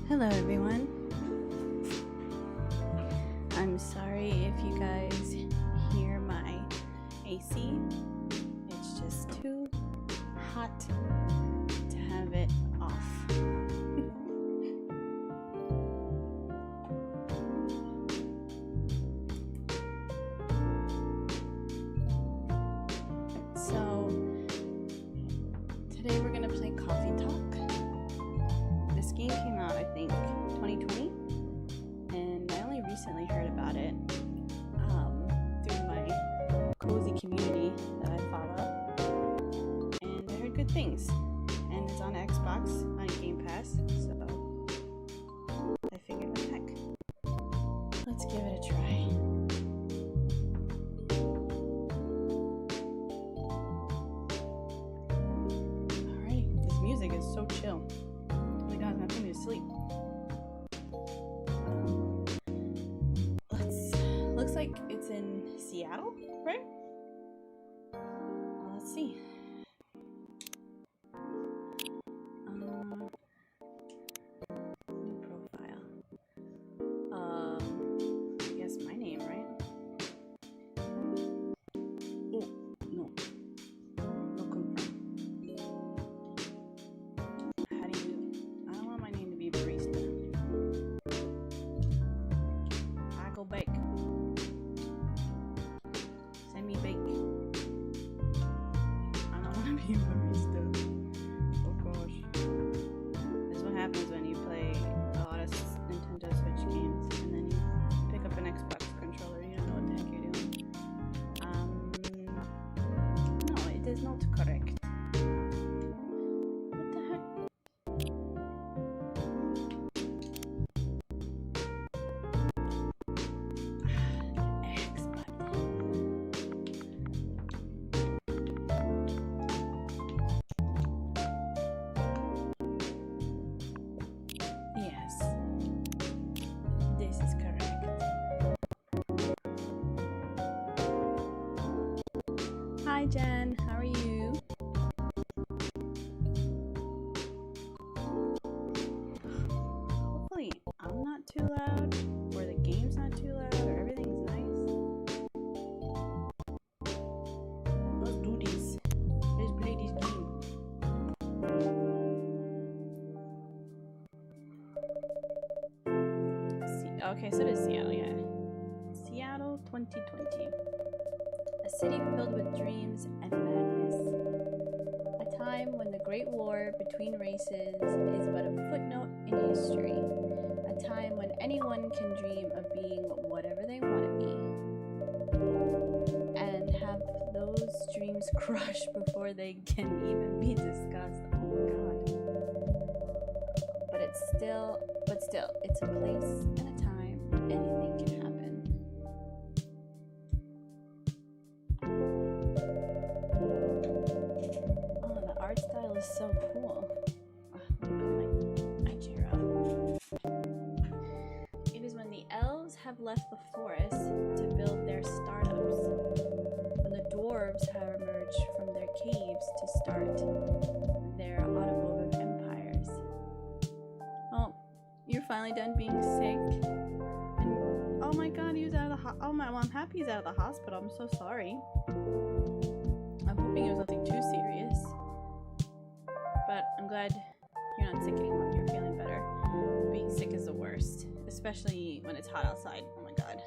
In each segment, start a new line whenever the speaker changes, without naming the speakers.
Hello, everyone. I'm sorry if you guys hear my AC. It's just too hot to have it off. So, today we're going to play Coffee Talk. This game came out, I think, 2020, and I only recently heard about it through my cozy community that I follow, and I heard good things. And it's on Xbox, on Game Pass, so I figured, what the heck, let's give it a try. Alrighty, this music is so chill. Not putting me to sleep. Looks like it's in Seattle, right? Let's see. New profile. I guess my name, right? Oh, no. No confirm. How do you... I don't want my name to be barista. I go bake. Send me bake. I don't want to be a barista. Oh gosh. That's what happens when you play a lot of Nintendo Switch games and then you pick up an Xbox controller. You don't know what the heck you're doing. No, it is not correct. What the heck? Yes, this is correct. Hi Jen, how are you? Hopefully I'm not too loud, or the game's not too loud, or everything's nice. Let's do this. Let's play this game. Okay, so it is Seattle, yeah. Seattle 2020. A city filled with dreams and madness. A time when the Great War between races is but a footnote in history. A time when anyone can dream of being whatever they want to be. And have those dreams crushed before they can even be discussed. Oh god. But still, it's a place and a time. Anything can happen. Oh, the art style is so cool. Let me put my chair up. It is when the elves have left the forest to build their startups. When the dwarves have emerged from their caves to start their automotive empires. Oh, you're finally done being sick. And oh my god, he was out of the I'm happy he's out of the hospital. I'm so sorry. I'm hoping it was nothing too serious. But I'm glad you're not sick anymore. You're feeling better. Being sick is the worst, especially when it's hot outside. Oh my god.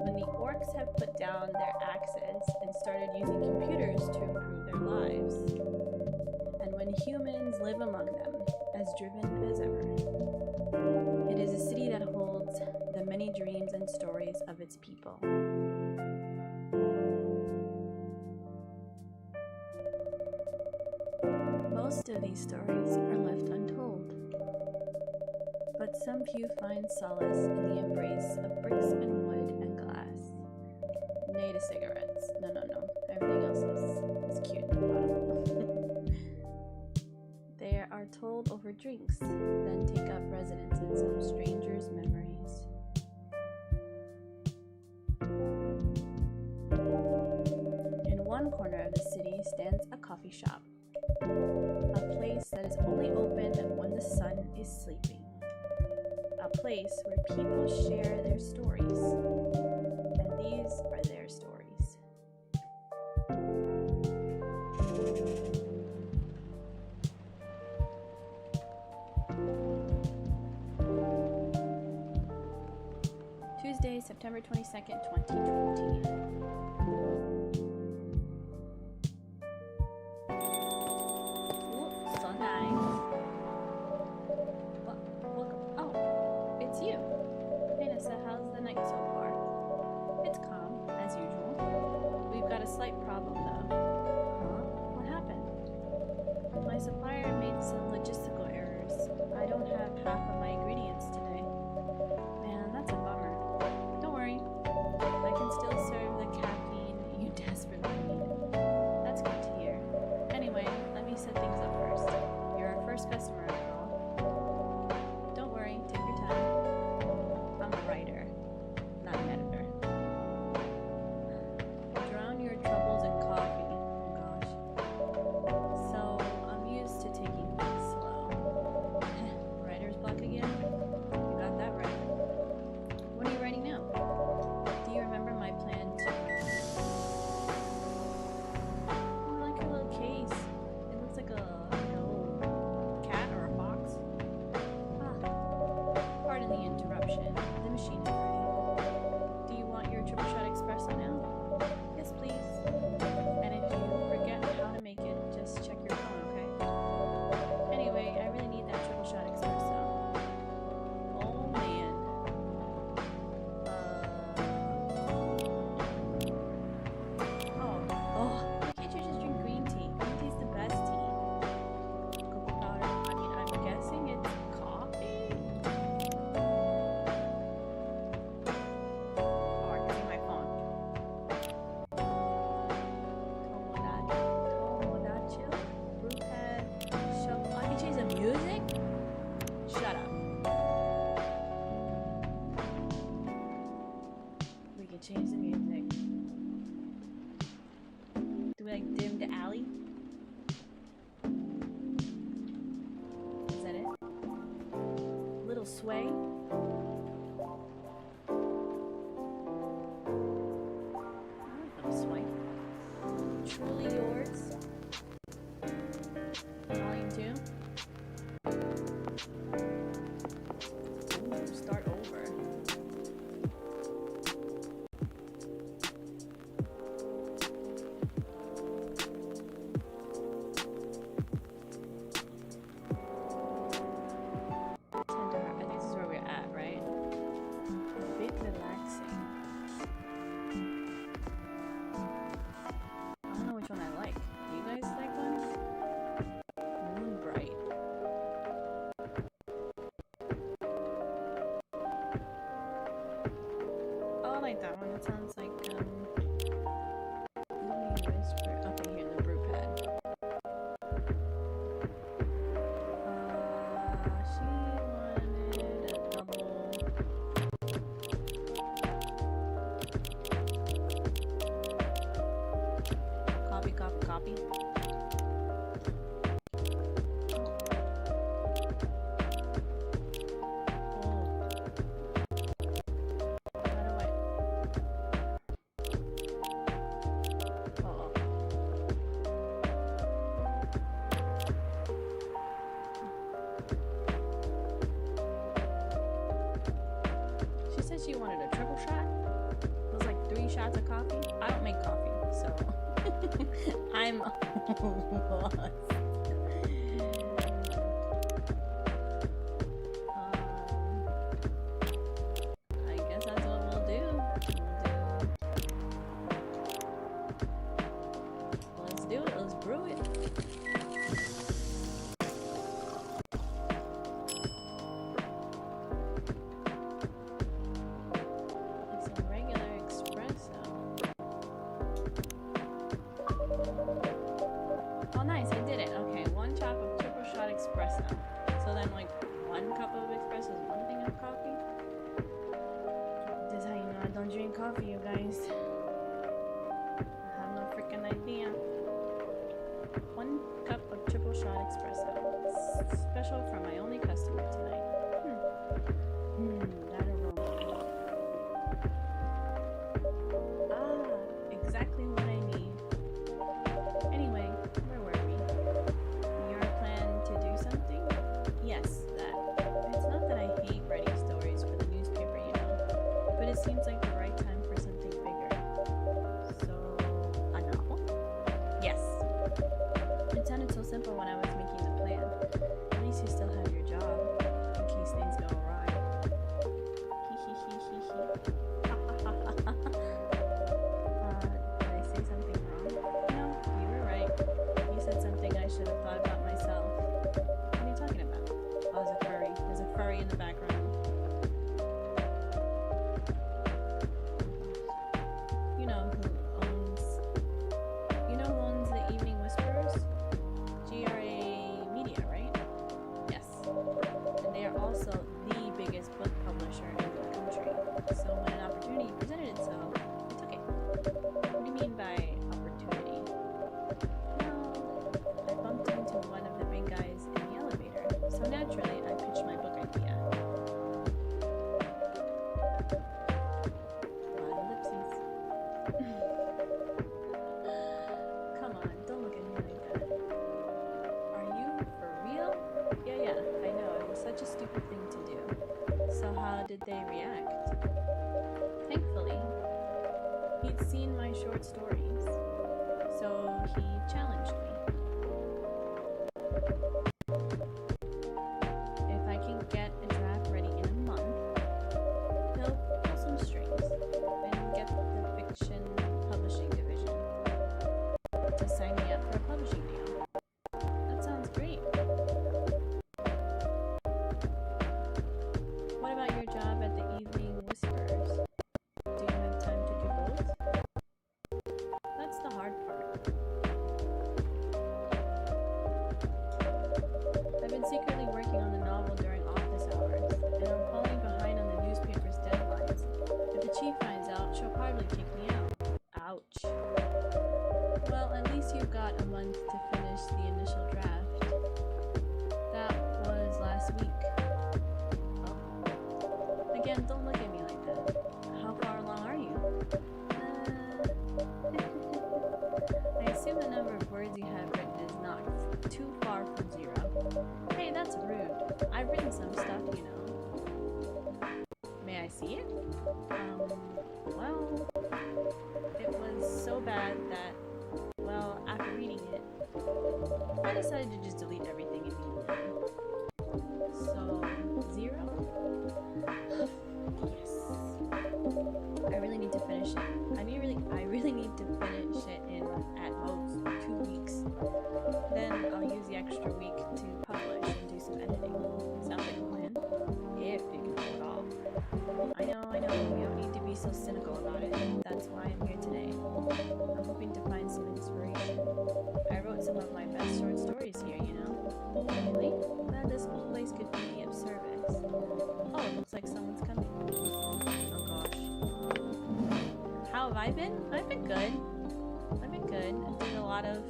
When the orcs have put down their axes and started using computers to improve their lives. And when humans live among them, as driven as ever. It is a city that holds the many dreams and stories of its people. Most of these stories are left untold, but some few find solace in the embrace of bricks and wood and glass. Nay to cigarettes. No. Everything else is cute. They are told over drinks, then take up residence in some stranger's memories. In one corner of the city stands a coffee shop, a place place that is only open when the sun is sleeping. A place where people share their stories. And these are their stories. Tuesday, September 22nd, 2020. So nice. Welcome. Oh, it's you. Hey Nessa, how's the night so far? It's calm, as usual. We've got a slight problem though. Huh? What happened? My supplier made some logistical errors. I don't have half of my ingredients today. Man, that's a bummer. Don't worry. I can still serve the caffeine you desperately need. That's good to hear. Anyway, let me set things up first. You're our first customer after all. Don't worry, take your time. I'm a writer, not an editor. Drown your troubles in coffee. Oh gosh. So, I'm used to taking things slow. Writer's block again? You got that right. What are you writing now? Do you remember my plan to... Oh, I like your little case. It looks like a, cat or a fox. Ah, pardon the interruption. The machine is ready. Do you want your triple shot espresso now? Yes, please. And if you forget how to make it, just check your phone, okay? Anyway, I really need that triple shot espresso. Oh man. Why can't you just drink green tea? Green tea's the best tea. Cocoa powder. I mean, I'm guessing it's coffee? Oh, I can see my phone. Tomodachi? Brewpad? Shuffle. I can change the music? Shut up. We can change the music. Do we like dim the alley? Is that it? Little sway? Little sway. Truly yours. Volume 2. Ooh, start over. Tender heart. I think this is where we're at, right? A bit relaxing. I don't know which one I like. Do you guys like one? Moonbright. Oh, I like that one. It sounds like Gloomy Whisper. Okay, here, the brew pad. She wanted a double. Copy, copy, copy. How do I? She said she wanted a triple shot. It was like 3 shots of coffee. I don't make coffee, so I'm lost. I guess that's what we'll do. Let's do it. Let's brew it. It's a regular espresso. Oh, nice. I did it. Okay, 1 chop of triple shot espresso. So then, like, 1 cup of espresso is 1 thing of coffee. This is how you know I don't drink coffee, you guys. I have no freaking idea. 1 cup of triple shot espresso. special from my only customer tonight. That aroma. Exactly what I need. Anyway, where were we? Your plan to do something? Yes, that. It's not that I hate writing stories for the newspaper, you know, but it seems like the right time for something bigger. So, a novel? Yes. It sounded so simple when I was making the plan. At least you still have your job, in case things go awry. Did I say something wrong? No, you were right. You said something I should have thought about myself. What are you talking about? Oh, there's a furry. There's a furry in the background. You know who owns the Evening Whisperers? GRA Media, right? Yes. And they are also the biggest book publisher in the country. So when an opportunity presented itself, I took it. What do you mean by opportunity? Well, I bumped into one of the big guys in the elevator, so naturally I pitched my book idea. A lot of ellipses. Come on, don't look at me like that. Are you for real? Yeah, I know, it was such a stupid thing to do. So how did they react? Thankfully, he'd seen my short stories, so he challenged me. If I can get a draft ready in a month, he'll pull some strings and get the fiction publishing division to sign me up for a publishing deal. That sounds great. What about your job at the Evening Whisperers? Do you have time to do both? That's the hard part. I've been secretly working on the novel during office hours, and I'm falling behind on the newspaper's deadlines. If the chief finds out, she'll probably kick me out. Ouch. Well, at least you've got a month to finish the initial draft. That was last week. Oh. Again, don't look at me like that. How far along are you? I assume the number of words you have written is not too far from 0. Hey, that's rude. I've written some stuff, you know. May I see it? Well, it was so bad that, well, after reading it, I decided to just delete everything immediately. So, 0? Yes. I really need to finish it. I really need to finish it in at most 2 weeks. Then I'll use the extra week to publish and do some editing. Sounds like a plan. If you can pull it off. I know. You don't need to be so cynical about it. That's why I'm here today. I'm hoping to find some inspiration. I wrote some of my best short stories here, you know. Really? Glad this whole place could be of service. Oh, it looks like someone's coming. Oh gosh. How have I been? I've been good. I did a lot of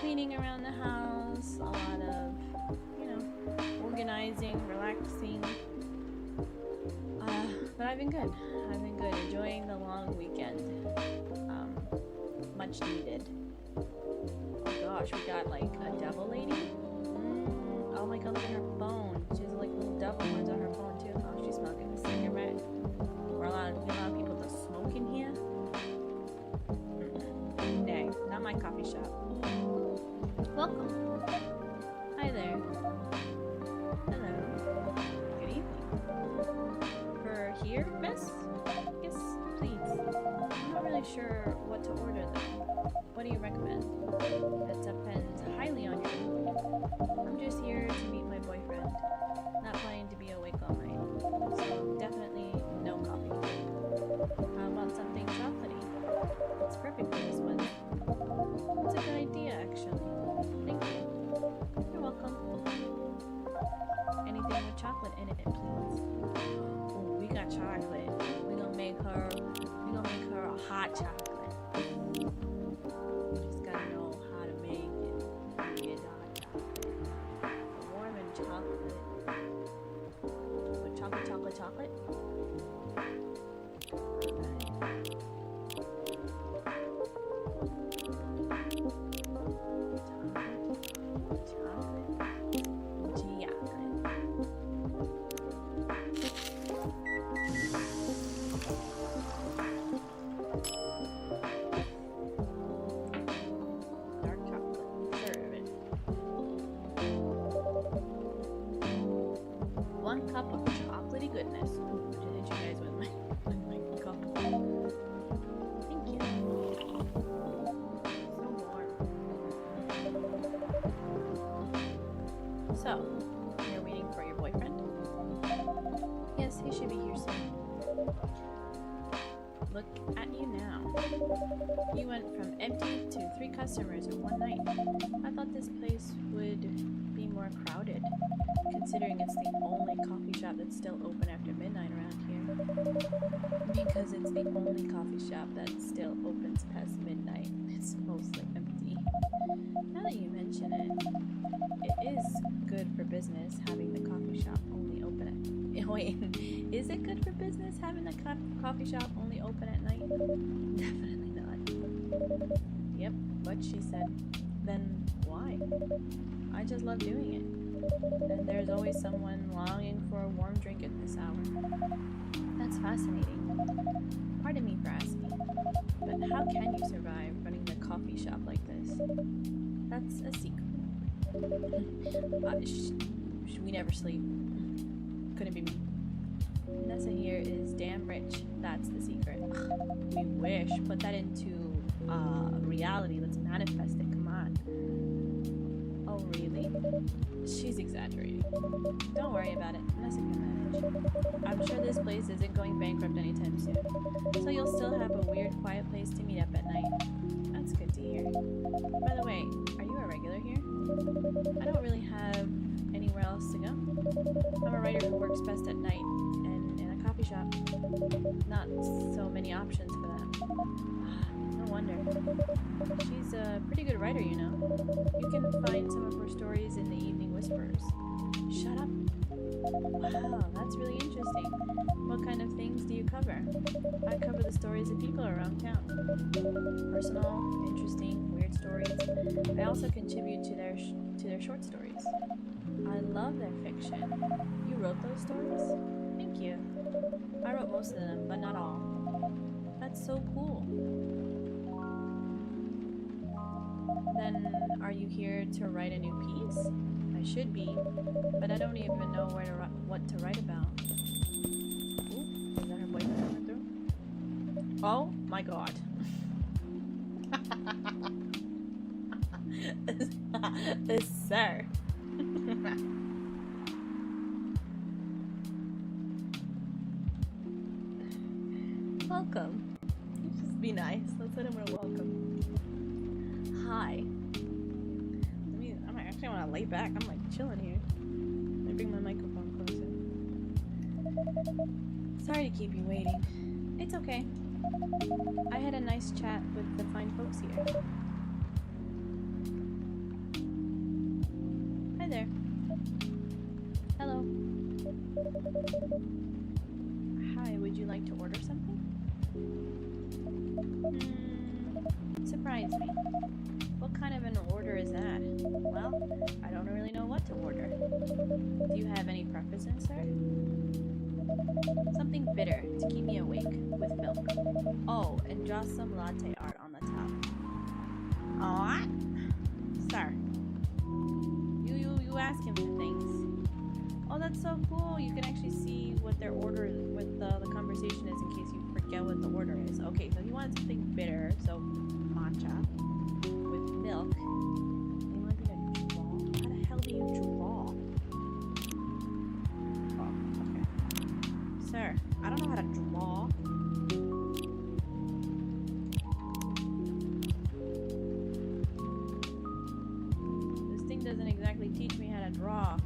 cleaning around the house, a lot of, organizing, relaxing. But I've been good. Enjoying the long weekend. Much needed. Oh gosh, we got like a devil lady. Oh my god, look at her phone. She has like little devil horns on her phone too. Oh, she's smoking a cigarette. We're allowed people to smoke in here. Nay, not my coffee shop. Welcome. Hi there. Hello. Good evening. For here, miss? Yes, please. I'm not really sure what to order though. What do you recommend? That depends highly on your mood. I'm just here to meet my boyfriend. Not planning to be awake all night. So definitely no coffee. How about something chocolatey? It's perfect for this weather. It's a good idea, actually. Thank you. You're welcome. Anything with chocolate in it, please. Oh, we got chocolate. We're gonna make her a hot chocolate. Just gotta know how to make it. Get hot chocolate. So, you're waiting for your boyfriend? Yes, he should be here soon. Look at you now. You went from empty to 3 customers in one night. I thought this place would be more crowded, considering it's the only coffee shop that's still open after midnight around here. Because it's the only coffee shop that still opens past midnight, it's mostly empty. Now that you mention it, it is good for business having the coffee shop only open at... Wait, is it good for business having the coffee shop only open at night? Definitely not. Yep, what she said. Then why? I just love doing it. And there's always someone longing for a warm drink at this hour. That's fascinating. Pardon me for asking, but how can you survive running the coffee shop like this? That's a secret. We never sleep. Couldn't be me. Nessa here is damn rich. That's the secret. We wish. Put that into reality. Let's manifest it. Come on. Oh, really? She's exaggerating. Don't worry about it. Nessa can manage. I'm sure this place isn't going bankrupt anytime soon. So you'll still have a weird, quiet place to meet up at night. That's good to hear. By the way, are you a regular here? I don't really have anywhere else to go. I'm a writer who works best at night, and in a coffee shop. Not so many options for that. No wonder. She's a pretty good writer, you know. You can find some of her stories in the Evening Whispers. Shut up. Wow, that's really interesting. What kind of things do you cover? I cover the stories of people around town. Personal, interesting, weird stories. I also contribute to their short stories. I love their fiction. You wrote those stories? Thank you. I wrote most of them, but not all. That's so cool. Then, are you here to write a new piece? I should be, but I don't even know what to write about. Ooh, is that her boyfriend coming through? Oh my god. Sir. Welcome. Just be nice. Let's let him know welcome. Hi. I actually want to lay back. I'm like chilling here. Let me bring my microphone closer. Sorry to keep you waiting. It's okay. I had a nice chat with the fine folks here. Hi there. Hello. Hi, would you like to order something? Surprise me. What kind of an order is that? Well, I don't really know what to order. Do you have any preferences, sir? Something bitter to keep me awake, with milk. Oh, and draw some latte art on the top. Aww. Sir. You ask him for things. Oh, that's so cool. You can actually see what their order is, what the conversation is in case you forget what the order is. Okay, so he wanted something bitter, so matcha with milk. You want me to draw? How the hell do you draw? Oh, okay. Sir, I don't know how to draw. This thing doesn't exactly teach me how to draw.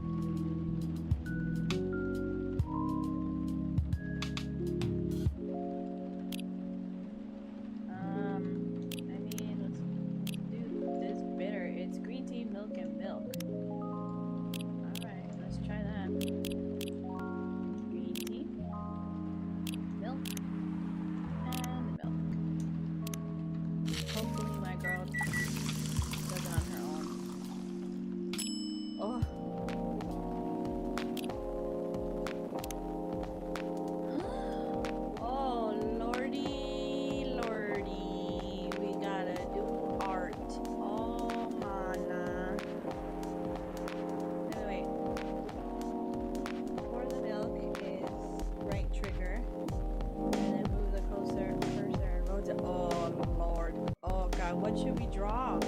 What should we draw?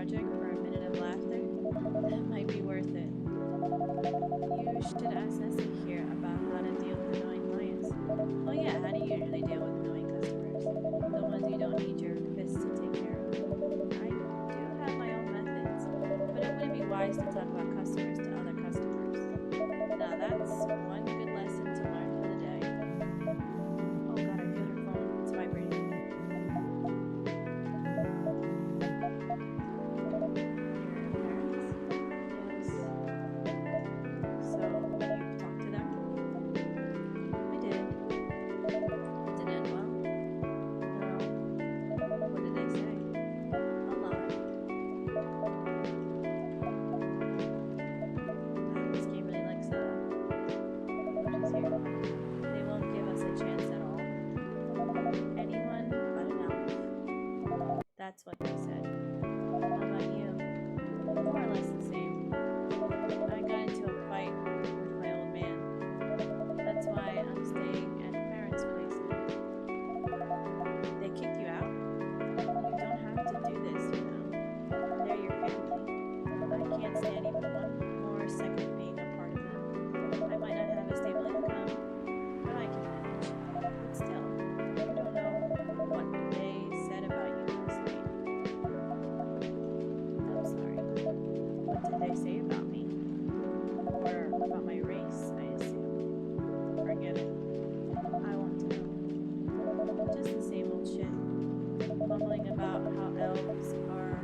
project for a minute of laughter, that might be worth it. You should ask Nessie here about how to deal with annoying clients. Oh yeah, how do you usually deal with annoying customers? The ones you don't need your fists to take care of. I do have my own methods, but it wouldn't be wise to talk about customers to other customers. Now that's one good lesson to learn for the day. Oh god, I feel her phone. It's vibrating. Your parents? Yes. So, you talked to them? I did. Did it end well? No. What did they say? A lot. This game really likes emojis here. They won't give us a chance at all. Anyone but an elf. That's what they said. How about you? More or less the same. I got into a fight with my old man. That's why I'm staying at parents' place now. They kicked you out? You don't have to do this, you know. They're your family. I can't stand even one more second being a part of them. I might not have a stable income, but I can manage. But still, you don't know what they said about you last night. I'm sorry. What did they say about me? Or about my race, I assume. Forget it. I want to know. Just the same old shit. Mumbling about how elves are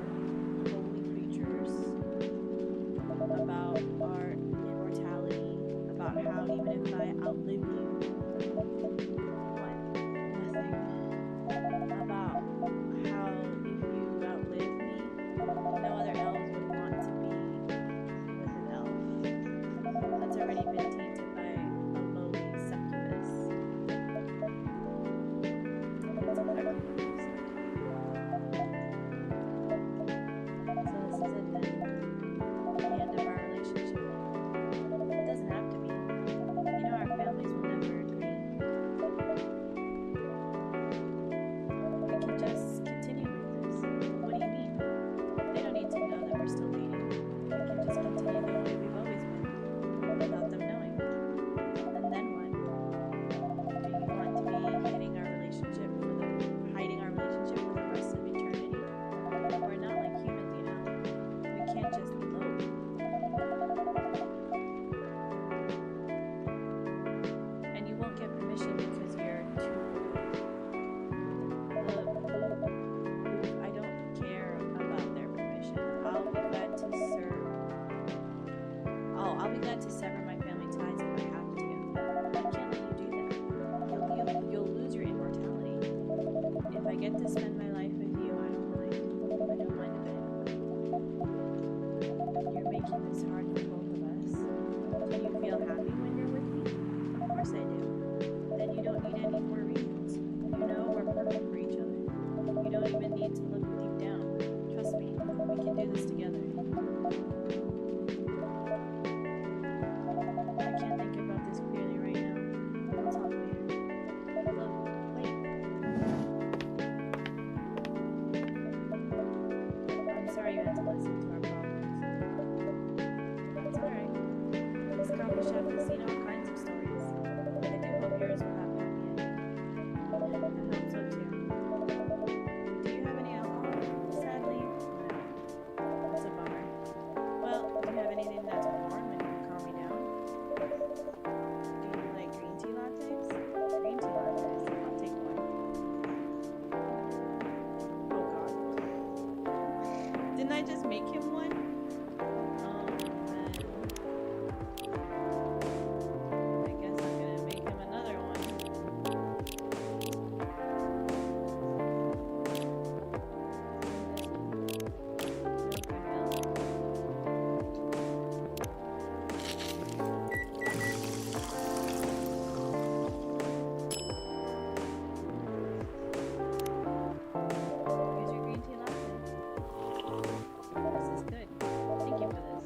holy creatures, about our immortality, about how even if I outlive you, what? Nothing. About how if you outlive me, no other elves would want to be with an elf that's already been tainted by a lowly succubus. That's exactly what you said. So this is it then. The end of our relationship. It doesn't have to be. You know our families will never agree. We can just continue with this. What do you mean? They don't need to know that we're still dating. We can just continue the way we've always been, without them knowing. And then what? Do you want to be hiding our relationship for the rest of eternity? We're not like humans, you know. We can't just elope. And you won't get permission because you're too rude. I don't care about their permission. I'll be glad to sever my family ties if I have to. I can't let you do that. You'll lose your immortality. If I get to spend my life with you, I don't mind. I don't mind a bit. You're making this hard for both of us. Do you feel happy when you're with me? Of course I do. Then you don't need any more reasons. You know we're perfect for each other. You don't even need to look deep down. Trust me, we can do this together. I can't think about this clearly right now. We'll talk later. Look, wait. I'm sorry you had to listen to our problems. That's alright. This coffee shop has seen all kinds of stories. I do hope yours will have a happy ending. I hope so too. Do you have any alcohol? Sadly, no. That's a bummer. Well, do you have anything that's warm and can calm me down? Do you like green tea lattes? Green tea lattes. I'll take one. Oh god. Didn't I just make him one? Oh man. I guess I'm gonna make him another one. Here's your green tea latte. This is good. Thank you for this.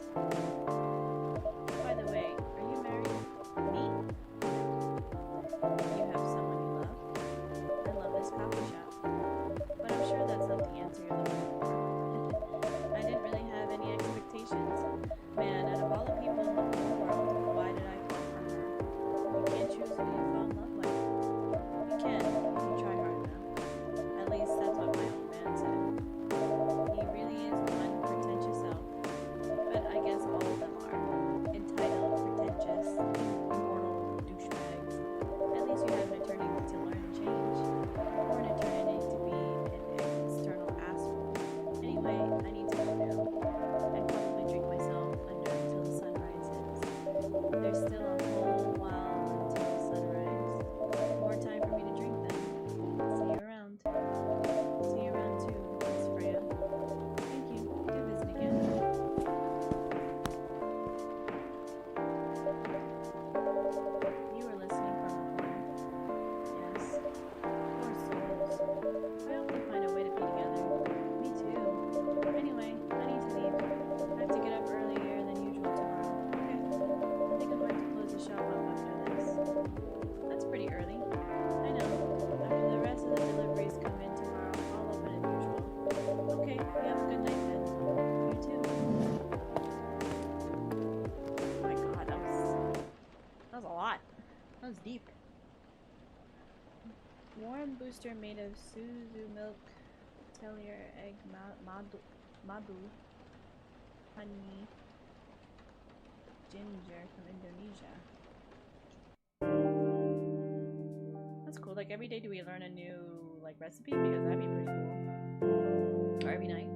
was deep. Warm booster made of Suzu milk, Tellier egg, madu, honey, ginger from Indonesia. That's cool. Like every day do we learn a new like recipe? Because that'd be pretty cool. Or every night.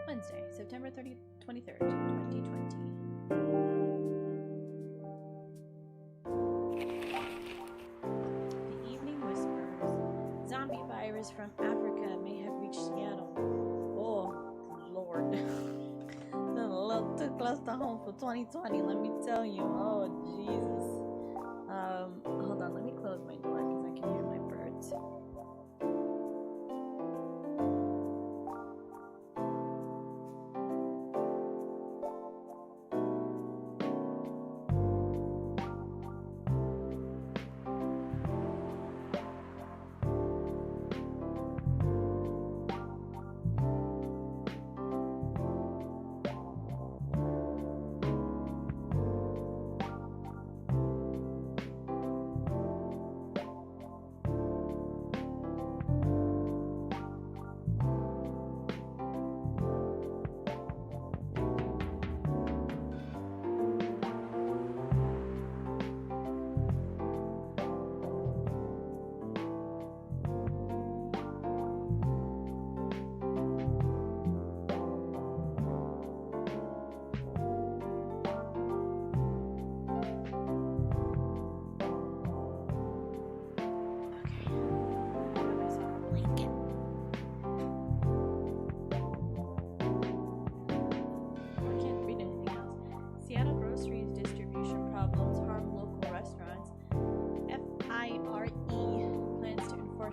Wednesday, September 23rd, 2020. The evening whispers. Zombie virus from Africa may have reached Seattle. Oh, Lord. A little too close to home for 2020, let me tell you. Oh, Jesus. Hold on, let me close my door because I can hear my birds.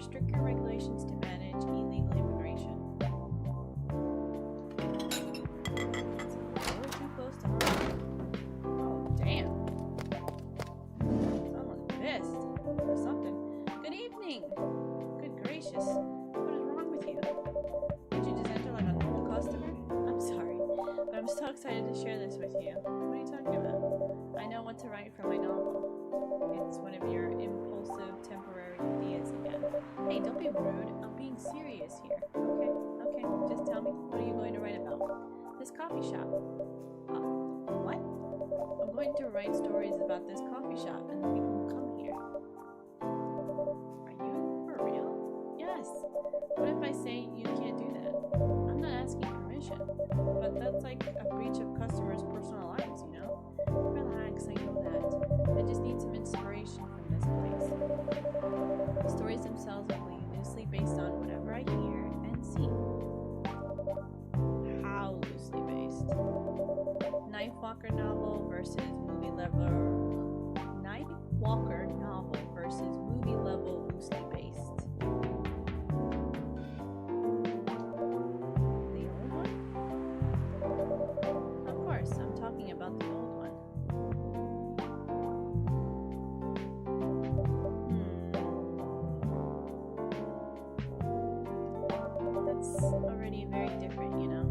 Stricter regulations to manage illegal immigration. Too close to home. Oh, damn. Someone's pissed or something. Good evening. Good gracious. What is wrong with you? Did you just enter like a normal customer? I'm sorry, but I'm so excited to share this with you. What are you talking about? I know what to write for my novel. It's one of your impulsive temporary ideas again. Hey, don't be rude. I'm being serious here. Okay. Just tell me, what are you going to write about? This coffee shop. What? I'm going to write stories about this coffee shop and the people who come here. Are you for real? Yes. What if I say you can't do that? I'm not asking permission, but that's like a breach of customers' personal lives, you know? Relax, I know that. I just need some inspiration from this place. The stories themselves will be loosely based on whatever I hear and see. How loosely based? Knife Walker novel versus movie level. Knife Walker novel versus movie level loosely based. The old one? Of course, I'm talking about the old one. That's already very different, you know?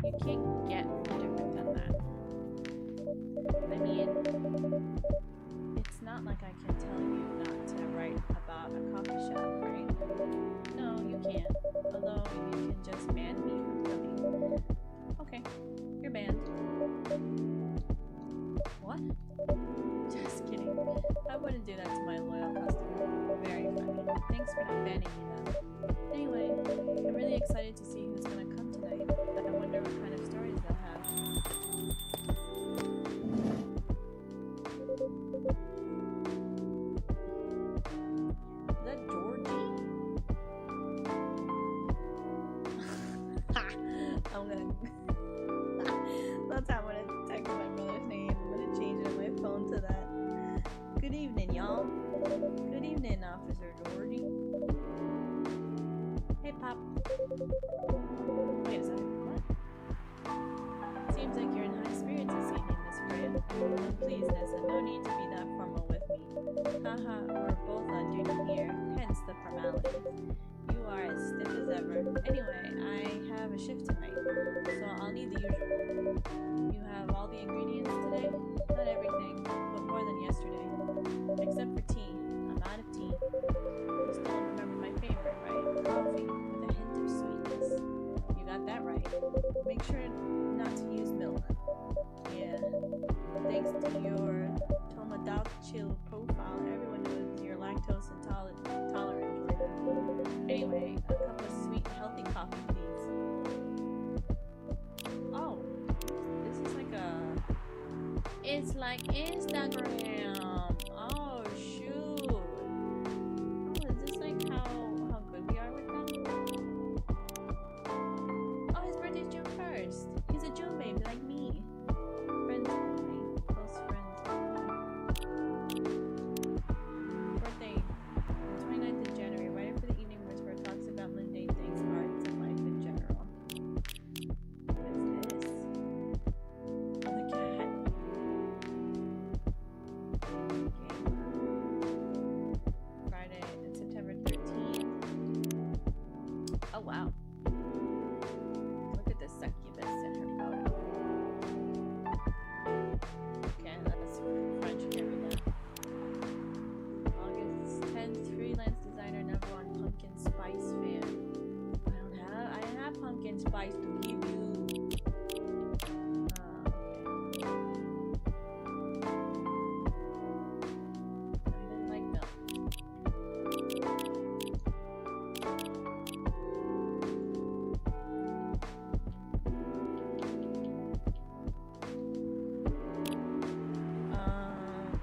You can't get more different than that. I mean, it's not like I can tell you not to write about a coffee shop, right? No, you can't. Although you can just ban me from coming. Okay, you're banned. What? Just kidding. I wouldn't do that to my loyal customer. Very funny. Thanks for not banning me though. Anyway, I'm really excited to see who's gonna come tonight. I wonder what kind of stories they'll have. Is that Georgie? I'm gonna that's how I'm gonna text my brother's name. I'm gonna change it on my phone to that. Good evening, y'all. Good evening, Officer Georgie. Hey, Pop. Wait a second. What? Seems like you're in high spirits this evening, Miss Freya. Please, Nessa, no need to be that formal with me. Haha, we're both on duty here, hence the formalities. You are as stiff as ever. Anyway, I have a shift tonight, so I'll need the usual. You have all the ingredients today? make sure not to use milk. Yeah. Thanks to your Tomodachi profile, everyone knows you're lactose intolerant. Anyway, a cup of sweet, healthy coffee, please. Oh, this is like it's like Instagram. Oh shoot. Oh, is this like how good we are with them? Oh, his birthday's June 1st. He's a June baby like me. Friends only. Close friends only. Birthday, 29th of January, right after the evening where it talks about mundane things, arts, and life in general. What's this? Oh, the cat. Okay. Friday, it's September 13th. Oh, wow. Look at this succubus in her photo. Okay, that's French. Can't read that. August 10th, freelance designer, #1 pumpkin spice fan. I don't have pumpkin spice to give you. I didn't like them.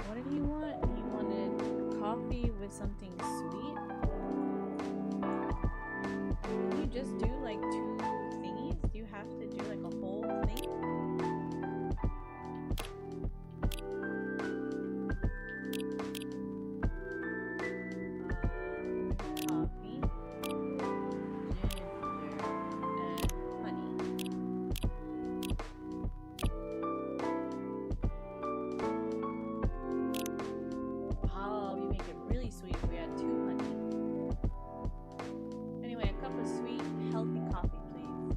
What did he want? He wanted coffee with something sweet. Can you just do like 2 thingies? Do you have to do like a whole thing? Coffee, ginger, and honey. Wow, we make it really sweet if we add 2 honey. Anyway, a cup of sweet, healthy coffee, please.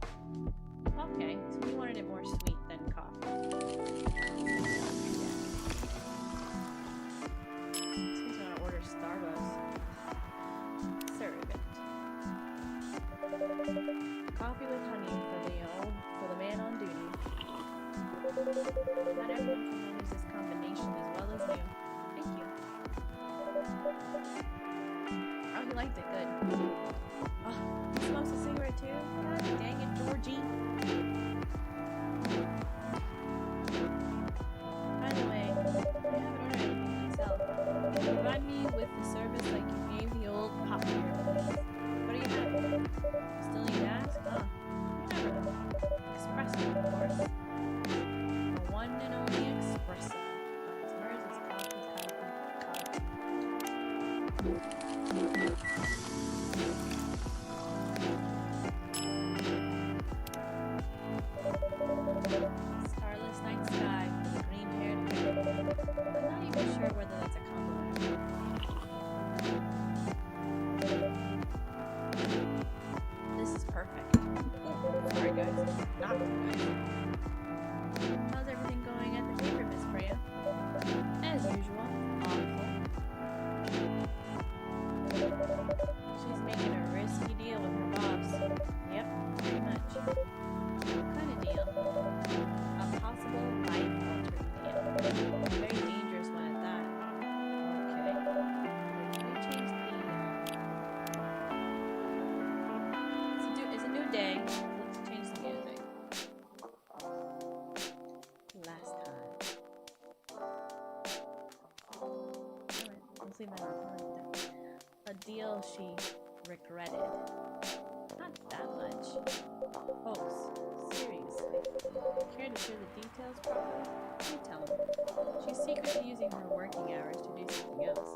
Okay, so we wanted it more sweet than coffee. Someone's gonna order Starbucks. Serve it. Coffee with honey for the man on duty. Not everyone can manage this combination as well as you. Thank you. Oh, he liked it. Good. Oh, he smokes a cigarette too? God dang it, Georgie. By the way, I haven't ordered anything myself. Provide me with the service like you gave the old pop here. What do you have? Still need that? Huh. You never know. Espresso, of course. The one and only espresso. It's hers, it's coffee. Starless night sky for the green-haired girl. I'm not even sure whether that's a compliment. This is perfect. Sorry guys, not good. How's everything going at the paper, Miss Freya? As usual, awful. She's making a risky deal with her boss. Yep, pretty much. What kind of deal? A possible life-altering deal. A very dangerous one at that. Okay. Can we change it's a new day. Let's change the music. Last time. Alright, let's leave that on. A deal she regretted. Not that much. Folks, seriously. Care to share the details properly? You tell me. She's secretly using her working hours to do something else.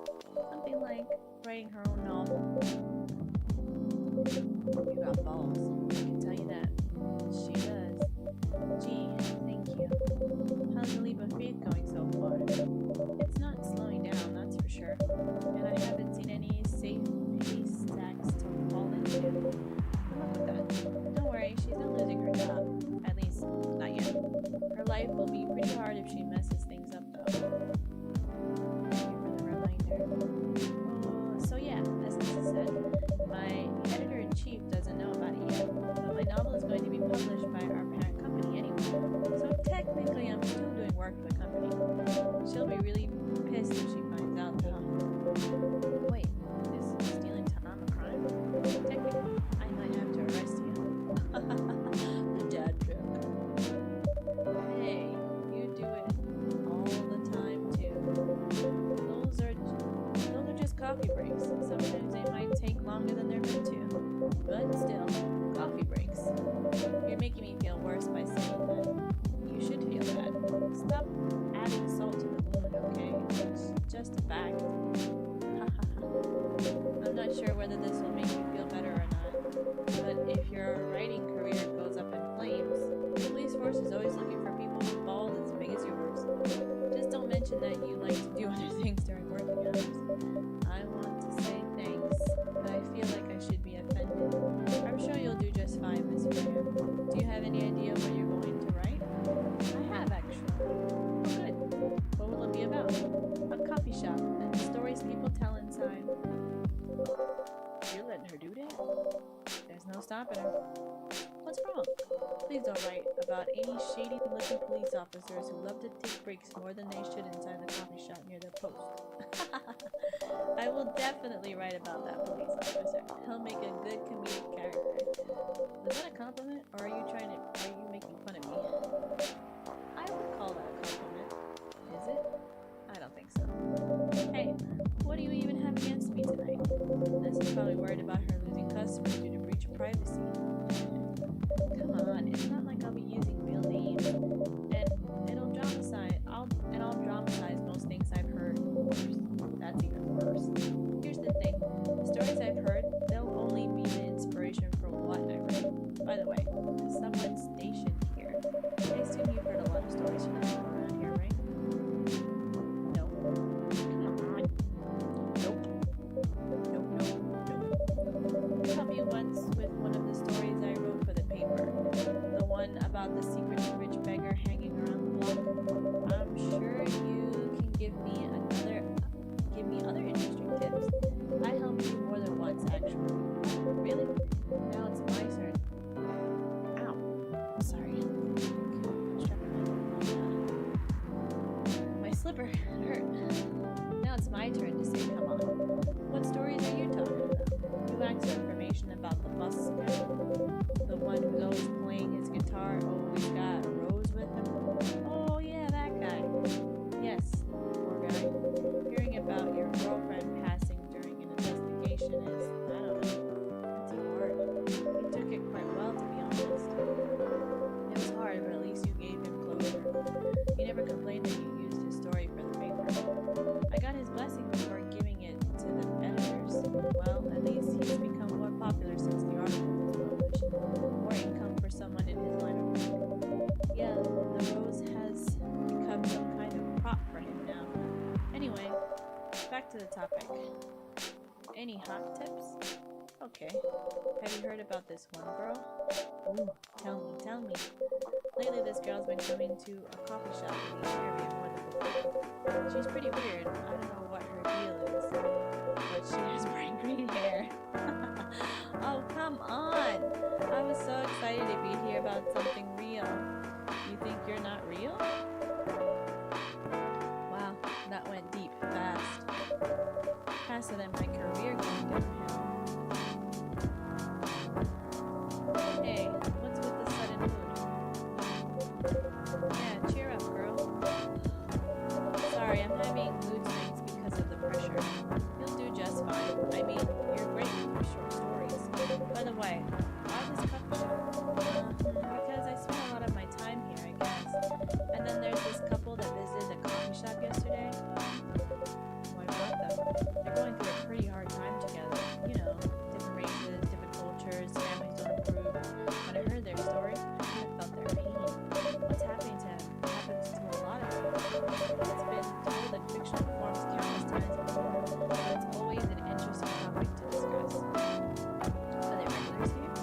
Something like writing her own novel. You got balls. I can tell you that. She does. Gee, thank you. How's the leap of faith going so far? It's not slowing down, that's for sure. And I haven't seen any safe pace stacks to fall into. Good luck with that. Don't worry, she's not losing her job. At least, not yet. Her life will be pretty hard if she messes things up, though. Thank you for the reminder. So yeah, as Lisa said, my editor-in-chief doesn't know about it yet, but my novel is going to be published by our parent stopping her. What's wrong? Please don't write about any shady-looking police officers who love to take breaks more than they should inside the coffee shop near their post. I will definitely write about that police officer. He'll make a good comedic character. Was that a compliment, or are you making fun of me? I would call that a compliment. Is it? I don't think so. Hey, what do you even have against me tonight? This is probably worried about her losing customers due to breach of privacy. Come on, it's not like I'll be using real names. And I'll dramatize most things I've heard. Worse. That's even worse. Here's the thing. The stories I've heard, they'll only be the inspiration for what I write. By the way, is someone stationed here? I assume you've heard a lot of stories from people around here, right? No. Come on. Nope. Nope. Help me once with one of the stories I wrote for the paper. The one about the secretly rich beggar hanging around the block. I'm sure you can give me other interesting tips. I helped you more than once, actually. Really? Now it's my turn. Ow. Sorry. My slipper hurt. Now it's my turn to say, come on. What stories are you talking about? You asked for information about the bus guy? The one who's always playing his guitar, always got a rose with him? Oh yeah, that guy. Yes, poor guy. Hearing about your girlfriend passing during an investigation is, I don't know, it's hard. He took it quite well, to be honest. It was hard, but at least you gave him closure. He never complained that you used his story for the paper. I got his blessing before giving it to the editors. Well, at least he's become more popular since the article was published. More income for someone in his line of work. Yeah, the rose has become some kind of prop for him now. Anyway, back to the topic. Any hot tips? Okay. Have you heard about this one girl? Ooh, tell me. Lately this girl's been coming to a coffee shop in the area more than before. She's pretty weird. I don't know what her deal is, but she has bright green hair. Oh, come on! I was so excited to be here about something real. You think you're not real? Wow, that went deep fast. Faster than my career going downhill. Hey, what's with the sudden mood? Yeah, cheer up, girl. Sorry, I'm having mood swings because of the pressure. You'll do just fine. I mean, you're great with short stories. By the way, why this coffee shop? Because I spent a lot of my time here, I guess. And then there's this couple that visited the coffee shop yesterday. What about them? They're going through a pretty hard time together. You know, different races, different cultures, families don't approve. When I heard their story, I felt their pain. What's happening to them happens to a lot of people. It's been told in fictional forms countless times before, but it's always an interesting topic to discuss. Are they regulars here?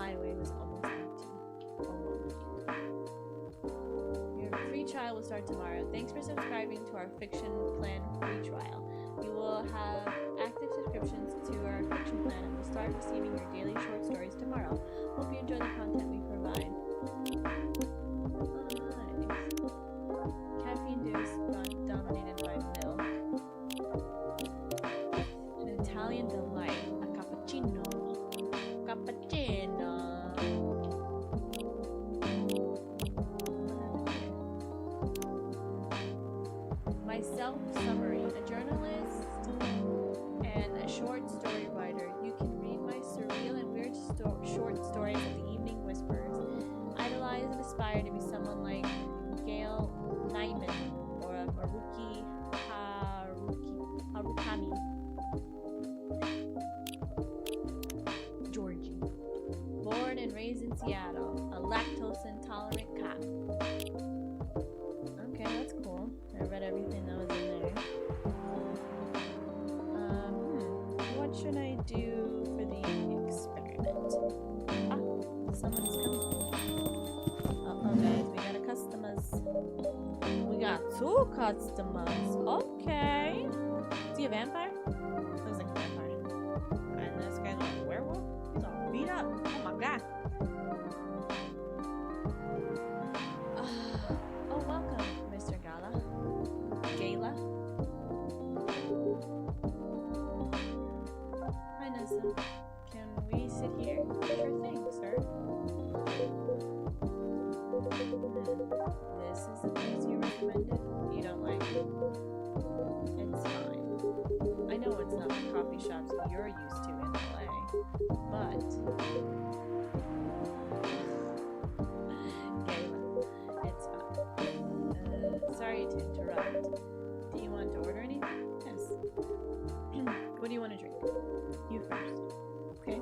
highway was almost empty. Almost. Your free trial will start tomorrow. Thanks for subscribing to our Fiction Plan free trial. You will have active subscriptions to our Fiction Plan and will start receiving your daily short stories tomorrow. Hope you enjoy the content we provide. Caffeine dose dominated by milk. An Italian delight, a cappuccino. Cappuccino. Myself summary. A journalist and a short story writer. You can read my surreal and weird short stories at the Evening Whispers. Idolize and aspire to be someone like Gail Nyman or Haruki Harukami. Georgie. Born and raised in Seattle, a lactose intolerant cop. Okay, that's cool. I read everything that was in there. What should I do for the experiment? Ah, someone is coming. Uh-oh, guys, we got a customers. We got 2 customers. Okay. Is he a vampire? Looks like a vampire. And this guy's like a werewolf? He's all beat up. Oh my god. Oh, welcome, Mr. Gala. Gala. Hi, Nessa. Can we sit here? Sure thing, sir. This is the place you recommended. You don't like it? It's fine. I know it's not the coffee shops you're used to in LA, but Gayla, it's fine. Sorry to interrupt. Do you want to order anything? Yes. What do you want to drink? You first. Okay.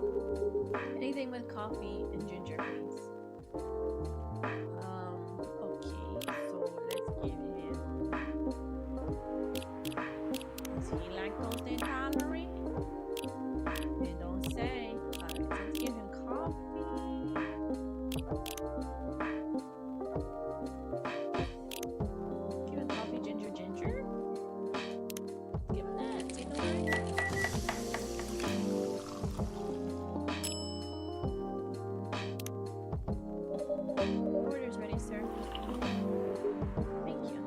Anything with coffee and ginger, please. Okay, so let's give him. Is he lactose intolerant? They don't say. Alright, so let's give him coffee. Give him coffee, ginger. Give him that. Take a look. Order's ready, sir. Thank you.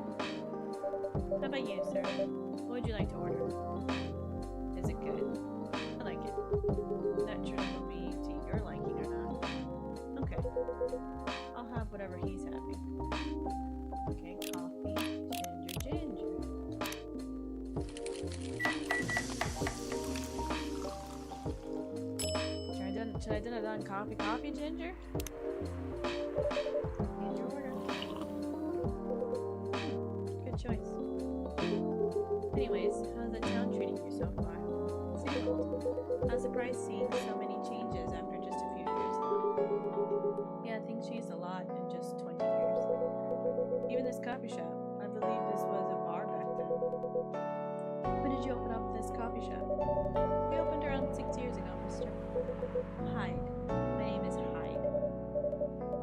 How about you, sir? What would you like to order? Is it good? I like it. Not sure if it'll be to your liking or not. Okay. I'll have whatever he's having. Okay, coffee, ginger. Should I do it on coffee, ginger? Here's your order. Good choice. Anyways, how's the town treating you so far? Same old. I'm surprised seeing so many changes after just a few years though. Yeah, things changed a lot in just 20 years. Even this coffee shop. I believe this was a bar back then. When did you open up this coffee shop? We opened around 6 years ago, mister. Hyde. My name is Hyde.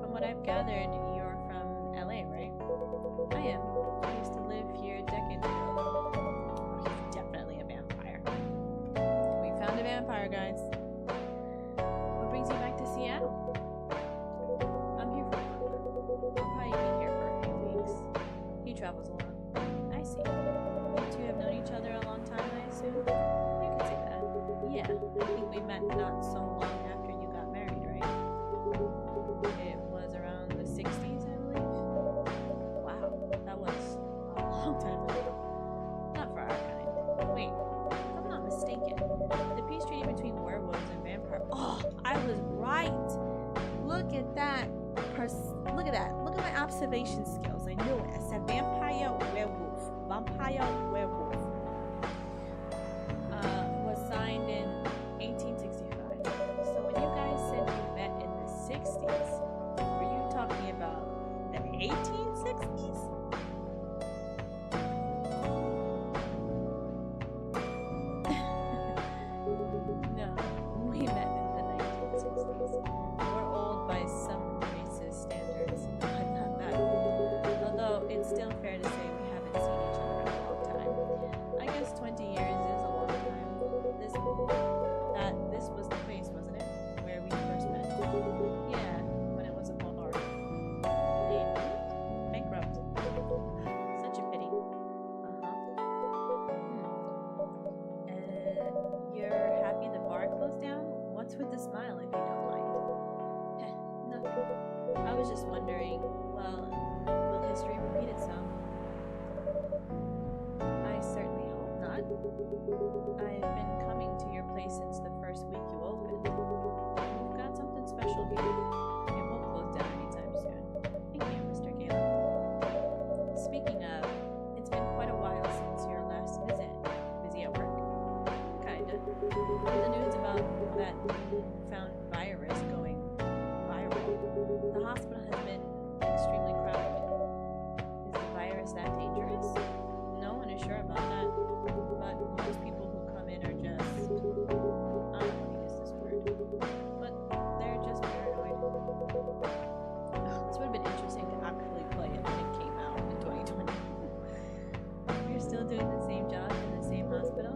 From what I've gathered, you're from LA, right? I am. I used to live here decades ago. Oh, he's definitely a vampire. We found a vampire, guys. What brings you back to Seattle? I'm here for work. I'll probably be here for a few weeks. He travels a lot. I see. You two have known each other a long time, I assume? You could say that. Yeah, I think we met not so long after you got married, right? It was around the 60s, I believe. Wow, that was a long time ago. Not for our kind. Wait, if I'm not mistaken, the peace treaty between werewolves and vampires. Oh, I was right. Look at that. Look at that. Look at my observation skills. I knew it. I said vampire, werewolf. Vampire, werewolf. Was signed in 1865. So when you guys said you met in the 60s, were you talking about the 1860s? No, we met in the 1960s. We're was just wondering, well, will history repeat itself? I certainly hope not. I've been coming to your place since the first week you opened. You've got something special here. It won't close down anytime soon. Thank you, Mr. Galen. Speaking of, it's been quite a while since your last visit. Busy at work? Kinda. The news about that found virus going viral. The hospital has been extremely crowded. Is the virus that dangerous? No one is sure about that. But most people who come in are just, I don't want to use this word, but they're just paranoid. This would have been interesting to actually play it when it came out in 2020. You're still doing the same job in the same hospital?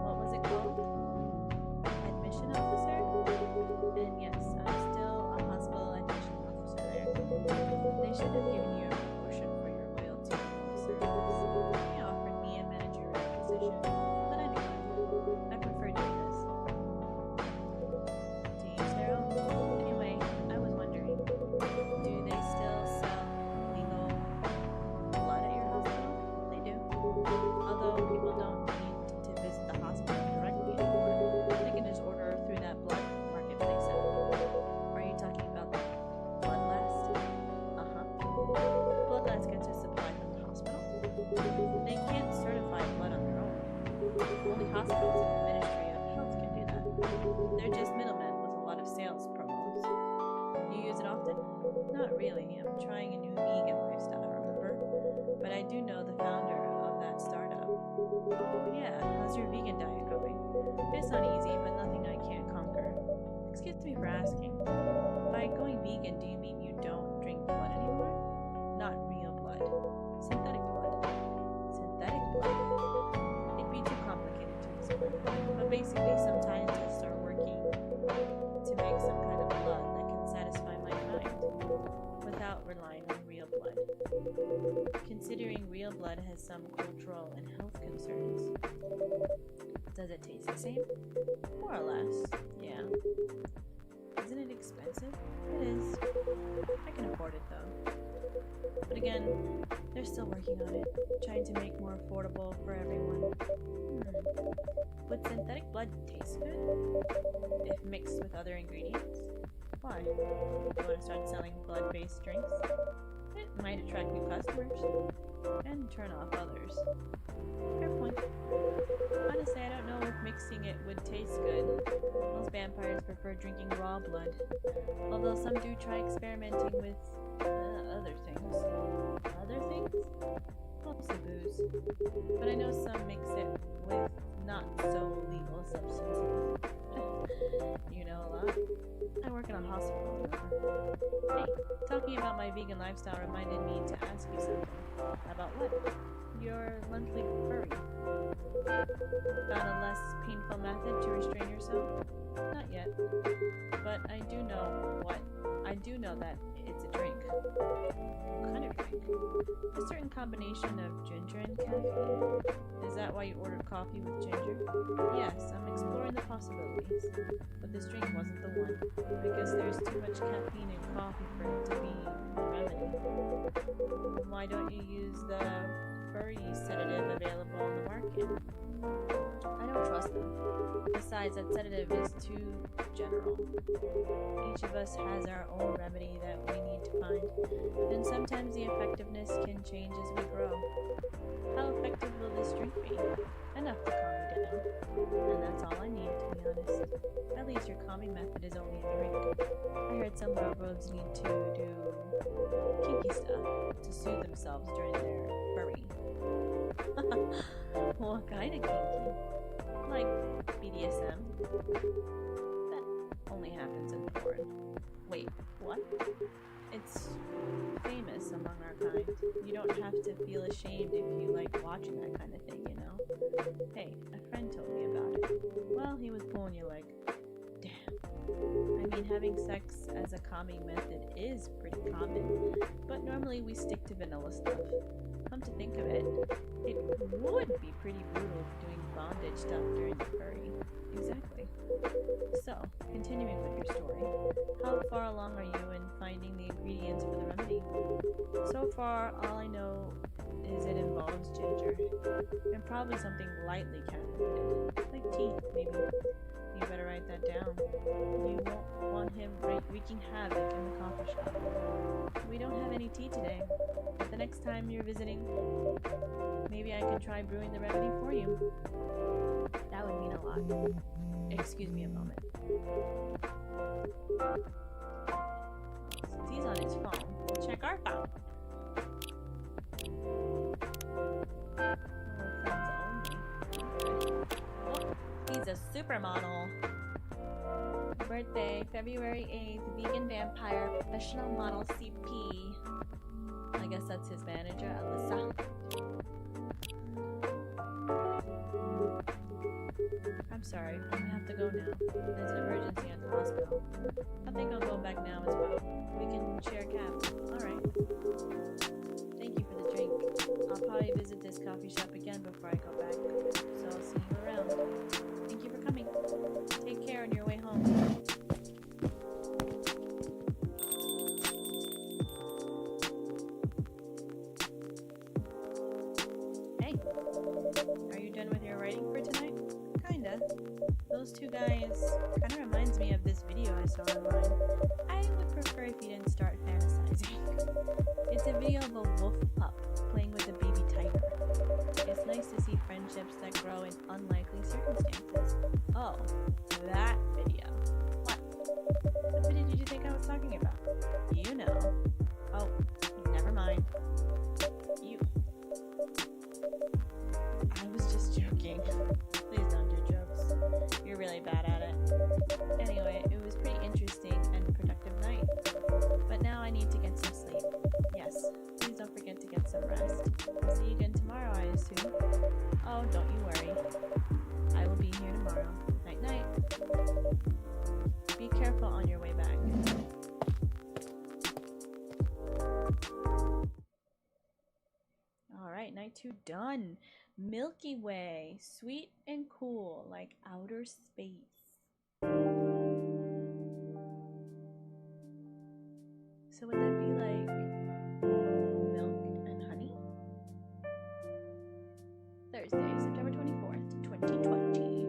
What was it called? Admission officer? And yes, I'm still a hospital admission officer there. They should have given you a promotion for your loyalty to the service. They offered me a managerial position, but I declined. I prefer doing this. To use their own. Anyway, I was wondering, do they still sell legal blood at your hospital? They do. Although people don't need to visit the hospital directly anymore. They can just order through that blood marketplace app. Are you talking about the Bloodlast? Bloodlast gets its supply from the hospital. They can't certify blood on their own. Only hospitals and the Ministry of Health can do that. They're just middlemen with a lot of sales promos. You use it often? Not really. I'm trying a new vegan lifestyle, remember? But I do know the founder of that startup. Oh yeah, how's your vegan diet going? It's not easy, but nothing I can't conquer. Excuse me for asking. By going vegan, do you mean you don't drink blood anymore? Not real blood. Synthetic blood. Synthetic blood? It'd be too complicated to explain. But basically, some scientists are working to make some kind of blood that can satisfy my kind without relying on real blood. Considering real blood has some cultural and health concerns. Does it taste the same? More or less, yeah. Isn't it expensive? It is. I can afford it though. But again, they're still working on it, trying to make more affordable for everyone. Would synthetic blood taste good if mixed with other ingredients? Why? You want to start selling blood-based drinks? It might attract new customers and turn off others. Fair point. Honestly, I don't know if mixing it would taste good. Most vampires prefer drinking raw blood, although some do try experimenting with other things. Other things? Mostly booze. But I know some mix it with not so legal substances. You know a lot. I work in a hospital, remember? Hey, talking about my vegan lifestyle reminded me to ask you something. About what? Your monthly furry. Found a less painful method to restrain yourself? Not yet. But I do know that it's a drink. What kind of drink? A certain combination of ginger and caffeine. Is that why you ordered coffee with ginger? Yes, I'm exploring the possibilities. But this drink wasn't the one, because there's too much caffeine in coffee for it to be a remedy. Why don't you use the furry sedative available on the market? I don't trust them. Besides, that sedative is too general. Each of us has our own remedy that we need to find, and sometimes the effectiveness can change as we grow. How effective will this drink be? Enough to calm me down. And that's all I need, to be honest. At least your calming method is only a drink. I heard some railroads need to do kinky stuff to soothe themselves during their furry. What kind of kinky? Like BDSM? That only happens in porn. Wait, what? It's famous among our kind. You don't have to feel ashamed if you like watching that kind of thing, you know? Hey, a friend told me about it. Well, he was pulling you like, damn. I mean, having sex as a calming method is pretty common, but normally we stick to vanilla stuff. Come to think of it, it would be pretty brutal doing bondage stuff during the furry. Exactly. So, continuing with your story, how far along are you in finding ingredients for the remedy. So far, all I know is it involves ginger, and probably something lightly caffeinated, like tea, maybe. You better write that down. You won't want him wreaking havoc in the coffee shop. We don't have any tea today, but the next time you're visiting, maybe I can try brewing the remedy for you. That would mean a lot. Excuse me a moment. Since he's on his phone, we'll check our phone. Friends only. Okay. Oh, he's a supermodel. Birthday, February 8th, vegan vampire, professional model CP. I guess that's his manager, Alyssa. I'm sorry, I have to go now. There's an emergency at the hospital. I think I'll go back now as well. We can share cabs. Alright. Thank you for the drink. I'll probably visit this coffee shop again before I go back. So I'll see you around. Thank you for coming. Take care on your way home. Hey, are you done with your writing for tonight? Kinda. Those two guys kinda reminds me of this video I saw online. I would prefer if you didn't start fantasizing. It's a video of a wolf pup playing with a baby tiger. It's nice to see friendships that grow in unlikely circumstances. Oh, that video. What? What video did you think I was talking about? You know. Oh, never mind. You. I was just joking. Please don't do jokes. You're really bad at it. Anyway, it was pretty interesting and productive night. But now I need to get some sleep. Yes, please don't forget to get some rest. I'll see you again tomorrow, I assume. Oh, don't you worry. I will be here tomorrow. Night night. Be careful on your way back. Alright, night 2 done. Milky Way. Sweet and cool, like outer space. So would that be like milk and honey? Thursday, September 24th, 2020.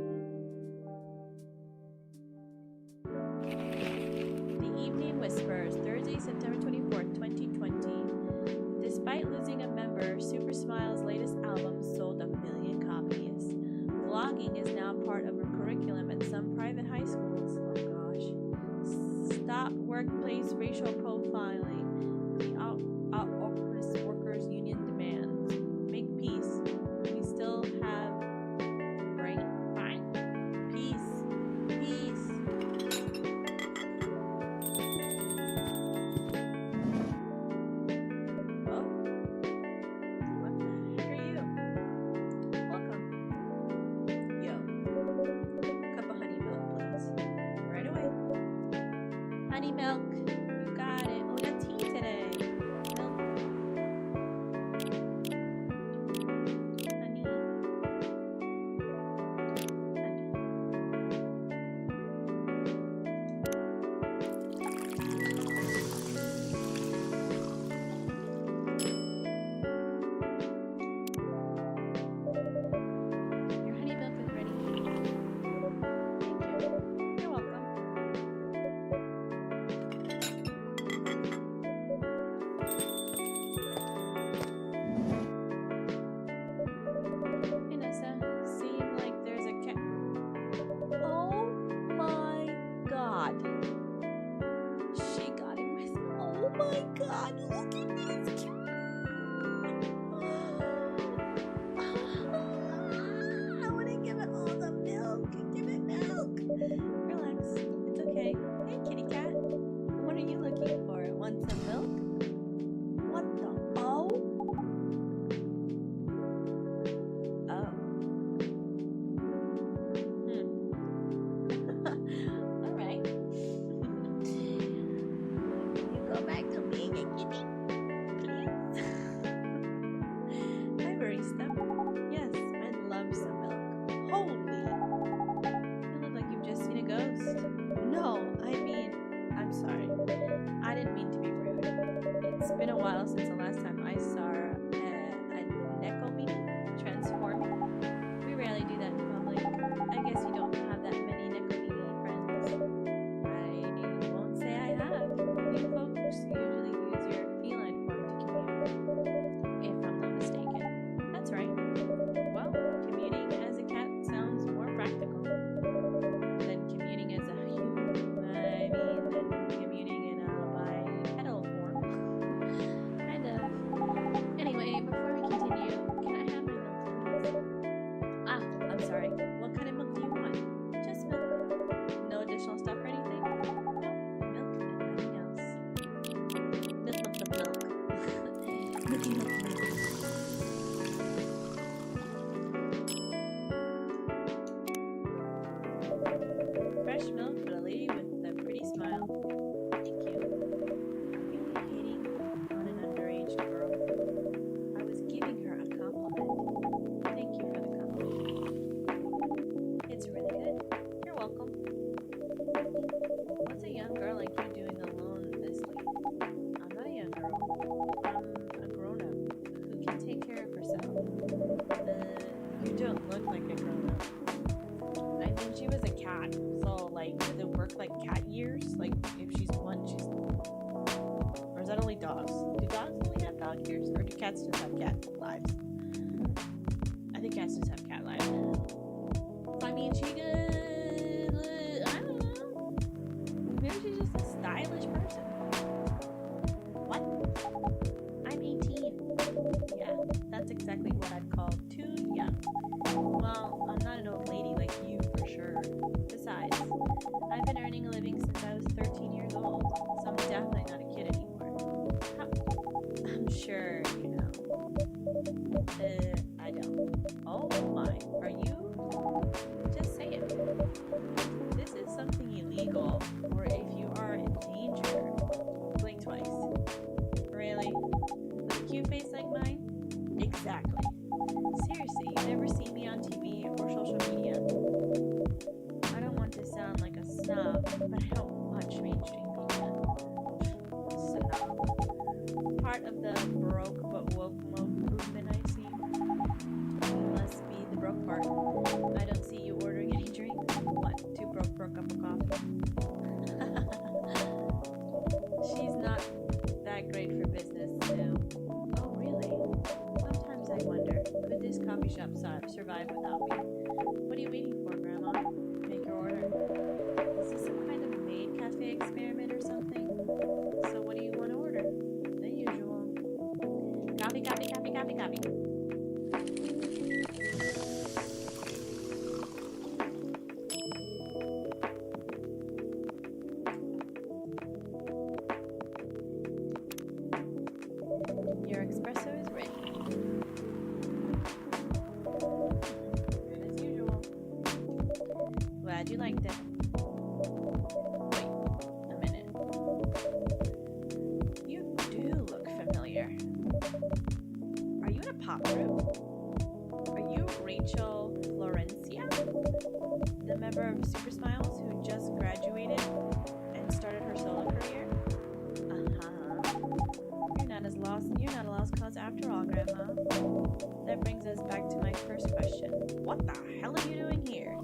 The Evening Whispers, Thursday, September 24th, 2020. Despite losing a member, Super Smile's latest album sold 1 million copies. Vlogging is now part of a curriculum at some private high schools. Oh gosh. Stop workplace racial profiling. The Office Workers Union demands. Make peace. We still have brain. Fine. Peace. Peace. Oh. What the heck are you? Welcome. Yo. Cup of honey milk, please. Right away. Honey milk. You got it. Oh, that's tea today. Milk. Honey. Honey. Your honey milk is ready. Thank you. You're welcome. Inessa, seem like there's a cat. Oh my god. She got him with. Oh my god, look at this cat. I want to give it all the milk. Give it milk. Relax. It's okay. Hey, kitty cat. What are you looking for? Want some milk? What the? Oh? Oh. Alright. You go back to being a kitty, please. Looking like crazy. Fresh milk for the lady with the pretty smile. Thank you. Are you hitting on an underage girl? I was giving her a compliment. Thank you for the compliment. It's really good. You're welcome. What's a young girl like you doing alone this late? I'm not a young girl. I'm a grown-up who can take care of herself. You don't look like a grown-up. I mean, she was a cat, so like, does it work like cat years? Like, if she's one, she's. Or is that only dogs? Do dogs only have dog years, or do cats just have cat lives? I think cats just have cat lives. I mean, she could. I don't know. Maybe she's just a stylish person. What? I'm 18. Yeah, that's exactly what I'd call too young. Well, I'm not an old lady like you for sure. Besides, I've been earning a living since I was 13 years old, so I'm definitely not a kid anymore. I'm sure you know. I don't. Oh my, are you? Just say it. This is something illegal, or if you are in danger, blink twice. Really? With a cute face like mine? Exactly. Seriously, you never see me on TV or social media? I don't want to sound like a snob, but I don't watch mainstream media. Snob. Part of the broke but woke movement, I see. Must be the broke part. I don't see you ordering any drinks. What? Too broke up a coffee? She's not that great for business now. Oh, really? Sometimes I wonder, could this coffee shop survive without me? What are you waiting for, Grandma? Make your order. Is this some kind of maid cafe experiment or something? So what do you want to order? The usual. Coffee, coffee, coffee, coffee, coffee. Your espresso is ready. Good as usual. Glad you liked it. Wait a minute. You do look familiar. Are you in a pop group? Are you Rachel Florencia? The member of Super Smiles who just graduated and started her solo career? You're not a lost cause after all, Grandma. That brings us back to my first question. What the hell are you doing here?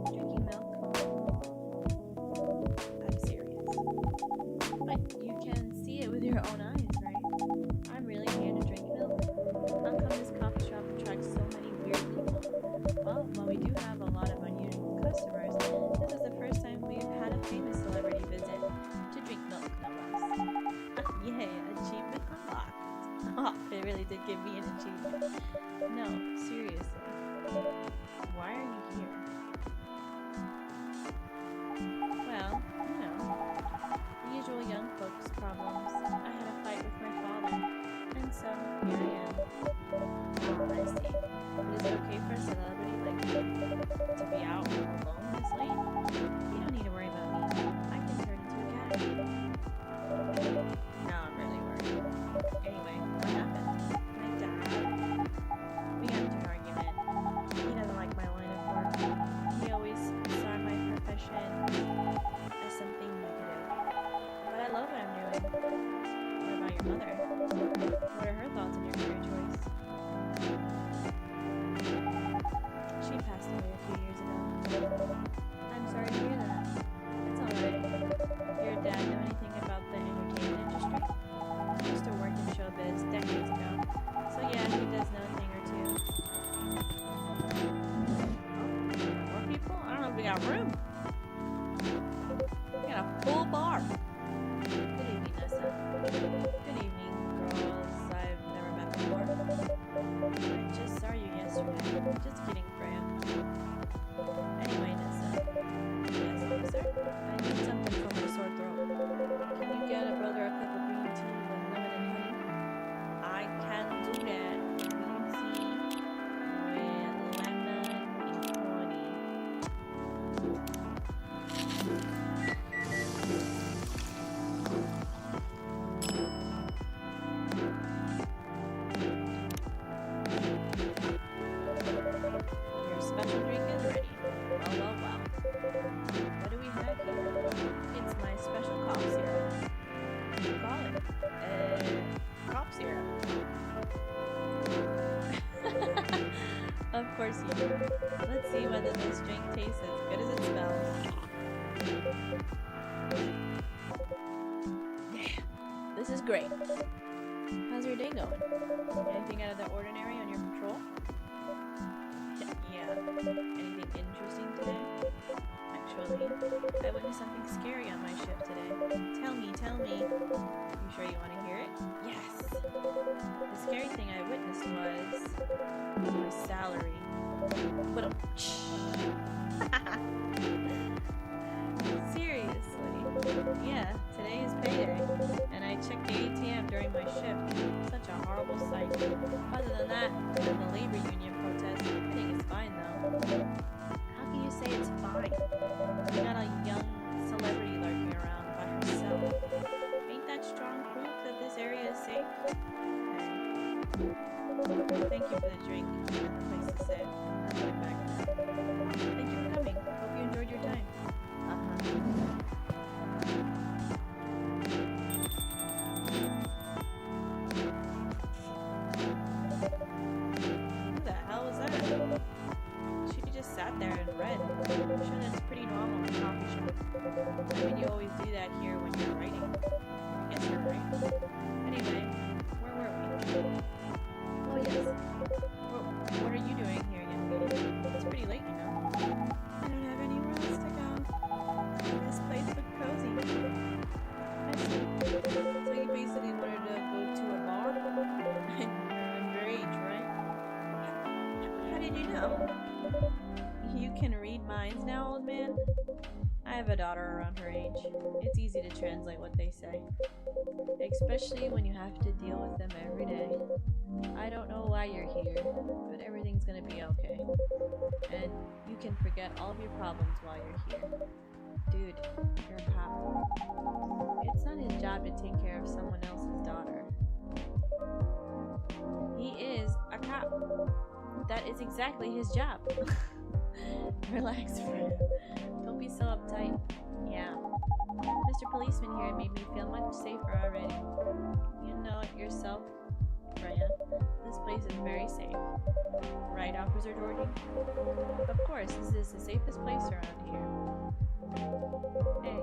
Drinking milk. I'm serious. But you can see it with your own eyes, right? I'm really here to drink milk. How come this coffee shop attracts so many weird people? Well, while we do have a lot of unusual customers, this is the first time we've had a famous celebrity visit to drink milk, no less. Yay, achievement unlocked. Oh, it really did give me an achievement. No, seriously. Why are you here? Well, you know, the usual young folks problems. I had a fight with my father, and so here I am. Oh, I see. But is it okay for a celebrity like you to be out alone this late? You don't need to worry about me. I can turn into a cat. No, I'm really worried. Anyway, what happened? My dad. We got into an argument. He doesn't like my line of work. He always saw my profession as something negative. But I love what I'm doing. What about your mother? What are her thoughts on your career choice? She passed away a few years ago. I'm sorry to hear that. It's alright. Your dad know anything about the entertainment industry? He used to work in showbiz decades ago. So yeah, he does know a thing or two. More people? I don't know if we got room. We got a full bar. Good evening, Nessa. Good evening, girls I've never met before. I just saw you yesterday. Just kidding, Freya. Anyway, Nessa. Yes, officer? I need something for my sore throat. Can you get a brother a cup of green tea with lemon and honey? course you do. Let's see whether this drink tastes as good as it smells. This is great. How's your day going? Anything out of the ordinary on your patrol? Yeah. Anything interesting today? Actually, I witnessed something scary on my shift today. Tell me, tell me. You sure you want to hear it? Yes! The scary thing I witnessed was my salary. But seriously. Yeah, today is payday. And I checked the ATM during my shift. Such a horrible sight. Other than that, and the labor union protest, everything is fine though. How can you say it's fine? You're not a young celebrity lurking around by herself. Ain't that strong proof that this area is safe? Thank you for the drink and the place to stay. I'm going back now. Thank you for coming. Hope you enjoyed your time. Who the hell was that? She just sat there and read. I'm sure that's pretty normal in a coffee shop. I mean, you always do that here when you're writing. I guess you're right. Anyway, where were we? Oh, yes. What are you doing here, young lady? It's pretty late, you know. I don't have anywhere else to go. This place looks cozy. I see. So you basically wanted to go to a bar? And you're underage, right? How did you know? You can read minds now, old man? I have a daughter around her age. It's easy to translate what they say. Especially when you have to deal with them every day. I don't know why you're here, but everything's gonna be okay. And you can forget all of your problems while you're here. Dude, you're a cop. It's not his job to take care of someone else's daughter. He is a cop. That is exactly his job. Relax, friend. Don't be so uptight. Yeah. Mr. Policeman here made me feel much safer already. You know it yourself, Freya. This place is very safe. Right, Officer Georgie? Of course, this is the safest place around here. Hey,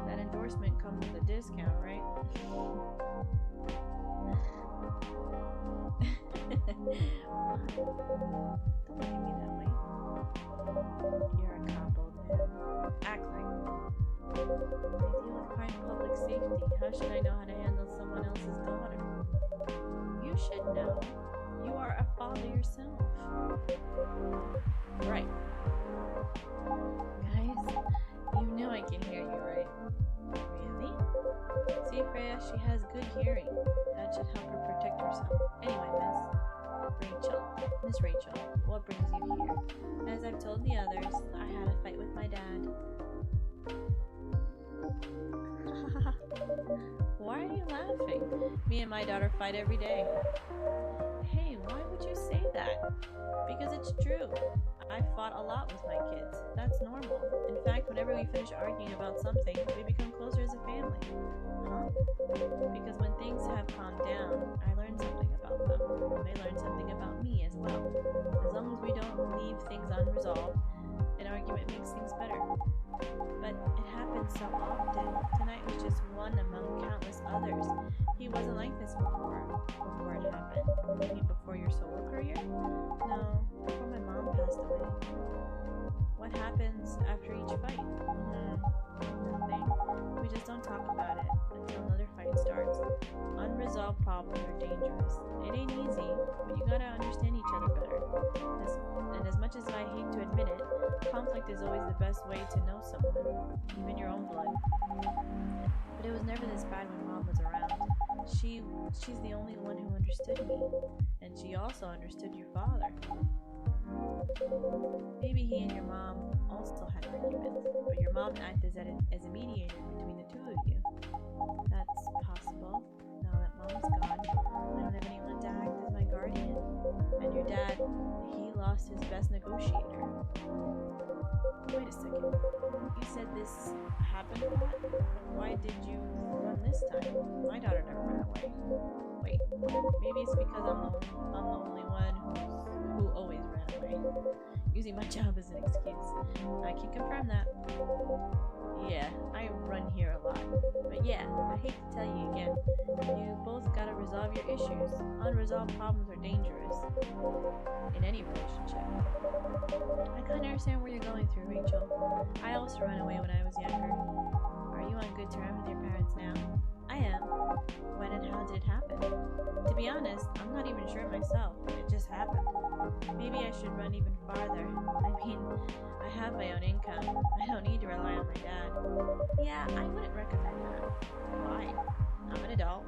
that endorsement comes with a discount, right? Don't look at me that way. You're a cop, old man. Act like one. I deal with crime public safety. How should I know how to handle someone else's daughter? You should know. You are a father yourself. Right. Guys, you know I can hear you, right? Really? See, Freya, she has good hearing. That should help her protect herself. Anyway, Miss Rachel, what brings you here? As I've told the others, I had a fight with my dad. Why are you laughing? Me and my daughter fight every day. Hey, why would you say that? Because it's true. I fought a lot with my kids. That's normal. In fact, whenever we finish arguing about something, we become closer as a family. Huh? Because when things have calmed down, I learn something about them. And they learn something about me as well. As long as we don't leave things unresolved, an argument makes things better. But it happens so often. Tonight was just one among countless others. He wasn't like this before it happened. You mean before your solo career? No, before my mom passed away. What happens after each fight? Nothing. We just don't talk about it until another fight starts. Unresolved problems are dangerous. It ain't easy, but you gotta understand each other better. And as much as I hate to admit it, conflict is always the best way to know someone, even your own blood. But it was never this bad when Mom was around. She's the only one who understood me, and she also understood your father. Maybe he and your mom also had arguments, but your mom acted as a mediator between the two of you. That's possible. Now that Mom's gone, I don't have anyone to act as my guardian. And your dad, he lost his best negotiator. Wait a second. You said this happened a lot? Why did you run this time? My daughter never ran away. Wait, maybe it's because I'm the only one who always ran away, using my job as an excuse. I can confirm that. Yeah, I run here a lot. But yeah, I hate to tell you again, you both gotta resolve your issues. Unresolved problems are dangerous in any relationship. I kinda understand where you're going through, Rachel. I also ran away when I was younger. Are you on good terms with your parents now? I am. When and how did it happen? To be honest, I'm not even sure myself. It just happened. Maybe I should run even farther. I mean, I have my own income. I don't need to rely on my dad. Yeah, I wouldn't recommend that. Why? I'm an adult.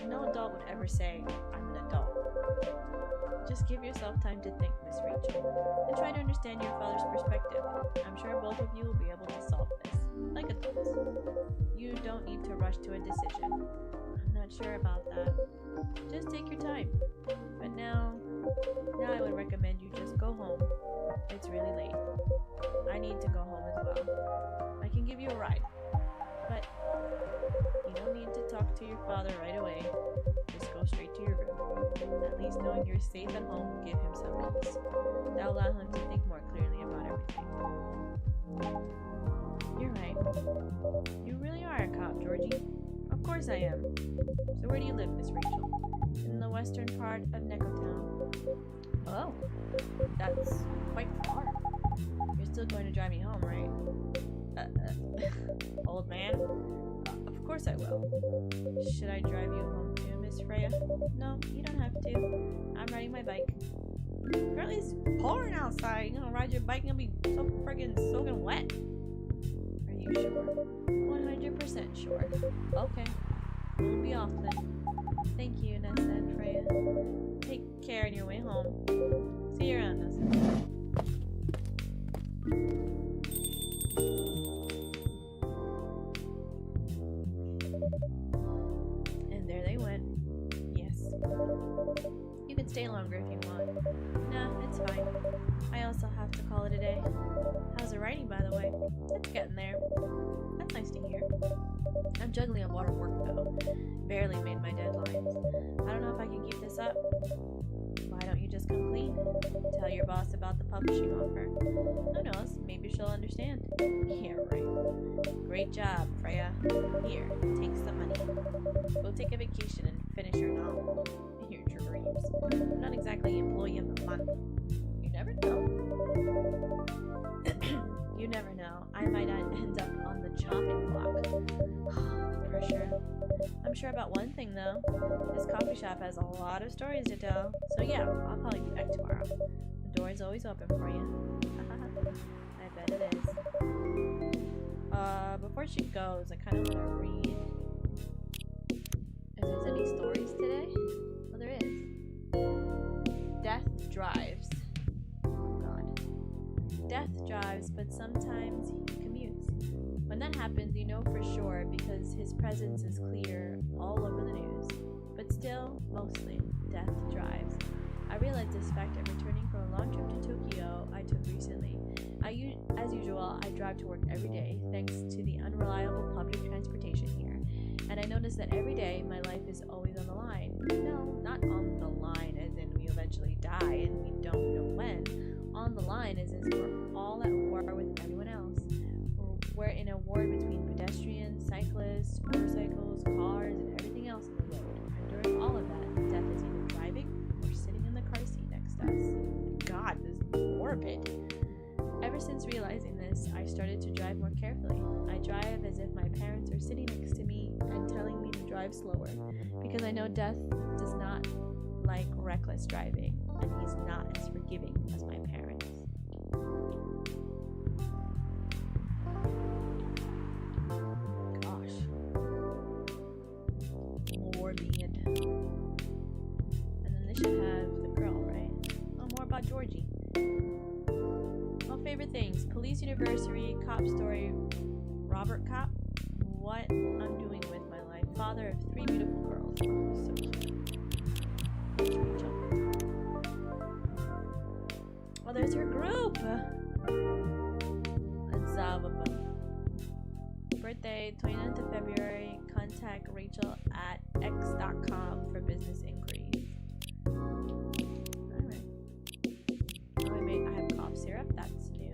No adult would ever say, I'm an adult. Just give yourself time to think, Miss Rachel, and try to understand your father's perspective. I'm sure both of you will be able to solve this, like adults. You don't need to rush to a decision. I'm not sure about that. Just take your time. But now I would recommend you just go home. It's really late. I need to go home as well. I can give you a ride, but you don't need to talk to your father right away. Just go straight to your room. At least knowing you're safe at home will give him some peace. That'll allow him to think more clearly about everything. You're right. You really are a cop, Georgie. Of course I am. So where do you live, Miss Rachel? In the western part of Nekotown. Oh, that's quite far. You're still going to drive me home, right? Old man? Of course I will. Should I drive you home too, Miss Freya? No, you don't have to. I'm riding my bike. Apparently it's pouring outside. You're gonna ride your bike and you'll be so friggin' soaking wet. Are you sure? 100% sure. Okay. We'll be off then. Thank you, Nessa and Freya. Take care on your way home. See you around, Nessa. And there they went. Yes. You can stay longer if you want. Nah, it's fine. I also have to call it a day. How's the writing, by the way? It's getting there. That's nice to hear. I'm juggling a lot of work, though. Barely made my deadlines. I don't know if I can keep this up. Why don't you just come clean? Tell your boss about the publishing offer. Who knows? Maybe she'll understand. Yeah, right. Great job, Freya. Here, take some money. Go take a vacation and finish your novel. Your dreams. I'm not exactly employee of the month. You never know. You never know. I might end up on the chopping block. Pressure. I'm sure about one thing though. This coffee shop has a lot of stories to tell. So yeah, I'll probably be back tomorrow. The door is always open for you. I bet it is. Before she goes, I kind of want to read if there's any stories today. Well, there is. Death drives. Oh god. Death drives, but sometimes he commutes. When that happens, you know for sure because his presence is clear all over the news. But still, mostly, Death drives. I realized this fact at returning from a long trip to Tokyo I took recently. As usual, I drive to work every day thanks to the unreliable public transportation here. And I noticed that every day my life is always on the line. No, not on the line as in we eventually die and we don't know when. On the line as in we're all at war with everyone else. We're in a war between pedestrians, cyclists, motorcycles, cars, and everything else on the road. And during all of that, Death is either driving or sitting in the car seat next to us. God, this is morbid. Ever since realizing this, I started to drive more carefully. I drive as if my parents are sitting next to me and telling me to drive slower, because I know Death does not like reckless driving, and he's not as forgiving as my parents. Gosh. Lord, the end. And then this should have the girl, right? Oh, more about Georgie. Favorite things: Police University, Cop Story, Robert Cop, What I'm Doing with My Life, Father of 3 Beautiful Girls. Oh, so cute. Well, there's her group. Azavaba. For birthday, 29th of February. Contact Rachel at x.com for business inquiries. Alright. Oh, I have cough syrup. That's new.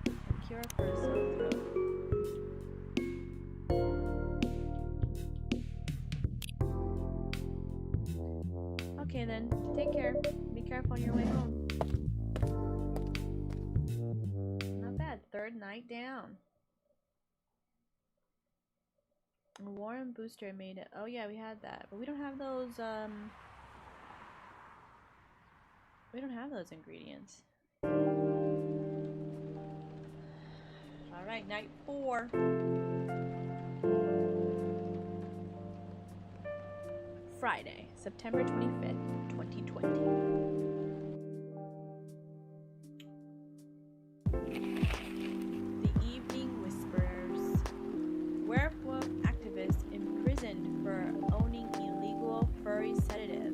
A cure for a sore throat. Okay then, take care. Be careful on your way home. Not bad. Third night down. Warren Booster made it. Oh yeah, we had that. But we don't have those, we don't have those ingredients. Alright, night 4. Friday, September 25th, 2020. The Evening Whisperers. Werewolf activist imprisoned for owning illegal furry sedative.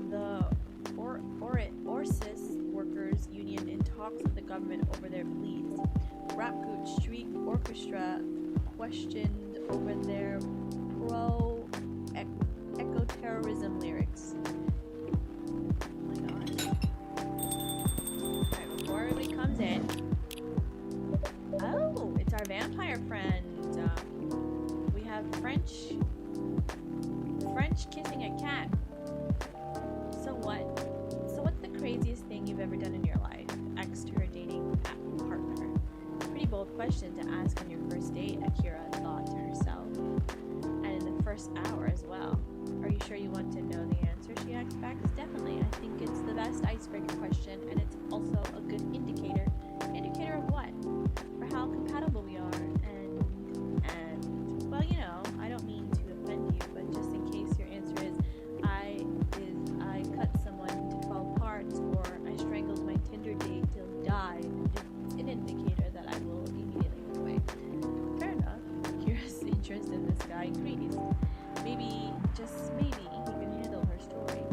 The Orsis Workers Union in talks with the government over their pleas. Rapgoot Street Orchestra questioned over their pro-eco-terrorism lyrics. Oh my god. Alright, before everybody comes in. Oh, it's our vampire friend. We have French kissing a cat. So what? So what's the craziest thing you've ever done in your life? Ex to her dating partner. Pretty bold question to ask on your first date, Akira thought to herself. And in the first hour as well. Are you sure you want to know the answer? She asked back. Definitely. I think it's the best icebreaker question, and it's also a good indicator. Indicator of what? For how compatible we are, and well, you know, I don't mean to offend you, but just in case your answer is I cut someone into 12 parts, or I strangled my Tinder date till he died, it's an indicator that I will immediately move away. Fair enough. Kira's interest in this guy increased. Maybe, just maybe, he can handle her story.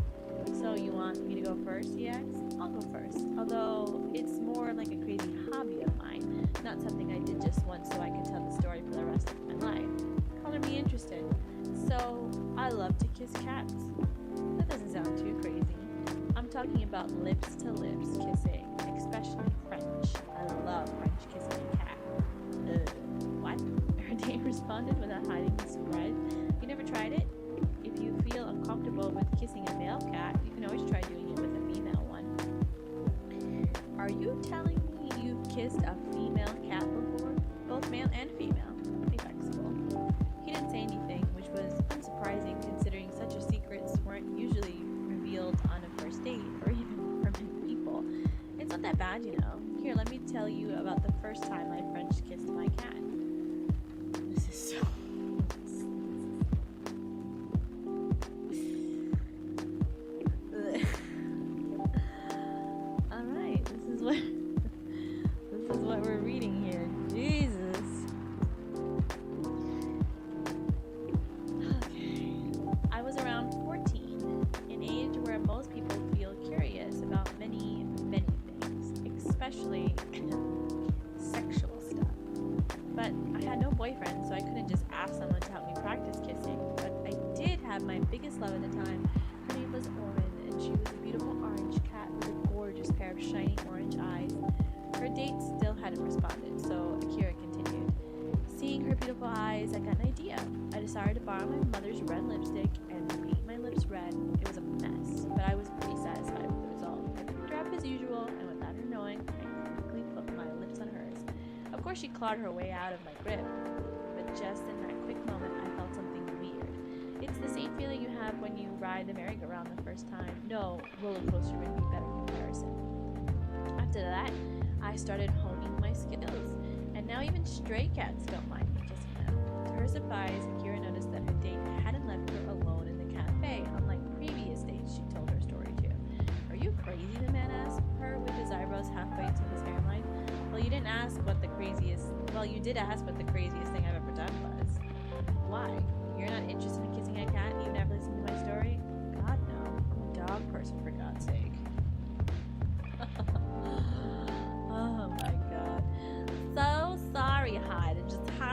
So you want me to go first, he asked? I'll go first. Although it's more like a crazy hobby of mine, not something I did just once so I can tell the story for the rest of my life. Color me interested. So, I love to kiss cats. That doesn't sound too crazy. I'm talking about lips to lips kissing, especially French. I love French kissing a cat. What? Her date responded without hiding his surprise. You never tried it? If you feel uncomfortable with kissing a male cat, you can always try doing it with a female one. Are you telling me you've kissed a female cat before? Both male and female. Pretty flexible. He didn't say anything, which was unsurprising considering such a secrets weren't usually revealed on a first date or even from people. It's not that bad, you know. Here, let me tell you about the first time I French kissed my cat. This is so... Alright, this is what we're reading here. Jesus. Okay. I was around 14, an age where most people feel curious about many, many things, especially sexual stuff. But I had no boyfriend, so I couldn't just ask someone to help me practice kissing. But I did have my biggest love at the time. Her name was Oren, and she was a beautiful orange cat with a gorgeous pair of shining orange eyes. Her date still hadn't responded, so Akira continued. Seeing her beautiful eyes, I got an idea. I decided to borrow my mother's red lipstick and paint my lips red. It was a mess, but I was pretty satisfied with the result. I picked her up as usual, and without her knowing, I quickly put my lips on hers. Of course, she clawed her way out of my grip, but just in that quick moment, I felt something weird. It's the same feeling you have when you ride the merry-go-round the first time. No, roller coaster would be a better comparison. After that, I started honing my skills, and now even stray cats don't mind me kissing them. To her surprise, Akira noticed that her date hadn't left her alone in the cafe, unlike previous dates she told her story to. Are you crazy? The man asked her with his eyebrows halfway to his hairline. Well, you did ask what the craziest thing I've ever done was. Why? You're not interested in kissing a cat? You've never listened to my story? God, no. I'm a dog person, for God's sake.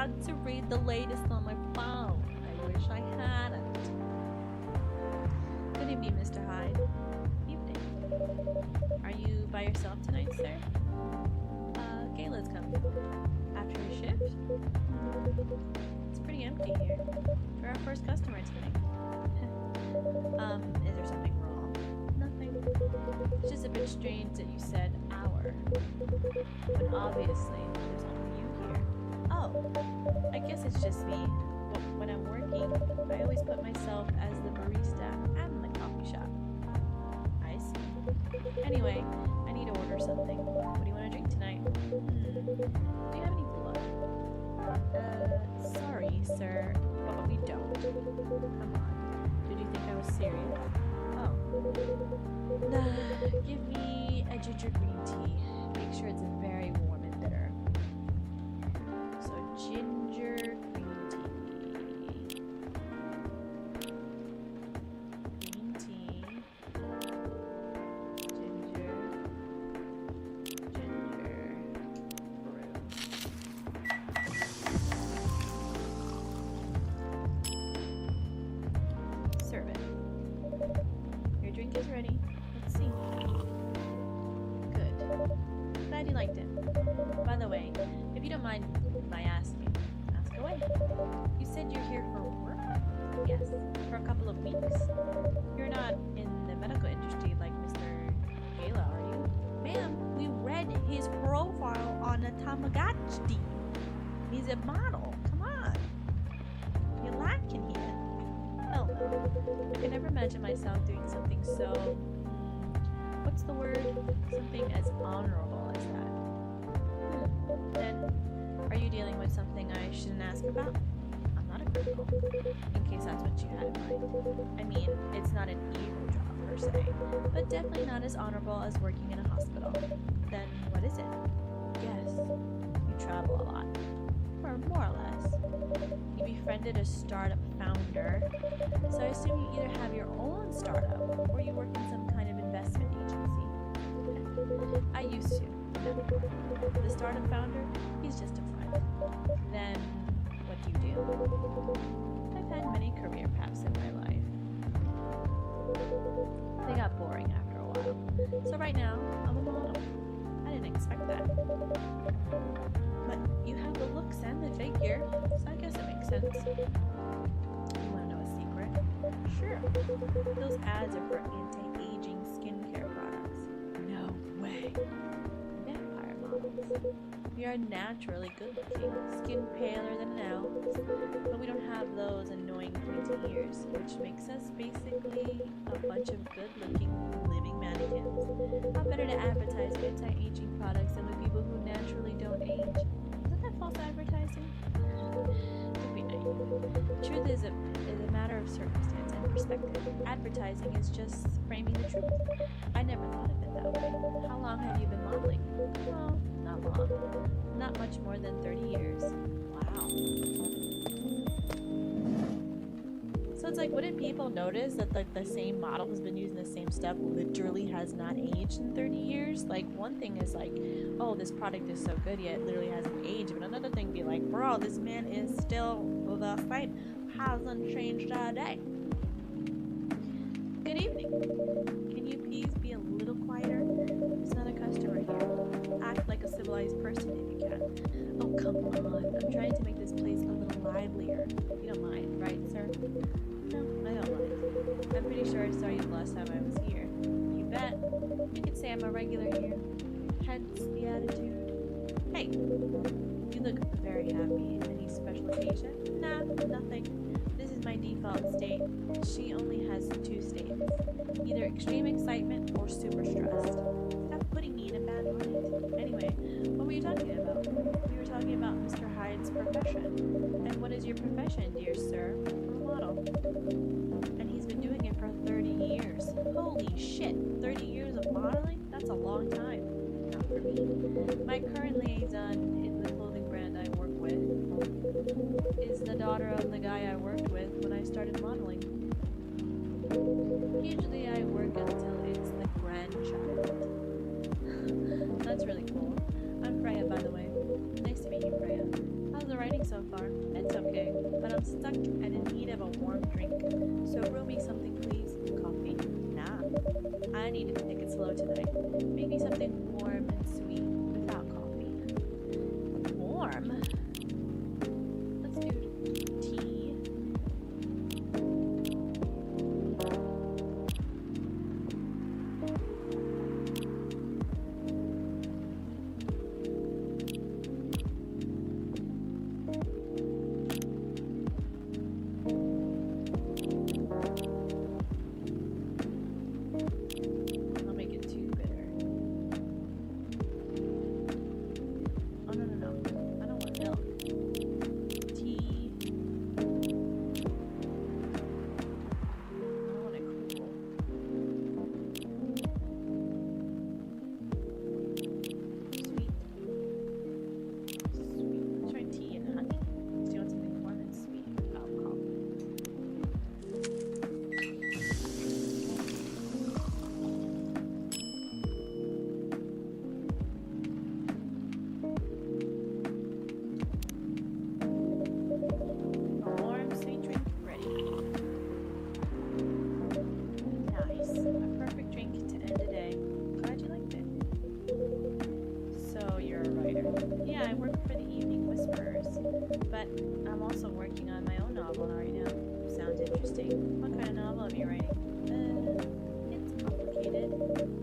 had to read the latest on my phone. I wish I hadn't. Good evening, Mr. Hyde. Evening. Are you by yourself tonight, sir? Gayla's coming. After your shift? It's pretty empty here. You're our first customer today. Is there something wrong? Nothing. It's just a bit strange that you said our. When obviously there's only you here. Oh, I guess it's just me. But when I'm working, I always put myself as the barista and the coffee shop. I see. Anyway, I need to order something. What do you want to drink tonight? Do you have any blood? Sorry, sir, but we don't. Come on. Did you think I was serious? Oh. Give me a ginger green tea. Make sure it's very warm and bitter. So, ginger green tea. Green tea. Ginger. Brew. Serve it. Your drink is ready. Let's see. Good. Glad you liked it. By the way, if you don't mind my asking, ask away. You said you're here for work? Yes, for a couple of weeks. You're not in the medical industry like Mr. Gayla, are you? Ma'am, we read his profile on the Tamagotchi. He's a model. Come on. You're lacking here. Hell no. I can never imagine myself doing something so... what's the word? Something as honorable as that. Then, are you dealing with something I shouldn't ask about? I'm not a criminal. In case that's what you had in mind. I mean, it's not an evil job per se, but definitely not as honorable as working in a hospital. Then, what is it? Yes, you travel a lot. Or more or less. You befriended a startup founder, so I assume you either have your own startup or you work in some kind of investment agency. I used to. The startup founder, he's just a friend. Then, what do you do? I've had many career paths in my life. They got boring after a while. So right now, I'm a model. I didn't expect that. But you have the looks and the figure, so I guess it makes sense. You want to know a secret? Sure. Those ads are for anti-aging skincare products. No way. Vampire models. We are naturally good looking, skin paler than an elf, but we don't have those annoying pointy ears, which makes us basically a bunch of good looking living mannequins. How better to advertise anti-aging products than with people who naturally don't age? Isn't that false advertising? Don't be naive. Truth is a matter of circumstance and perspective. Advertising is just framing the truth. I never thought of it that way. How long have you been modeling? Well, not long. Not much more than 30 years. Wow. So it's like, wouldn't people notice that the same model has been using the same stuff literally has not aged in 30 years? Like, one thing is like, oh, this product is so good yet it literally hasn't aged. But another thing be like, bro, this man is still the same. Hasn't changed a day. Good evening. Can you please be a little quieter? There's another customer here. Act like a civilized person if you can. Oh, come on. I'm trying to make this place a little livelier. You don't mind, right, sir? No, I don't mind. I'm pretty sure I saw you the last time I was here. You bet. You could say I'm a regular here. Hence the attitude. Hey, you look very happy. Any special occasion? Nah, nothing. This is my default state. She only has 2 states. Either extreme excitement or super stressed. Stop putting me in a bad light. Anyway, what were you talking about? We were talking about Mr. Hyde's profession. And what is your profession, dear sir? I'm a model. And he's been doing it for 30 years. Holy shit, 30 years of modeling? That's a long time. Not for me. My current liaison in the clothing brand I work with is the daughter of the guy I worked with when I started modeling. Usually I work until it's the grandchild. That's really cool. I'm Freya, by the way. Nice to meet you, Freya. How's the writing so so far. It's okay, but I'm stuck and in need of a warm drink. So brew me something, please. Coffee? Nah. I need to take it slow tonight. Make me something warm and sweet without coffee. Warm? Let's do tea. I'll make it too bitter. Oh, no, no, no. I don't want milk. Tea. I want it cool. Sweet. Sweet. Let's try tea and honey. Do you want something warm and sweet? Oh, coffee. A warm, sweet drink ready. Nice. A perfect drink to end a day. Glad you liked it. So, you're a writer. Yeah, I work for the Evening Whisperers, but I'm also working on my own novel right now. Sounds interesting. What kind of novel are you writing? It's complicated.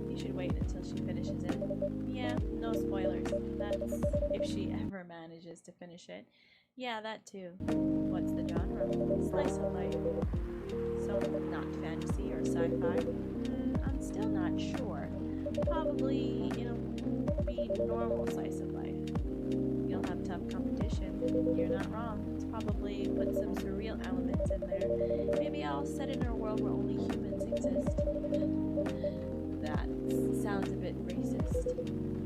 You should wait until she finishes it. Yeah, no spoilers. That's if she ever manages to finish it. Yeah, that too. What's the genre? Slice of life. So, not fantasy or sci-fi? I'm still not sure. Probably it'll be normal slice of life. You'll have tough competition. You're not wrong. It's probably put some surreal elements in there. Maybe I'll set it in a world where only humans exist. That sounds a bit racist.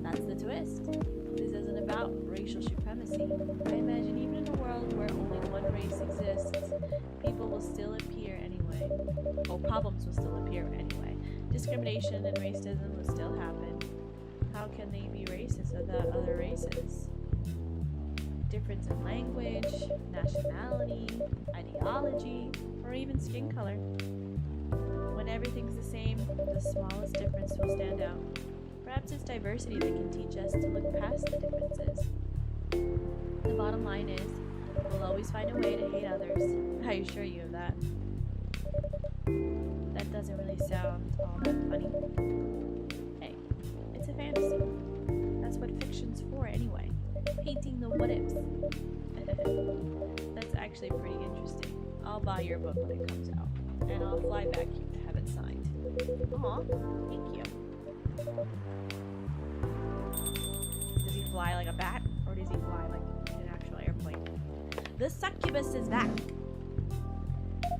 That's the twist. This isn't about racial supremacy. I imagine even in a world where only one race exists, people will still appear anyway. Oh, problems will still appear anyway. Discrimination and racism will still happen. How can they be racist without other races? Difference in language, nationality, ideology, or even skin color. When everything's the same, the smallest difference will stand out. Perhaps it's diversity that can teach us to look past the differences. The bottom line is, we'll always find a way to hate others. I assure you of that. That doesn't really sound all that funny. Hey, it's a fantasy. That's what fiction's for anyway. Painting the what-ifs. That's actually pretty interesting. I'll buy your book when it comes out, and I'll fly back here to have it signed. Aw, thank you. Does he fly like a bat, or does he fly like an actual airplane? The succubus is back!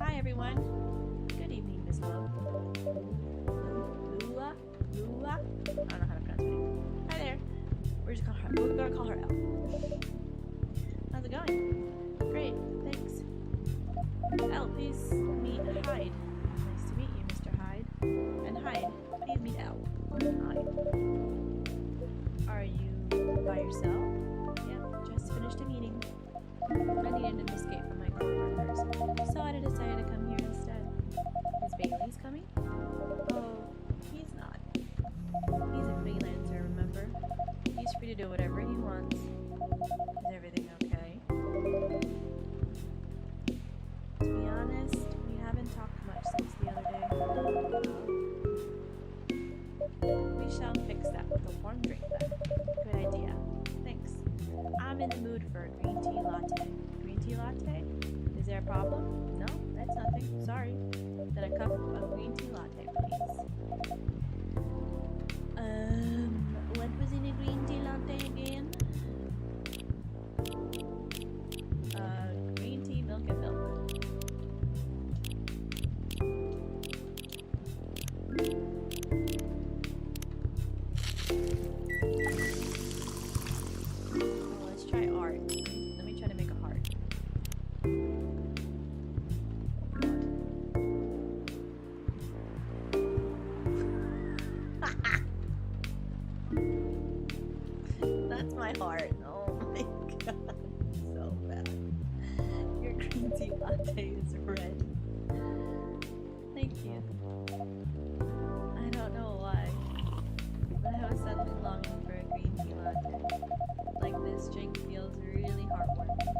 Hi everyone. Good evening, Miss Love. Lua? Lua? I don't know how to pronounce her name. Hi there. We're gonna call her Elle. How's it going? Great, thanks. Elle, please meet Hyde. Nice to meet you, Mr. Hyde. And Hyde, please meet Elle. Hyde. Are you by yourself? Yep, just finished a meeting. I needed an escape from my coworkers, so I decided to come here instead. Is Bailey's coming? Oh, he's not. He's a freelancer, remember? He's free to do whatever he wants. Is everything okay? To be honest, we haven't talked much since the other day. We shall fix that with a warm drink then. Good idea. Thanks. I'm in the mood for a green tea latte. Green tea latte? Is there a problem? No, that's nothing. Sorry. Then a cup of green tea latte, please. What was in a green tea latte again? Green tea, milk, and milk. Well, let's try art. Let me try to make a heart. That's my heart. Oh my god. So bad. latte is red. Thank you. I don't know why, but I was suddenly longing for a green tea latte. Like this drink feels really heartwarming.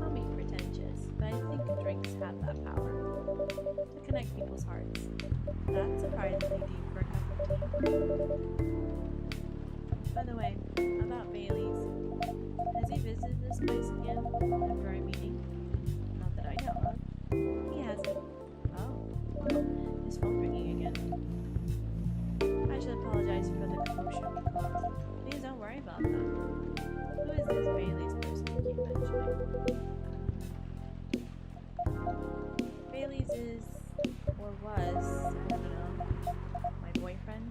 Call me pretentious, but I think drinks have that power to connect people's hearts. That's surprisingly deep for a cup of tea. By the way, about Bailey's. Has he visited this place again after our meeting? Not that I know of. He hasn't. Oh. His phone's ringing again. I should apologize for the commotion we caused. Please don't worry about that. Who is this Bailey's person you keep mentioning? Bailey's is, or was, I don't know, my boyfriend.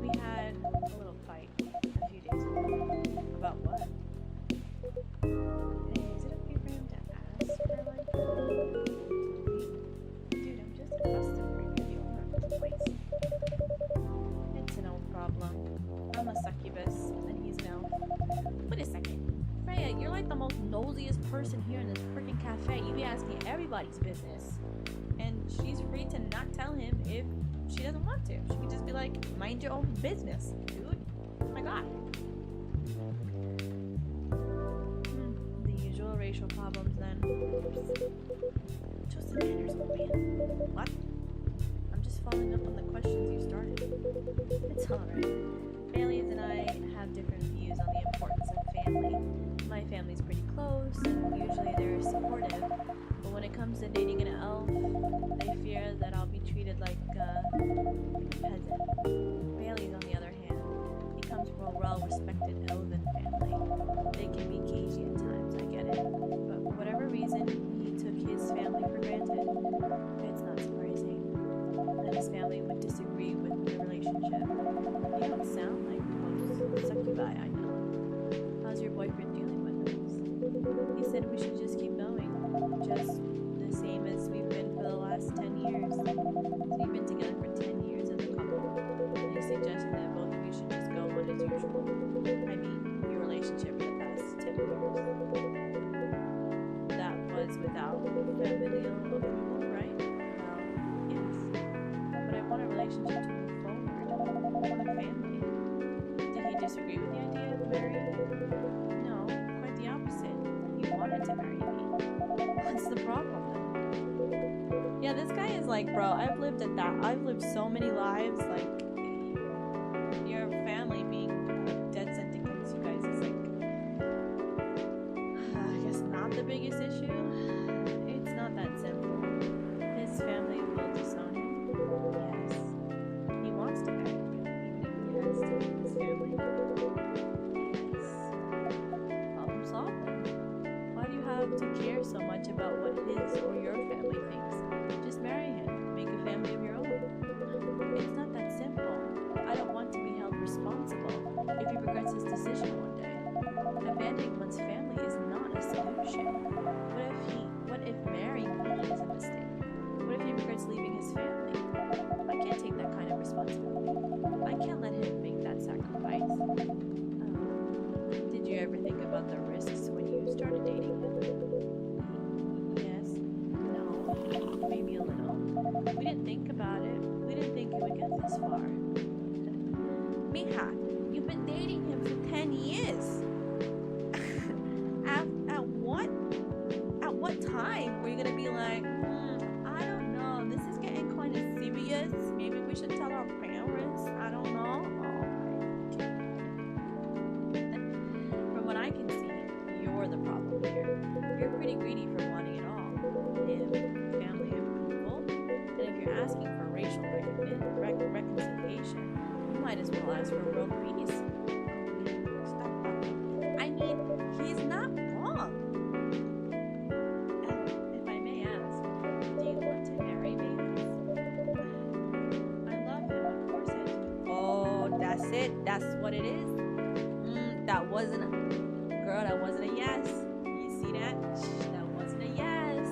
We had a little fight a few days ago. About what? Hey, is it okay for him to ask her like that? Dude, I'm just accustomed to being the owner of this place. It's no problem. I'm a succubus, and he's an elf. Wait a second. Freya, you're like the most nosiest person here in this freaking cafe. You be asking everybody's business. And she's free to not tell him if she doesn't want to. She can just be like, mind your own business, dude. Oh my god. The usual racial problems then. Just the manners, old man. What? I'm just following up on the questions you started. It's alright. Bailey's and I have different views on the importance of family. My family's pretty close, and usually they're supportive. But when it comes to dating an elf, they fear that I'll be treated like a peasant. Bailey's, on the other hand, he comes from a well-respected elven family. They can be cagey at times, I get it. But for whatever reason, he took his family for granted. It's not surprising that his family would disagree with the relationship. You don't sound like most succubi I know. How's your boyfriend dealing with this? He said we should just keep going. Just the same as we've been for the last 10 years. So you've been together for 10 years as a couple. And he suggested that both of you should just go on as usual. I mean, your relationship for the past 10 years. That was without familial approval, right? Well, yes. But I want a relationship to move forward. I want a family. Did he disagree with the idea of marrying? No, quite the opposite. He wanted to marry me. What's the problem then? Yeah, this guy is like, bro, I've lived so many lives, like, your family being dead set against you guys is like, I guess not the biggest issue. It's not that simple. His family will disown him. Yes. He wants to marry you, even if he has to leave his family. Yes. Problem solved. Why do you have to care so much about what his or your family thinks? Just marry him. Make a family of your own. It's not that simple. I don't want to be held responsible if he regrets his decision one day. Abandoning one's family is not a solution. What if marrying me is a mistake? What if he regrets leaving his family? I can't take that kind of responsibility. I can't let him make that sacrifice. Did you ever think about the risks when you started dating him? Yes. No. Maybe a little. We didn't think about it. We didn't think it would get this far. Mija, you've been dating him for 10 years. At what time were you gonna be like, I don't know, this is getting kind of serious. Maybe we should tell our parents. I don't know. From what I can see, you're the problem here. You're pretty greedy for wanting it all. Family approval. And if you're asking for racial reconciliation, you might as well ask for world peace. Stop talking. I mean, he's not wrong. And if I may ask, do you want to marry me? I love him, of course I do. Oh, that's it. That's what it is. That wasn't a yes. You see that? That wasn't a yes.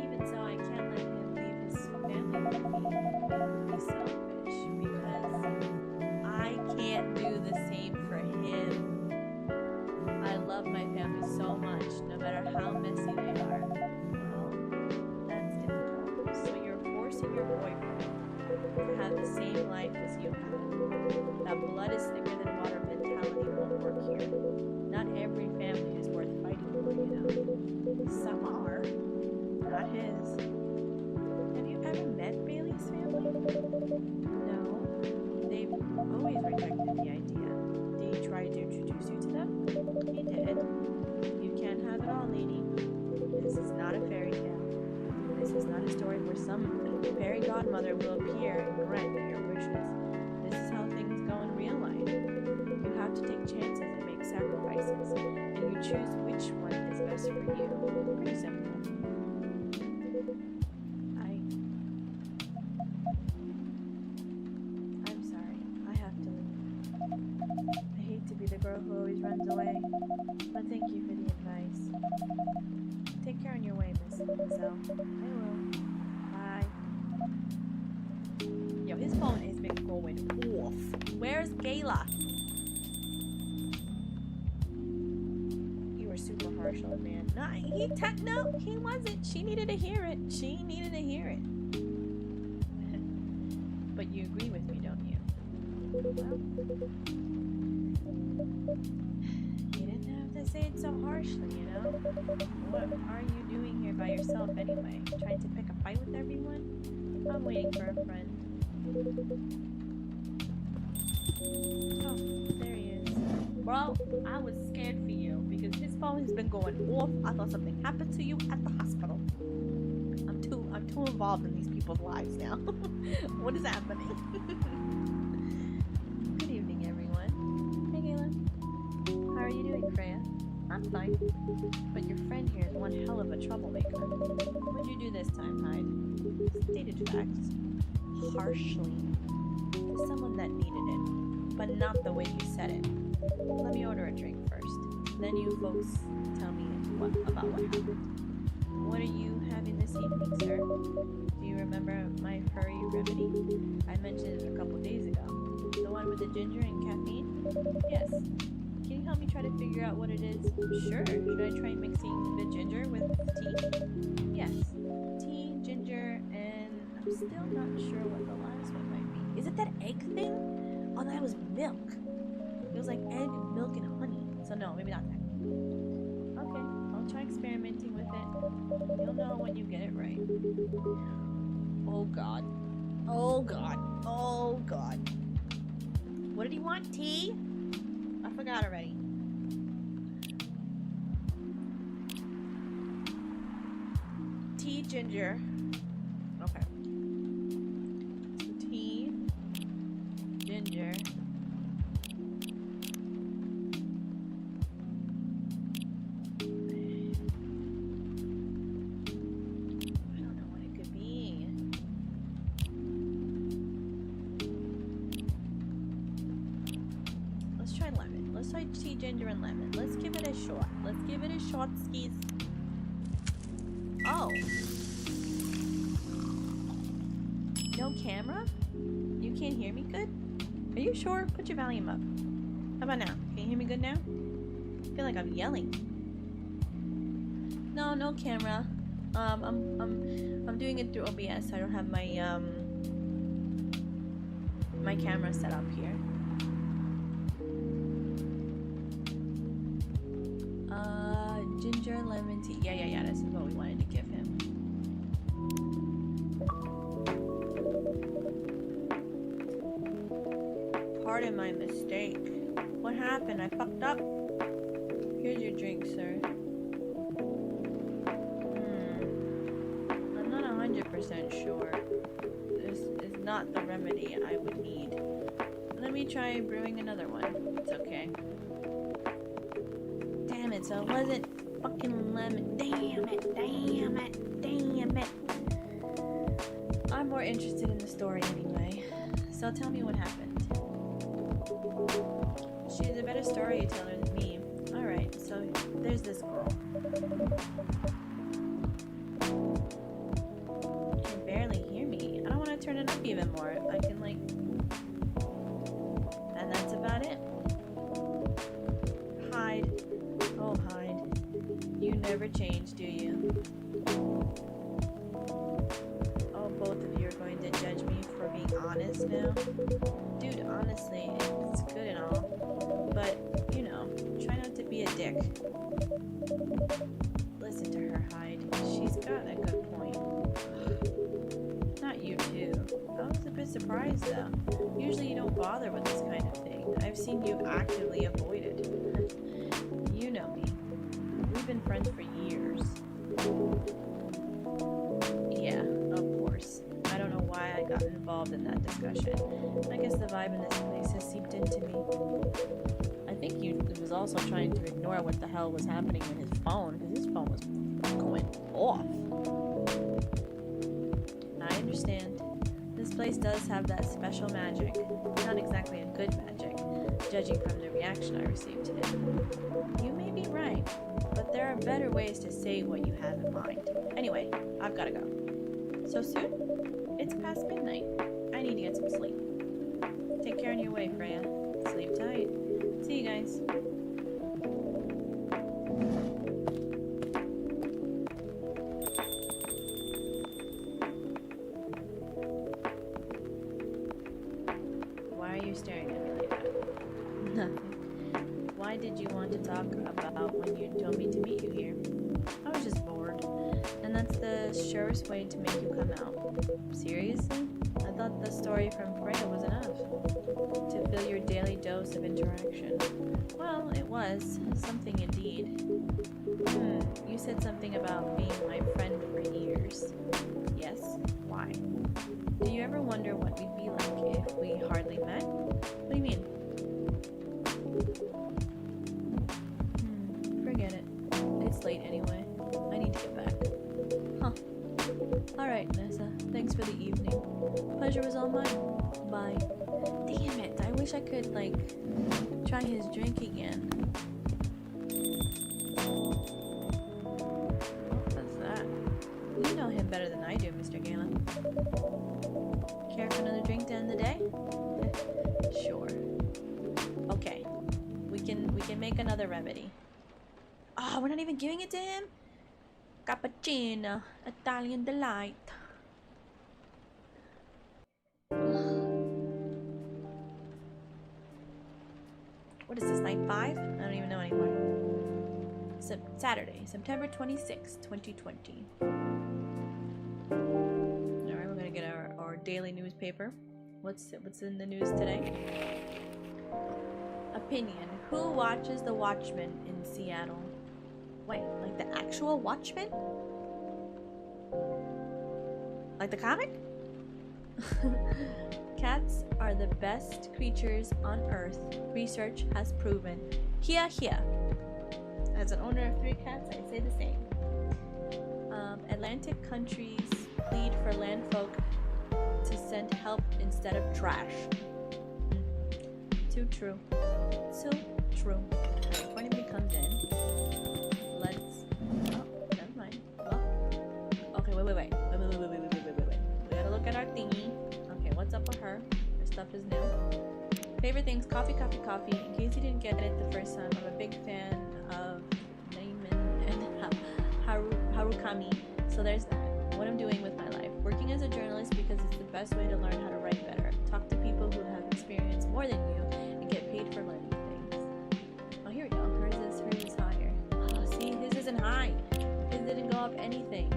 Even so, I can't let him leave his family with me. It would be selfish because I can't do the same for him. to have the same life as you have. That blood is thicker than water mentality won't work here. Not every family is worth fighting for, you know. Some are. Not his. Have you ever met Bailey's family? No. They've always rejected the idea. Did he try to introduce you to them? He did. You can't have it all, lady. This is not a fairy tale. This is not a story where some fairy godmother will appear and grant your wishes. This is how things go in real life. You have to take chances and make sacrifices, and you choose which one is best for you. Pretty simple. I'm sorry. I have to leave. I hate to be the girl who always runs away, but thank you for the advice. Take care on your way, Miss L. I will. Bye. Yo, his phone has been going off. Where's Gayla? You were super harsh on man. No, he wasn't. She needed to hear it. She needed to hear it. But you agree with me, don't you? Well, you didn't have to say it so harshly, you know? What are you doing here by yourself anyway? Trying to pick a fight with everyone? I'm waiting for a friend. Oh, there he is. Bro, I was scared for you because his phone has been going off. I thought something happened to you at the hospital. I'm too involved in these people's lives now. What is happening? Good evening, everyone. Hey, Gayla. How are you doing, Freya? I'm fine. But your friend here is one hell of a troublemaker. What'd you do this time, Hyde? Stated facts. Harshly. To someone that needed it. But not the way you said it. Let me order a drink first. Then you folks tell me about what happened. What are you having this evening, sir? Do you remember my furry remedy? I mentioned it a couple days ago. The one with the ginger and caffeine? Yes. Can you help me try to figure out what it is? Sure. Should I try mixing the ginger with tea? Yes. Tea, ginger, and I'm still not sure what the last one might be. Is it that egg thing? Oh, that was milk. It was like egg, milk, and honey. So no, maybe not that. Okay, I'll try experimenting with it. You'll know when you get it right. Oh god. Oh god. Oh god. What did he want? Tea? I forgot already. Tea, ginger. Okay. So tea, ginger. Tea, ginger, and lemon. Let's give it a shot. Let's give it a shot, skis. Oh. No camera? You can't hear me good? Are you sure? Put your volume up. How about now? Can you hear me good now? I feel like I'm yelling. No camera. I'm doing it through OBS. I don't have my my camera set up here. Ginger lemon tea. Yeah. This is what we wanted to give him. Pardon my mistake. What happened? I fucked up? Here's your drink, sir. I'm not 100% sure. This is not the remedy I would need. Let me try brewing another one. It's okay. Damn it, so it wasn't fucking lemon. Damn it. I'm more interested in the story anyway. So tell me what happened. She's a better storyteller than me. Alright, so there's this girl. You can barely hear me. I don't want to turn it up even more. I can like... And that's about it. Hyde. Oh, Hyde. You never change, do you? Oh, both of you are going to judge me for being honest. honest now? Dude, honestly, it's good and all. But, you know, try not to be a dick. Listen to her, Hyde. She's got a good point. Not you, too. I was a bit surprised, though. Usually you don't bother with this kind of thing. I've seen you actively avoid it. You know me. We've been friends for years. Yeah, of course. I don't know why I got involved in that discussion. I guess the vibe in this place has seeped into me. I think he was also trying to ignore what the hell was happening with his phone, because his phone was going off. I understand. This place does have that special magic. Not exactly a good magic, judging from the reaction I received today. You may be right, but there are better ways to say what you have in mind. Anyway, I've gotta go. So soon? It's past midnight. I need to get some sleep. Take care on your way, Freya. Sleep tight. See you guys. Why are you staring at me like that? Nothing. Why did you want to talk about when you told me to meet you here? I was just bored. And that's the surest way to make you come out. Seriously? I thought the story from Freya was enough to fill your daily dose of interaction. Well, it was. Something indeed. You said something about being my friend for years. Yes? Why? Do you ever wonder what we'd be like if we hardly met? What do you mean? Forget it. It's late anyway. I need to get back. Huh. Alright, Nessa. Thanks for the evening. Pleasure was all mine. Bye. Damn it. I wish I could, like, try his drink again. What was that? You know him better than I do, Mr. Galen. Care for another drink to end the day? Sure. Okay. We can make another remedy. Oh, we're not even giving it to him? Cappuccino. Italian delight. What is this, night 5? I don't even know anymore. Saturday, September 26th, 2020. Alright, we're gonna get our daily newspaper. What's in the news today? Opinion. Who watches The Watchmen in Seattle? Wait, like the actual Watchmen? Like the comic? Cats are the best creatures on Earth. Research has proven. Here, here. As an owner of 3 cats, I'd say the same. Atlantic countries plead for landfolk to send help instead of trash. Too true. So true. Alright, before anybody comes in, let's... Oh, never mind. Well, okay, wait. We gotta look at our thingy. Okay, what's up with her? Her stuff is new. Favorite things, coffee. In case you didn't get it the first time, I'm a big fan of Naiman and Harukami. So there's that. What I'm doing with my life. Working as a journalist because it's the best way to learn how to write better. Talk to people who have experience more than you and get paid for learning things. Oh, here we go. Hers is higher. Oh, see, his isn't high. His didn't go up anything.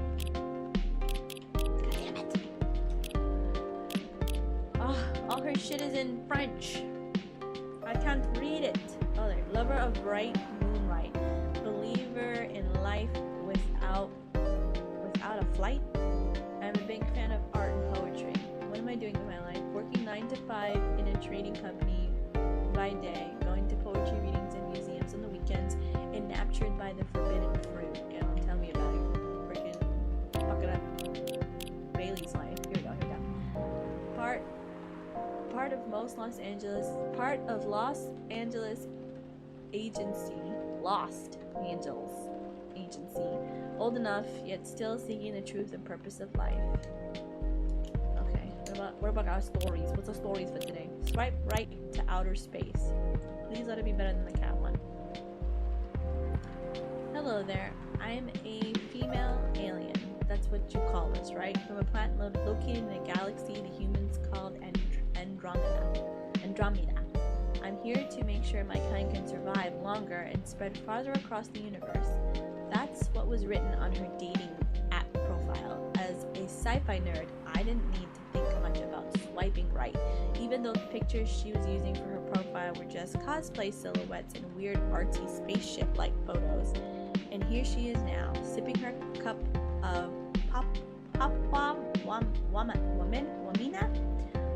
God damn it. Oh, all her shit is in French. I can't read it. Oh, there. Lover of bright moonlight. Believer in life without a flight. I'm a big fan of art and poetry. What am I doing with my life? Working 9 to 5 in a trading company by day, going to poetry readings and museums on the weekends, enraptured by the forbidden fruit. Yeah, don't tell me about it. Freaking fuck it up. Bailey's life. Here we go. Part of Los Angeles agency. Lost Angels agency. Old enough, yet still seeking the truth and purpose of life. Okay, what about our stories? What's our stories for today? Swipe right to outer space. Please let it be better than the cat one. Hello there. I'm a female alien. That's what you call us, right? From a planet located in a galaxy the humans called Andromeda. Andromeda. I'm here to make sure my kind can survive longer and spread farther across the universe. That's what was written on her dating app profile. As a sci-fi nerd, I didn't need to think much about swiping right, even though the pictures she was using for her profile were just cosplay silhouettes and weird artsy spaceship-like photos. And here she is now, sipping her cup of Wamina,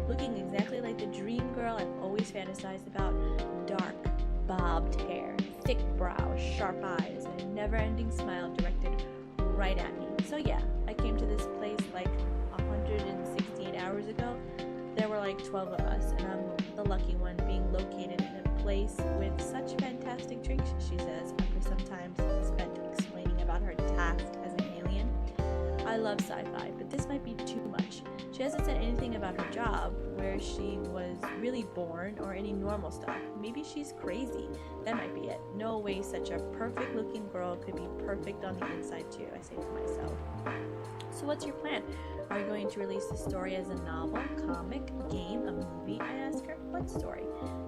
looking exactly like the dream girl I've always fantasized about. Dark, bobbed hair, thick brows, sharp eyes, and a never-ending smile directed right at me. So yeah, I came to this place like 168 hours ago. There were like 12 of us, and I'm the lucky one being located in a place with such fantastic drinks, she says, after some time spent explaining about her task as an alien. I love sci-fi, but this might be too much. She hasn't said anything about her job, where she was really born, or any normal stuff. Maybe she's crazy. That might be it. No way such a perfect-looking girl could be perfect on the inside too, I say to myself. So what's your plan? Are you going to release the story as a novel, comic, game, a movie? I ask her. What story?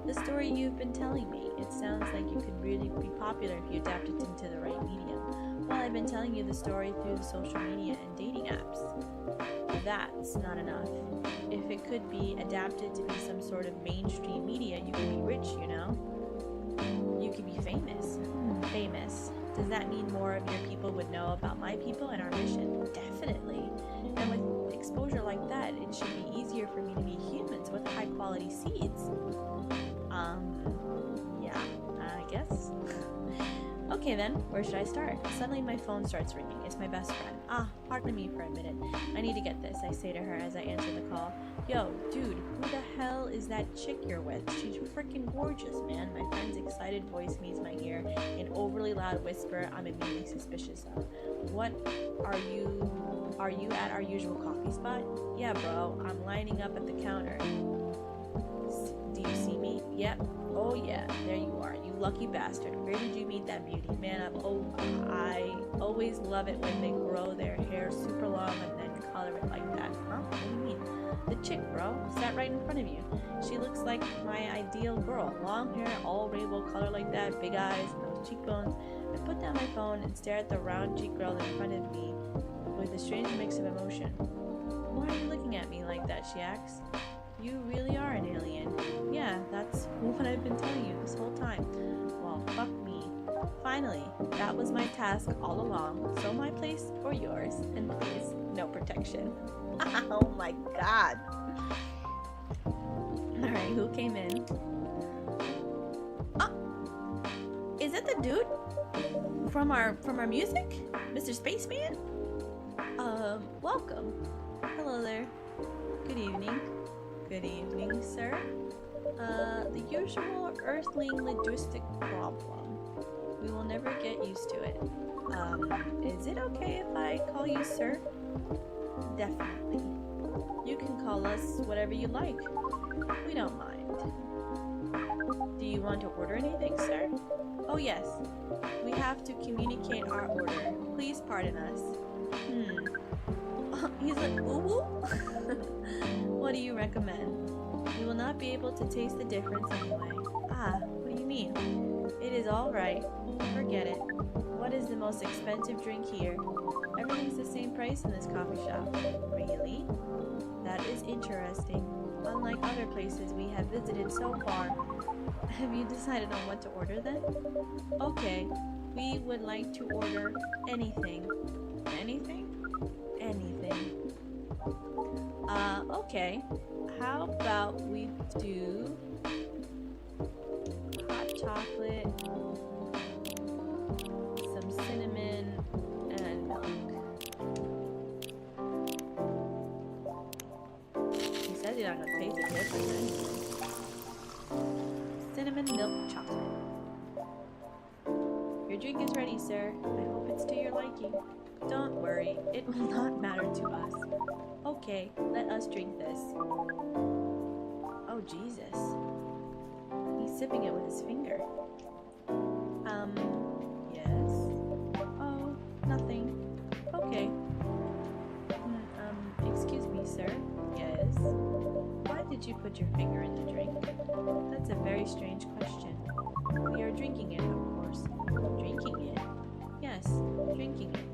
The story you've been telling me. It sounds like you could really be popular if you adapt it into the right medium. Well, I've been telling you the story through the social media and dating apps. That's not enough. If it could be adapted to be some sort of mainstream media, you could be rich, you know? You could be famous. Famous. Does that mean more of your people would know about my people and our mission? Definitely. And with exposure like that, it should be easier for me to meet humans with high quality seeds. Yeah, I guess. Okay then, where should I start? Suddenly my phone starts ringing. It's my best friend. Pardon me for a minute. I need to get this, I say to her as I answer the call. Yo, dude, who the hell is that chick you're with? She's freaking gorgeous, man. My friend's excited voice meets my ear, an overly loud whisper I'm immediately suspicious of. What are you at our usual coffee spot? Yeah, bro, I'm lining up at the counter. Do you see me? Yep. Oh yeah, there you are, you lucky bastard. Where did you meet that beauty? Man, I always love it when they grow their hair super long and then color it like that. Huh? What do you mean? The chick, bro, sat right in front of you. She looks like my ideal girl. Long hair, all rainbow color like that, big eyes, and those cheekbones. I put down my phone and stare at the round cheek girl in front of me with a strange mix of emotion. Why are you looking at me like that? She asks. You really are an alien. Yeah, that's what I've been telling you this whole time. Well, fuck me. Finally, that was my task all along. So my place or yours. And please, no protection. Oh my god. Alright, who came in? Oh! Is it the dude? From our music? Mr. Spaceman? Welcome. Hello there. Good evening. Good evening, sir. The usual Earthling linguistic problem. We will never get used to it. Is it okay if I call you sir? Definitely. You can call us whatever you like. We don't mind. Do you want to order anything, sir? Oh yes. We have to communicate our order. Please pardon us. He's like, ooh? What do you recommend? You will not be able to taste the difference anyway. What do you mean? It is all right. Forget it. What is the most expensive drink here? Everything's the same price in this coffee shop. Really? That is interesting. Unlike other places we have visited so far. Have you decided on what to order then? Okay. We would like to order anything. Anything? Anything. Okay. How about we do hot chocolate, some cinnamon, and milk. He says you're not gonna taste the difference. Cinnamon milk chocolate. Your drink is ready, sir. I hope it's to your liking. Don't worry, it will not matter to us. Okay, let us drink this. Oh, Jesus. He's sipping it with his finger. Yes? Oh, nothing. Okay. Excuse me, sir. Yes? Why did you put your finger in the drink? That's a very strange question. We are drinking it, of course. Drinking it? Yes, drinking it.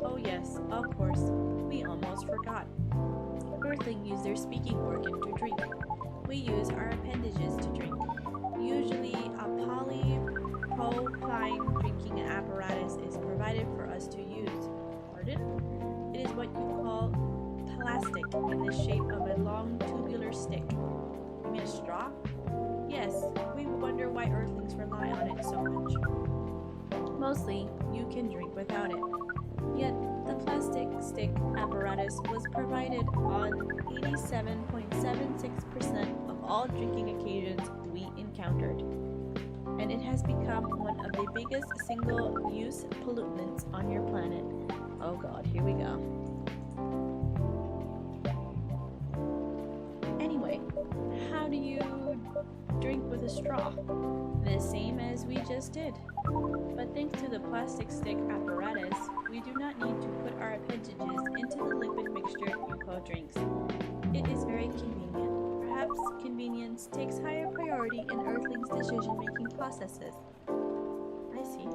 Oh yes, of course. We almost forgot. Earthlings use their speaking organ to drink. We use our appendages to drink. Usually, a polypropylene drinking apparatus is provided for us to use. Pardon? It is what you call plastic in the shape of a long tubular stick. You mean a straw? Yes, we wonder why Earthlings rely on it so much. Mostly, you can drink without it. Yet, the plastic stick apparatus was provided on 87.76% of all drinking occasions we encountered. And it has become one of the biggest single-use pollutants on your planet. Oh god, here we go. Anyway, how do you drink with a straw? The same as we just did. But thanks to the plastic stick apparatus, we do not need to put our appendages into the liquid mixture you call drinks. It is very convenient. Perhaps convenience takes higher priority in Earthlings' decision-making processes. I see.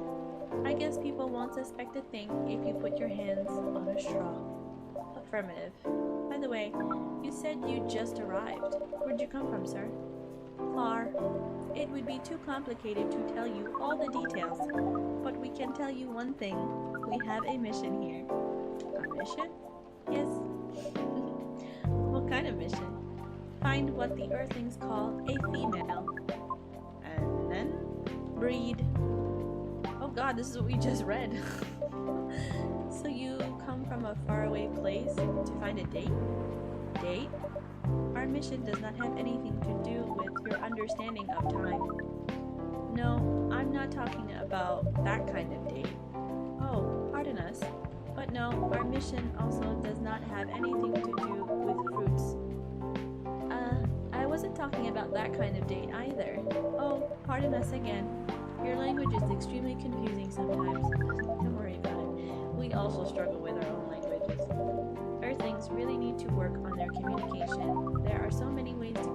I guess people won't suspect a thing if you put your hands on a straw. Affirmative. By the way, you said you just arrived. Where'd you come from, sir? Far. It would be too complicated to tell you all the details, but we can tell you one thing. We have a mission here. A mission? Yes. What kind of mission? Find what the Earthlings call a female. And then breed. Oh god, this is what we just read. So you come from a faraway place to find a date? Date? Our mission does not have anything to do with your understanding of time. No, I'm not talking about that kind of date. Oh, pardon us. But no, our mission also does not have anything to do with fruits. I wasn't talking about that kind of date either. Oh, pardon us again. Your language is extremely confusing sometimes. Don't worry about it. We also struggle with our own languages. Earthlings really need to work on their communication. There are so many ways to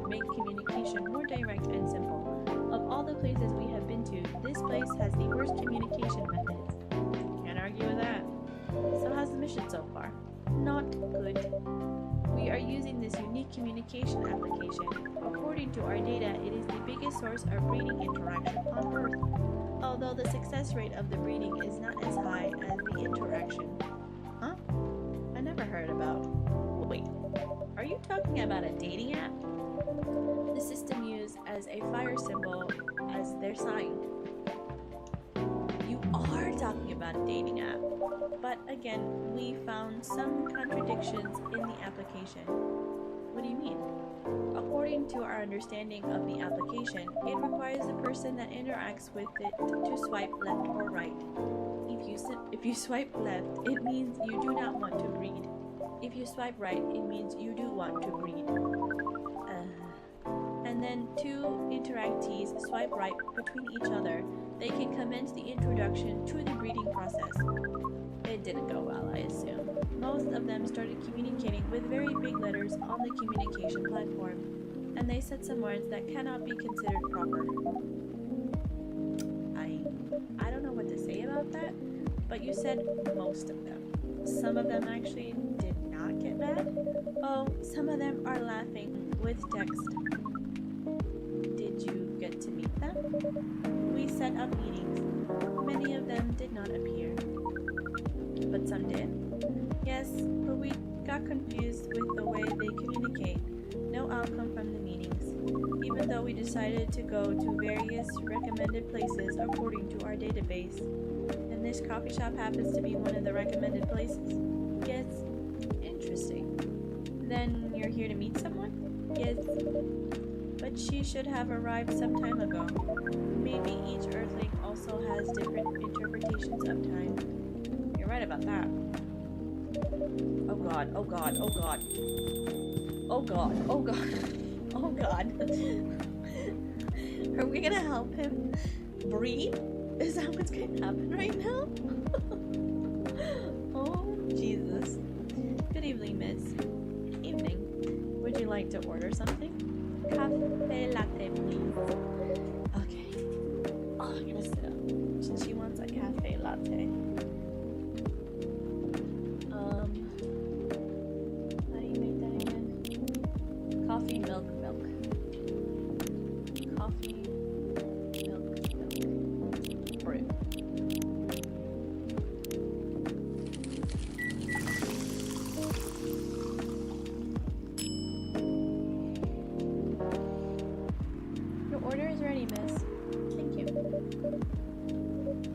make communication more direct and simple. Of all the places we have been to, this place has the worst communication methods. Can't argue with that. So how's the mission so far? Not good. We are using this unique communication application. According to our data, it is the biggest source of breeding interaction on Earth. Although the success rate of the breeding is not as high as the interaction. Huh? I never heard about. Wait, are you talking about a dating app? The system used as a fire symbol as their sign. You are talking about a dating app. But again, we found some contradictions in the application. What do you mean? According to our understanding of the application, it requires the person that interacts with it to swipe left or right. If you swipe left, it means you do not want to breed. If you swipe right, it means you do want to breed. And then two interactees swipe right between each other. They can commence the introduction to the breeding process. It didn't go well, I assume. Most of them started communicating with very big letters on the communication platform, and they said some words that cannot be considered proper. I don't know what to say about that, but you said most of them. Some of them actually did not get mad. Oh, some of them are laughing with text. Did you get to meet them? We set up meetings. Many of them did not appear. But some did? Yes, but we got confused with the way they communicate. No outcome from the meetings, even though we decided to go to various recommended places according to our database. And this coffee shop happens to be one of the recommended places. Yes. Interesting. Then you're here to meet someone? Yes. But she should have arrived some time ago. Maybe each Earthling also has different interpretations of time. You're right about that. Oh god, oh god, oh god. Oh god, oh god. Oh god. Are we gonna help him breathe? Is that what's gonna happen right now? Oh, Jesus. Good evening, miss. Would you like to order something? Cafe latte, please. Okay. Oh, I'm gonna sit up. She wants a cafe latte. How do you make that again? Coffee, milk, milk. Coffee, milk, milk. Brew. Your order is ready, miss. Thank you.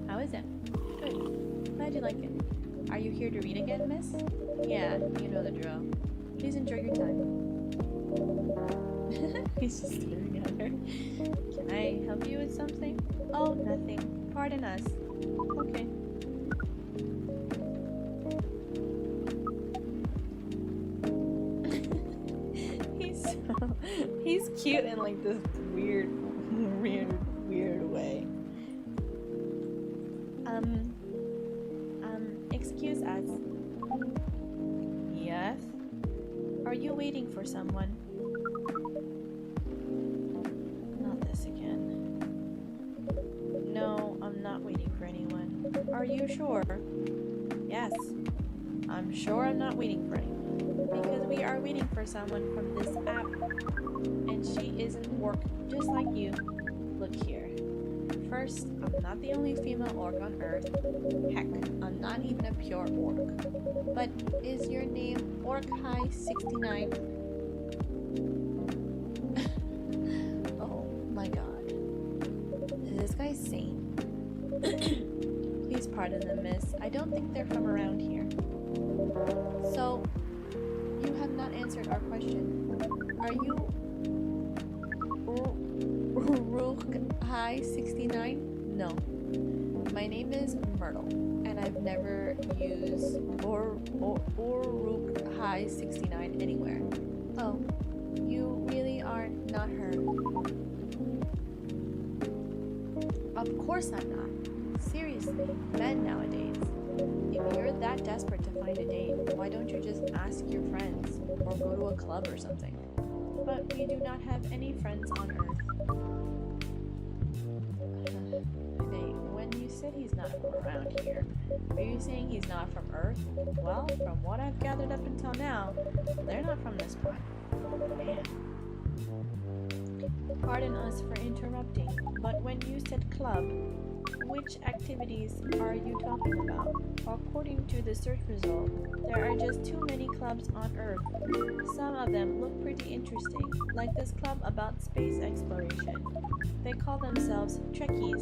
How is it? Good. Glad you like it. Are you here to read again, miss? Yeah, you know the drill. Please enjoy your time. He's just staring at her. Can I help you with something? Oh, nothing. Pardon us. Okay. He's cute in like this weird way. Excuse us. Yes? Are you waiting for someone? Not this again. No, I'm not waiting for anyone. Are you sure? Yes. I'm sure I'm not waiting for anyone. Because we are waiting for someone from this app. And she isn't work just like you. Look here. First, I'm not the only female orc on Earth. Heck, I'm not even a pure orc. But is your name Orc-High69? Oh my god. Is this guy sane? Please pardon them, miss. I don't think they're from around here. So, you have not answered our question. Are you Uruk-hai-69? No. My name is Myrtle, and I've never used Uruk-hai-69 anywhere. Oh, you really are not her. Of course I'm not. Seriously, men nowadays. If you're that desperate to find a date, why don't you just ask your friends, or go to a club or something? But we do not have any friends on Earth. When you said he's not from around here, are you saying he's not from Earth? Well, from what I've gathered up until now, they're not from this planet. Man. Pardon us for interrupting, but when you said club, which activities are you talking about? According to the search result, there are just too many clubs on Earth. Some of them look pretty interesting, like this club about space exploration. They call themselves Trekkies.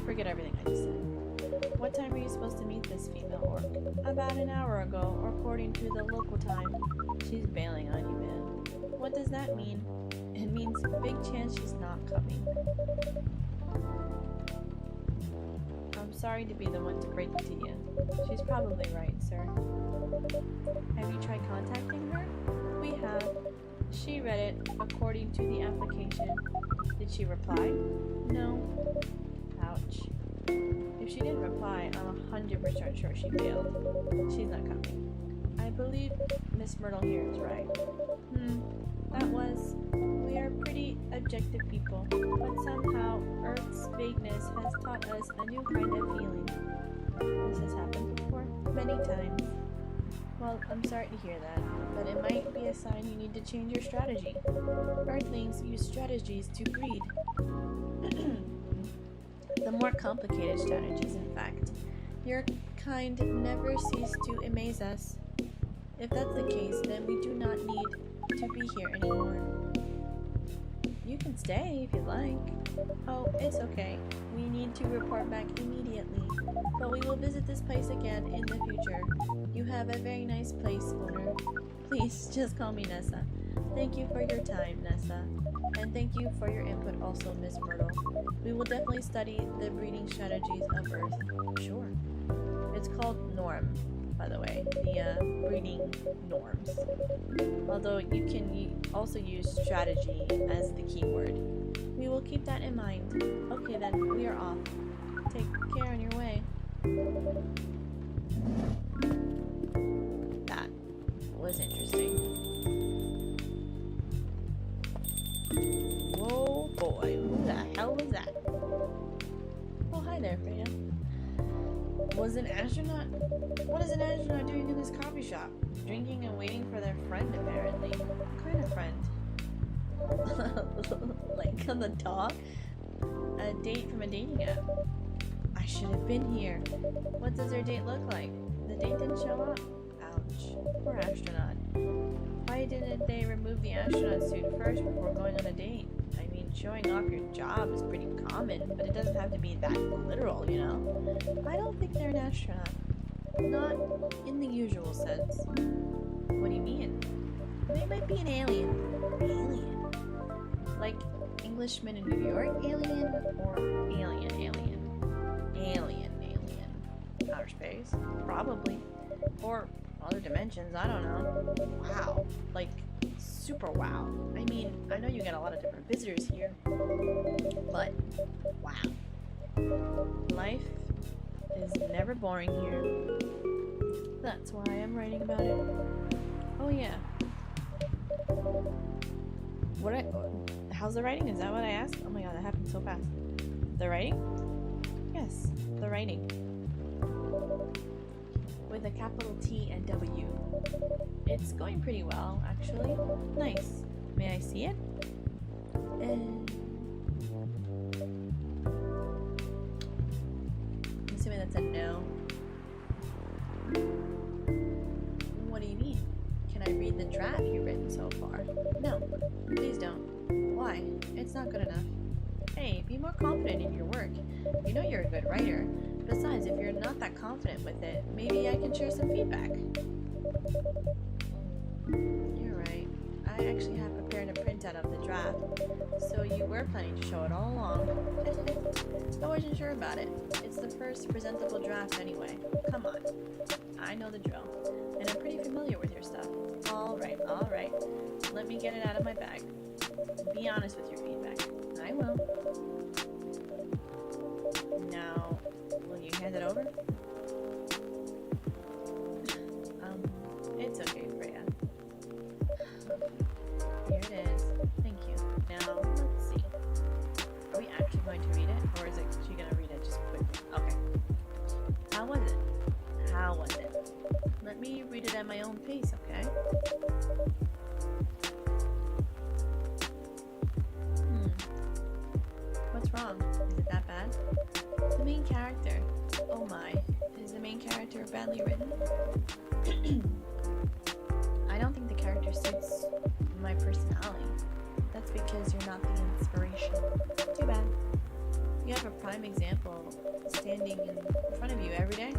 Forget everything I just said. What time are you supposed to meet this female orc? About an hour ago, according to the local time. She's bailing on you, man. What does that mean? It means big chance she's not coming. I'm sorry to be the one to break it to you. She's probably right, sir. Have you tried contacting her? We have. She read it according to the application. Did she reply? No. Ouch. If she didn't reply, I'm 100% sure she failed. She's not coming. I believe Miss Myrtle here is right. We are pretty objective people, but somehow Earth's vagueness has taught us a new kind of feeling. This has happened before? Many times. Well, I'm sorry to hear that, but it might be a sign you need to change your strategy. Earthlings use strategies to breed. The more complicated strategies, in fact. Your kind never cease to amaze us. If that's the case, then we do not need to be here anymore. You can stay if you'd like. Oh, it's okay. We need to report back immediately, but we will visit this place again in the future. You have a very nice place, owner. Please, just call me Nessa. Thank you for your time, Nessa. And thank you for your input also, Miss Myrtle. We will definitely study the breeding strategies of Earth. Sure. It's called Norm, by the way. The breeding norms. Although you can also use strategy as the keyword. We will keep that in mind. Okay then, we are off. Take care on your way. was interesting. Whoa, boy. Who the hell was that? Oh, hi there, Freya. Was an astronaut? What is an astronaut doing in this coffee shop? Drinking and waiting for their friend, apparently. What kind of friend? Like on the dog? A date from a dating app. I should have been here. What does their date look like? The date didn't show up? Ouch. Poor astronaut. Why didn't they remove the astronaut suit first before going on a date? I mean, showing off your job is pretty common, but it doesn't have to be that literal, you know? I don't think they're an astronaut. Not in the usual sense. What do you mean? They might be an alien. Alien? Like Englishman in New York alien? Or alien? Alien. Outer space? Probably. Or other dimensions, I don't know. Wow. Like, super wow. I mean, I know you get a lot of different visitors here, but wow. Life is never boring here. That's why I'm writing about it. Oh yeah. How's the writing? Is that what I asked? Oh my god, that happened so fast. The writing? Yes, the writing. With a capital T and W. It's going pretty well, actually. Nice. May I see it? I'm assuming that's a no. What do you mean? Can I read the draft you've written so far? No, please don't. Why? It's not good enough. Hey, be more confident in your work. You know you're a good writer. Besides, if you're not that confident with it, maybe I can share some feedback. You're right. I actually have prepared a printout of the draft, so you were planning to show it all along. I wasn't sure about it. It's the first presentable draft anyway. Come on. I know the drill, and I'm pretty familiar with your stuff. Alright. Let me get it out of my bag. Be honest with your feedback. I will. Now, will you hand it over? It's okay, Freya. Here it is. Thank you. Now, let's see. Are we actually going to read it? Or is she going to read it just quickly? Okay. How was it? Let me read it at my own pace, okay? What's wrong? Is it that bad? The main character. Oh my. Is the main character badly written? I don't think the character suits my personality. That's because you're not the inspiration. Too bad. You have a prime example standing in front of you every day.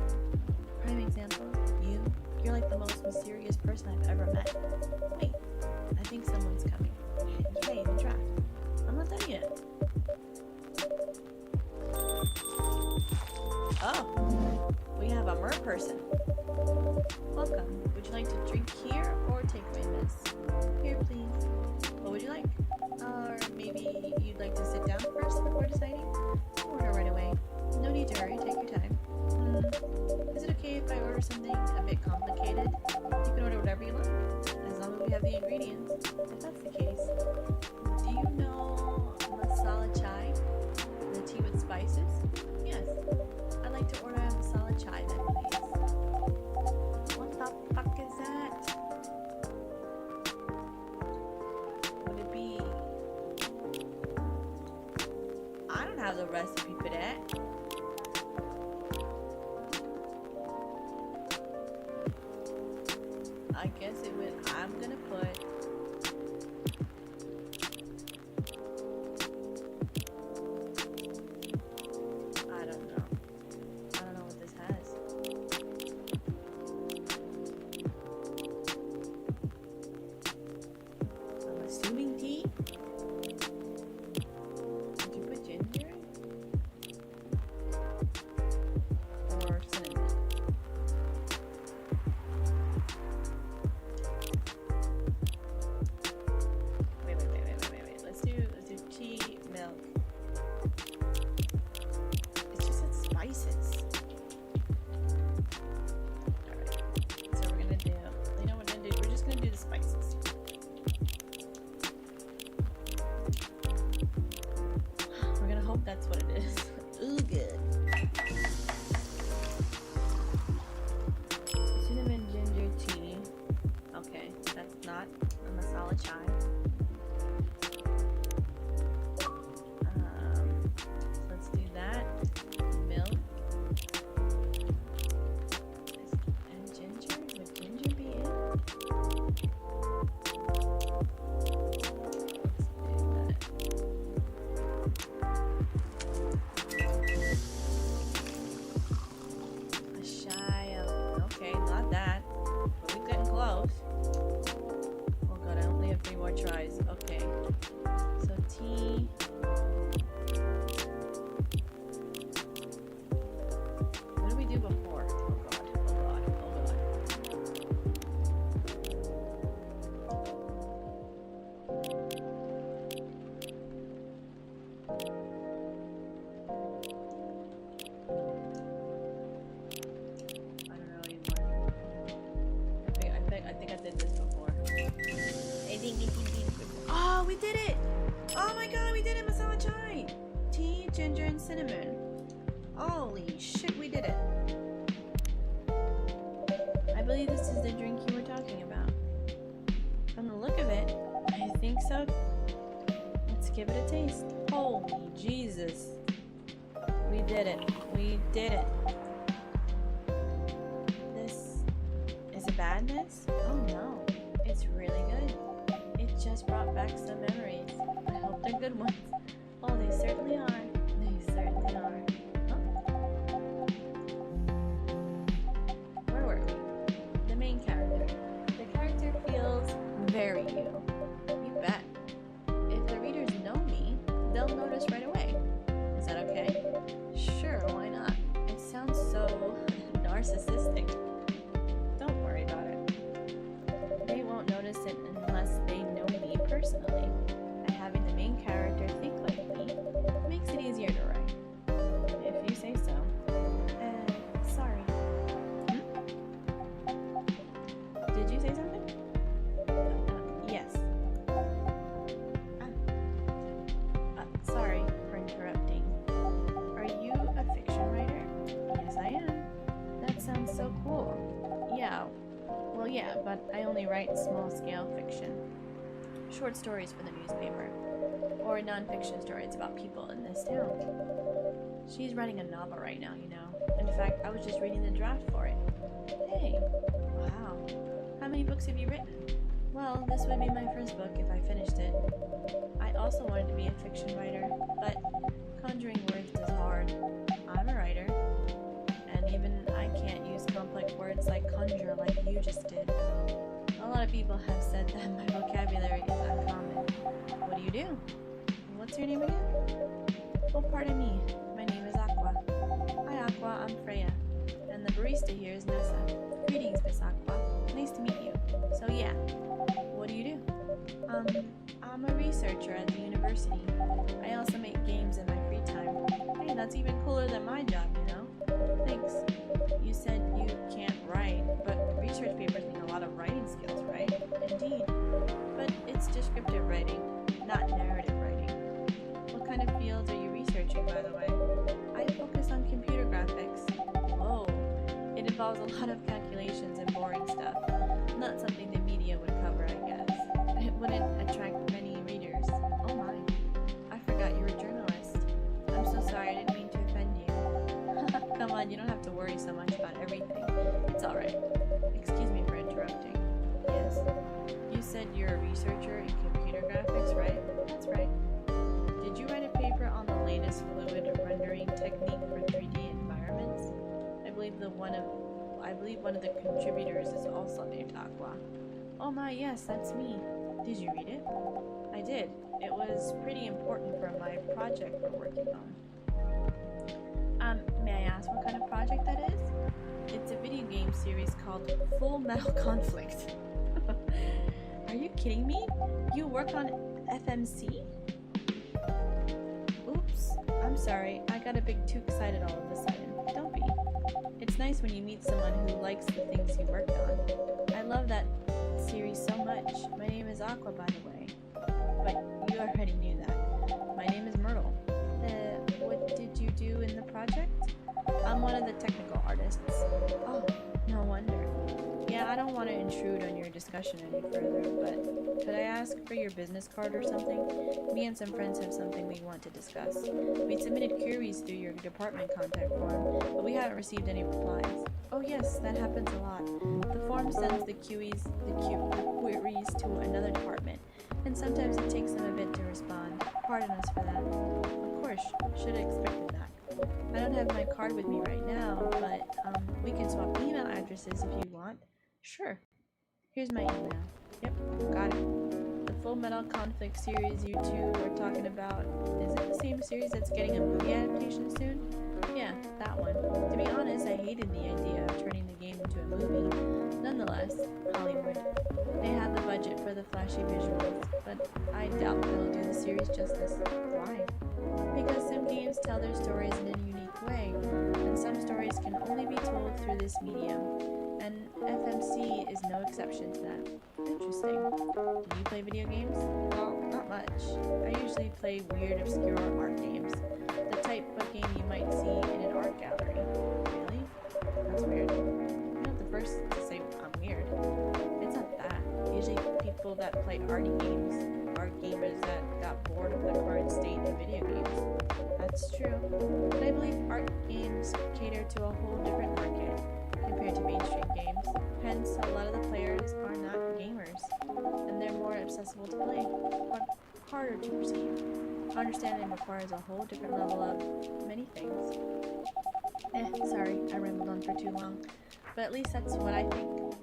Prime example? You're like the most mysterious person I've ever met. Wait, I think someone's coming. Hey, the draft. I'm not done yet. Oh, we have a mer person. Welcome. Would you like to drink here or take away, miss? Here, please. What would you like? Or maybe you'd like to sit down first before deciding? Order right away. No need to hurry. Take your time. Is it okay if I order something a bit complicated? You can order whatever you like, as long as we have the ingredients. If that's the case, do you know masala chai? The tea with spices? Yes. I'd like to order a masala chai then, please. What the fuck is that? Would it be... I don't have the recipe for that. I guess it would. I'm gonna put I don't know what this has. I'm assuming tea. Did you put ginger in? Or cinnamon? Shia. Okay, not that. But we're getting close. Oh god, I only have 3 more tries. Okay. So T. What did we do before? Oh god, oh god, oh god. I don't know anymore. I think I did this before. Oh, we did it! Oh my god, we did it, masala chai! Tea, ginger, and cinnamon. Holy shit, we did it. I believe this is the drink you were talking about. From the look of it, I think so. Let's give it a taste. Holy Jesus. We did it. We did it. This is a badness? Oh no. It's really good. It just brought back some memories. I hope they're good ones. Oh, they certainly are. They certainly are. Where were we? The main character. The character feels very you. You bet. If the readers know me, they'll notice right away. Is that okay? Sure, why not? It sounds so narcissistic. Don't worry about it. They won't notice it unless they know me personally. And having the main character think like me makes it easier to write. If you say so. Sorry. Did you say something? Yes. Sorry for interrupting. Are you a fiction writer? Yes, I am. That sounds so cool. Yeah. Well, yeah, but I only write small-scale fiction. Short stories for the newspaper. Or non-fiction stories about people in this town. She's writing a novel right now, you know. In fact, I was just reading the draft for it. Hey. Wow. How many books have you written? Well, this would be my first book if I finished it. I also wanted to be a fiction writer, but conjuring words is hard. I'm a writer, and even I can't use complex words like conjure like you just did. A lot of people have said that my vocabulary is uncommon. What do you do? What's your name again? Oh, pardon me. My name is Aqua. Hi, Aqua. I'm Freya. And the barista here is Nessa. Greetings, Miss Aqua. Nice to meet you. So, yeah. What do you do? I'm a researcher at the university. I also make games in my free time. Hey, that's even cooler than my job, you know? Thanks. You said you can't write, but research papers need a lot of writing skills, right? Indeed. But it's descriptive writing, not narrative writing. What kind of fields are you researching, by the way? I focus on computer graphics. Whoa. It involves a lot of calculations and boring stuff. Not something the media would cover, I guess. It wouldn't attract many readers. Oh my. I forgot you're a journalist. I'm so sorry, I didn't mean to offend you. Come on, you don't have to worry so much about everything. It's alright. Excuse me for interrupting. Yes? You said you're a researcher in computer graphics, right? That's right. Did you write a paper on the latest fluid rendering technique for 3D environments? I believe one of the contributors is also named Aqua. Oh my, yes, that's me. Did you read it? I did. It was pretty important for my project we're working on. May I ask what kind of project that is? It's a video game series called Full Metal Conflict. Are you kidding me? You work on FMC? Oops, I'm sorry. I got a bit too excited all of a sudden. Don't be. It's nice when you meet someone who likes the things you worked on. I love that series so much. My name is Aqua, by the way. But you already knew that. My name is Myrtle. What did you do in the project? I'm one of the technical artists. Oh, no wonder. Yeah, I don't want to intrude on your discussion any further, but could I ask for your business card or something? Me and some friends have something we want to discuss. We submitted queries through your department contact form, but we haven't received any replies. Oh yes, that happens a lot. The form sends the queries to another department, and sometimes it takes them a bit to respond. Pardon us for that. Of course, should have expected that. I don't have my card with me right now, but we can swap email addresses if you want. Sure. Here's my email. Yep, got it. The Full Metal Conflict series you two were talking about, is it the same series that's getting a movie adaptation soon? Yeah, that one. To be honest, I hated the idea of turning the game into a movie. Nonetheless, Hollywood. They have the budget for the flashy visuals, but I doubt they'll do the series justice. Why? Because some games tell their stories in a unique way, and some stories can only be told through this medium, and FMC is no exception to that. Interesting. Do you play video games? Well, not much. I usually play weird, obscure art games. The type of game you might see in an art gallery. Really? That's weird. You're not the first to say I'm weird. It's not that. Usually people that play arty games are gamers that got bored of the current state of video games. That's true. But I believe art games cater to a whole different market compared to mainstream games. Hence, a lot of the players are not gamers, and they're more accessible to play, but harder to perceive. Understanding requires a whole different level of many things. Sorry, I rambled on for too long, but at least that's what I think.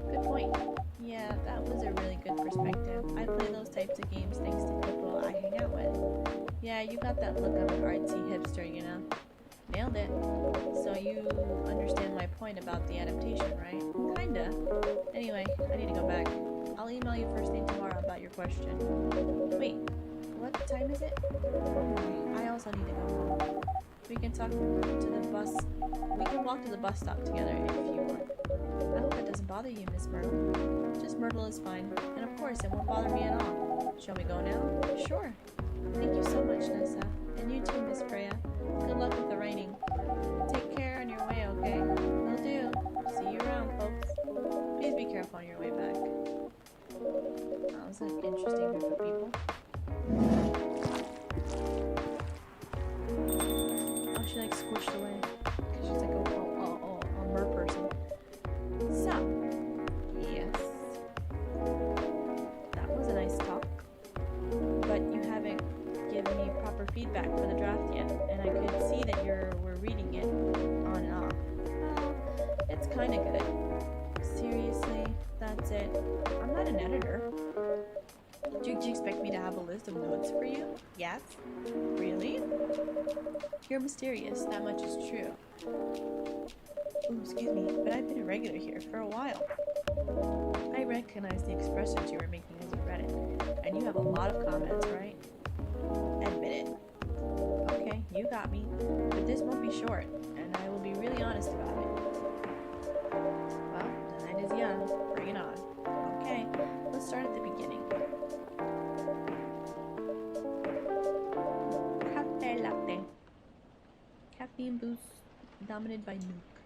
Good point. Yeah, that was a really good perspective. I play those types of games thanks to people I hang out with. Yeah, you got that look of an artsy hipster, you know? Nailed it. So you understand my point about the adaptation, right? Kinda. Anyway, I need to go back. I'll email you first thing tomorrow about your question. Wait, what time is it? I also need to go home. We can talk to the bus. We can walk to the bus stop together if you want. I hope it doesn't bother you, Miss Myrtle. Just Myrtle is fine. And of course, it won't bother me at all. Shall we go now? Sure. Thank you so much, Nessa. And you too, Miss Freya. Good luck with the writing. Take care on your way, okay? Will do. See you around, folks. Please be careful on your way back. That was an interesting group of people. Oh, she like squished away. Because she's like a mer person. So, yes. That was a nice talk. But you haven't given me proper feedback for the draft yet, and I could see that we're reading it on and off. Well, it's kind of good. Seriously, that's it. I'm not an editor. Do you expect me to have a list of notes for you? Yes. Really? You're mysterious, that much is true. Ooh, excuse me, but I've been a regular here for a while. I recognize the expressions you were making as you read it, and you have a lot of comments, right? Admit it. Okay, you got me. But this won't be short, and I will be really honest about it. Well, the night is young. Bring it on. Okay, let's start at the beginning. Cafe latte. Caffeine boost dominated by Nuke.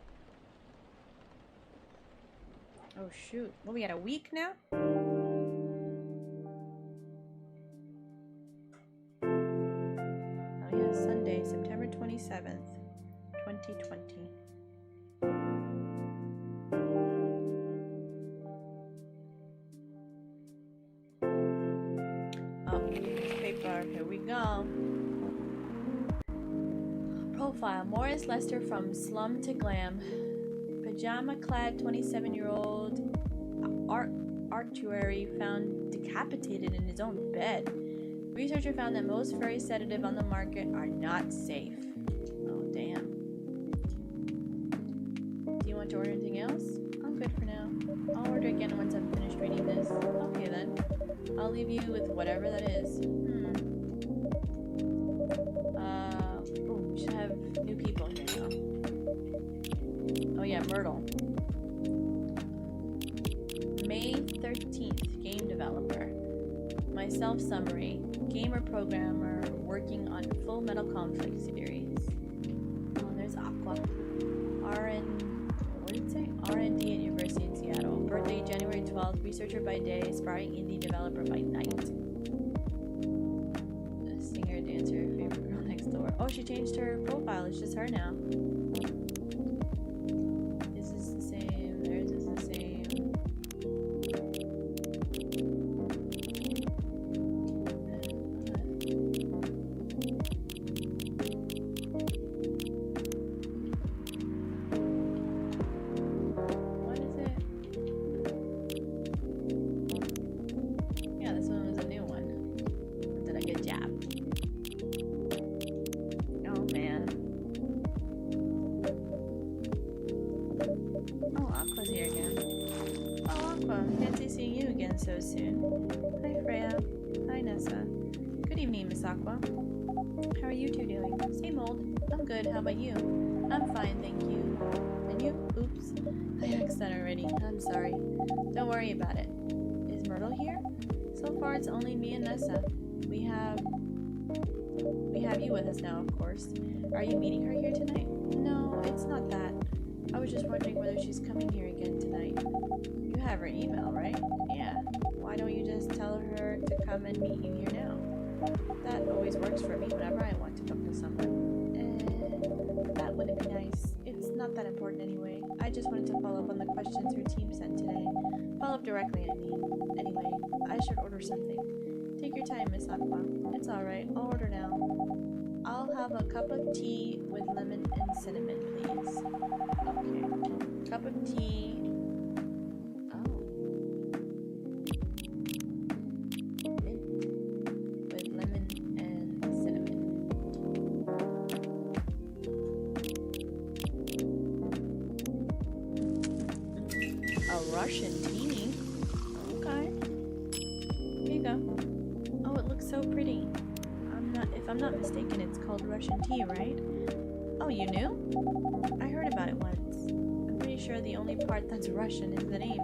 Oh shoot. Well, we got a week now? Sunday, September 27th, 2020. Oh, paper, here we go. Profile, Morris Lester from Slum to Glam. Pajama-clad 27-year-old artuary found decapitated in his own bed. Researcher found that most furry sedatives on the market are not safe. Oh, damn. Do you want to order anything else? I'm good for now. I'll order again once I'm finished reading this. Okay then. I'll leave you with whatever that is. Oh, we should have new people here now. Oh yeah, Myrtle. May 13th, game developer. Myself summary. Gamer programmer working on Full Metal Conflict series. Oh, there's Aqua. What did it say? R&D at University in Seattle. Birthday January 12th. Researcher by day. Aspiring indie developer by night. Singer, dancer, favorite girl next door. Oh, she changed her profile. It's just her now. This is the same. Theirs is the same. Aqua, fancy seeing you again so soon. Hi Freya. Hi Nessa. Good evening, Miss Aqua. How are you two doing? Same old. I'm good, how about you? I'm fine, thank you. And you? Oops. I asked that already. I'm sorry. Don't worry about it. Is Myrtle here? So far it's only me and Nessa. We have you with us now, of course. Are you meeting her here tonight? No, it's not that. I was just wondering whether she's coming here again tonight. You have her email, right? Yeah. Why don't you just tell her to come and meet you here now? That always works for me whenever I want to talk to someone. That wouldn't be nice. It's not that important anyway. I just wanted to follow up on the questions her team sent today. Follow up directly, I mean. Anyway, I should order something. Take your time, Miss Aqua. It's alright. I'll order now. I'll have a cup of tea with lemon and cinnamon, please. Okay. Cup of tea. Oh. Mint. With lemon and cinnamon. A Russian tea? Okay. Here you go. Oh, it looks so pretty. If I'm not mistaken, it's called Russian tea, right? Oh, you knew? I heard about it once. I'm pretty sure the only part that's Russian is the name.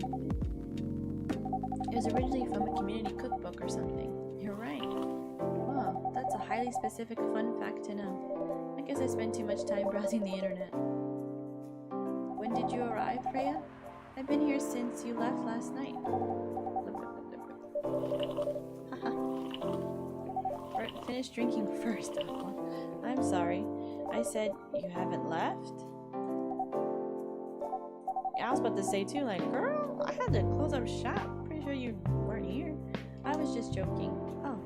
It was originally from a community cookbook or something. You're right. Wow, that's a highly specific fun fact to know. I guess I spent too much time browsing the internet. When did you arrive, Freya? I've been here since you left last night. Finish drinking first, Aqua. I'm sorry. I said you haven't left? Yeah, I was about to say too, like, girl, I had to close up shop. Pretty sure you weren't here. I was just joking. Oh,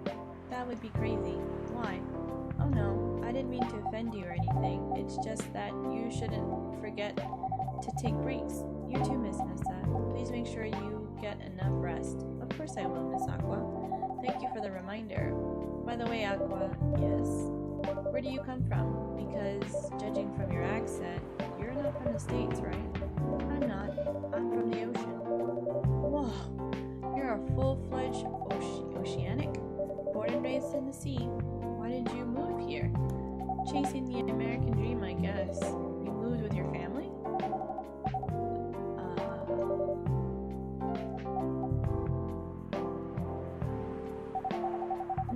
that would be crazy. Why? Oh no, I didn't mean to offend you or anything. It's just that you shouldn't forget to take breaks. You too, Miss Nessa. Please make sure you get enough rest. Of course I will, Miss Aqua. Thank you for the reminder. By the way, Aqua, yes? Where do you come from? Because, judging from your accent, you're not from the States, right? I'm not. I'm from the ocean. Whoa! You're a full-fledged oceanic? Born and raised in the sea. Why did you move here? Chasing the American dream, I guess. You moved with your family?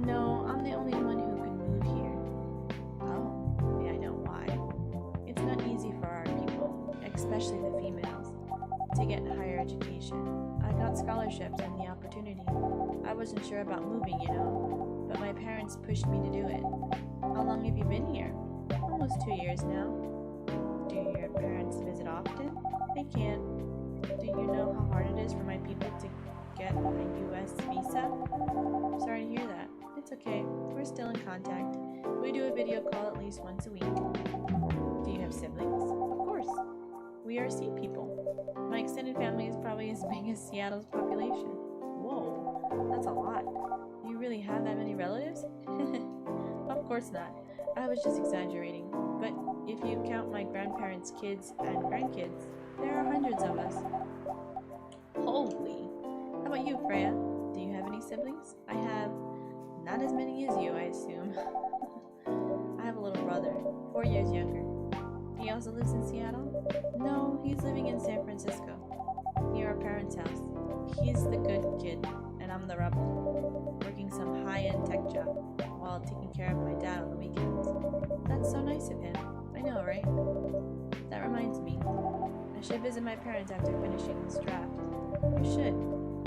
No, I'm the only one who could move here. Oh, yeah, I know why. It's not easy for our people, especially the females, to get higher education. I got scholarships and the opportunity. I wasn't sure about moving, you know, but my parents pushed me to do it. How long have you been here? Almost 2 years now. Do your parents visit often? They can't. Do you know how hard it is for my people to get a US visa? Sorry to hear that. It's okay. We're still in contact. We do a video call at least once a week. Do you have siblings? Of course. We are sea people. My extended family is probably as big as Seattle's population. Whoa, that's a lot. Do you really have that many relatives? Of course not. I was just exaggerating. But if you count my grandparents' kids and grandkids, there are hundreds of us. Holy. How about you, Freya? Do you have any siblings? I have not as many as you, I assume. I have a little brother, 4 years younger. He also lives in Seattle? No, he's living in San Francisco, near our parents' house. He's the good kid, and I'm the rebel, working some high-end tech job while taking care of my dad on the weekends. That's so nice of him. I know, right? That reminds me. I should visit my parents after finishing this draft. You should.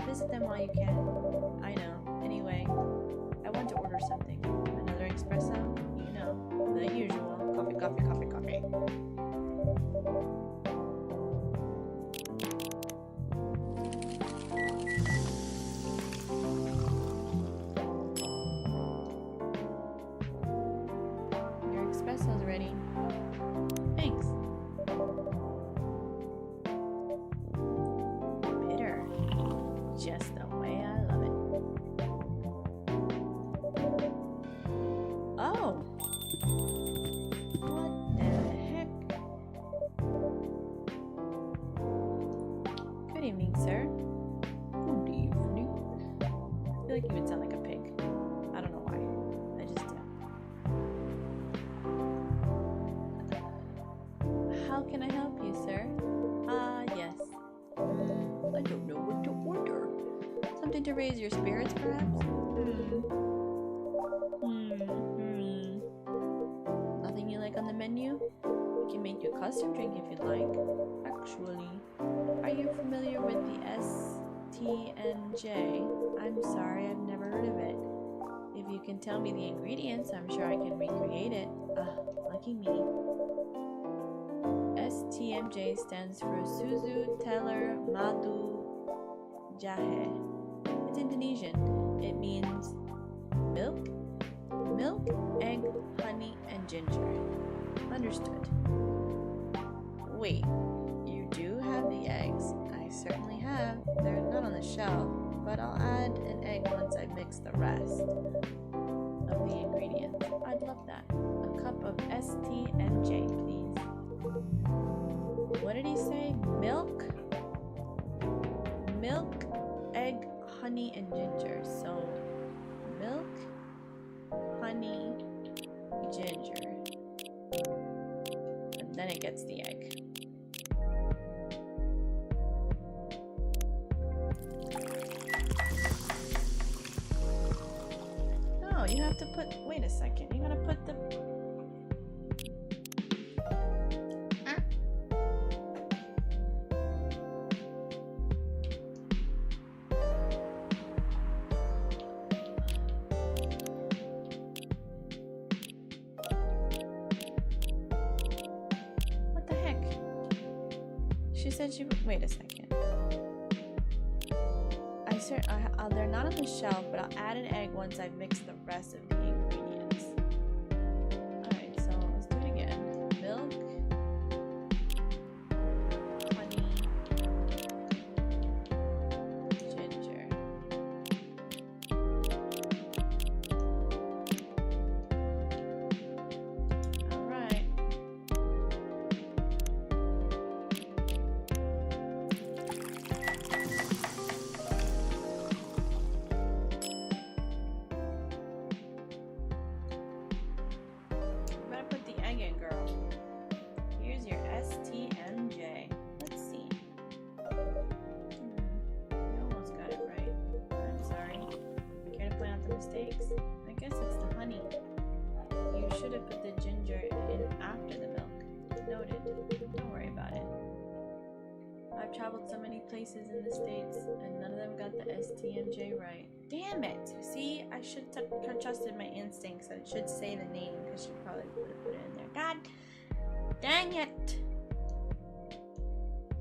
Visit them while you can. I know. Anyway, I want to order something. Another espresso? You know, the usual. Coffee, coffee, coffee, coffee. Your espresso's ready. Thanks. Bitter. Just the way I love it. Oh! What the heck? Good evening, sir. like you would sound like a pig. I don't know why. I just do. How can I help you, sir? Yes. I don't know what to order. Something to raise your spirits, perhaps? Nothing you like on the menu? We can make you a custom drink if you'd like. Actually, are you familiar with the STNJ? I'm sorry, I've never heard of it. If you can tell me the ingredients, I'm sure I can recreate it. Lucky me. STMJ stands for Susu Teller Madu Jahe. It's Indonesian. It means milk, egg, honey, and ginger. Understood. Wait, you do have the eggs? I certainly have. They're not on the shelf, but I'll add an egg once I mix the rest of the ingredients. I'd love that. A cup of STMJ, please. What did he say? Milk, egg, honey, and ginger. So, milk, honey, ginger. And then it gets the egg. No, you have to put, wait a second. You're gonna put the She said she would. Wait a second. They're not on the shelf, but I'll add an egg once I mix the rest of the ingredients. Alright, so let's do it again. Milk, honey, ginger. Alright. Mistakes. I guess it's the honey. You should have put the ginger in after the milk. Noted. Don't worry about it. I've traveled so many places in the States, and none of them got the STMJ right. Damn it! See, I should have trusted my instincts. I should say the name, because she probably would have put it in there. God dang it!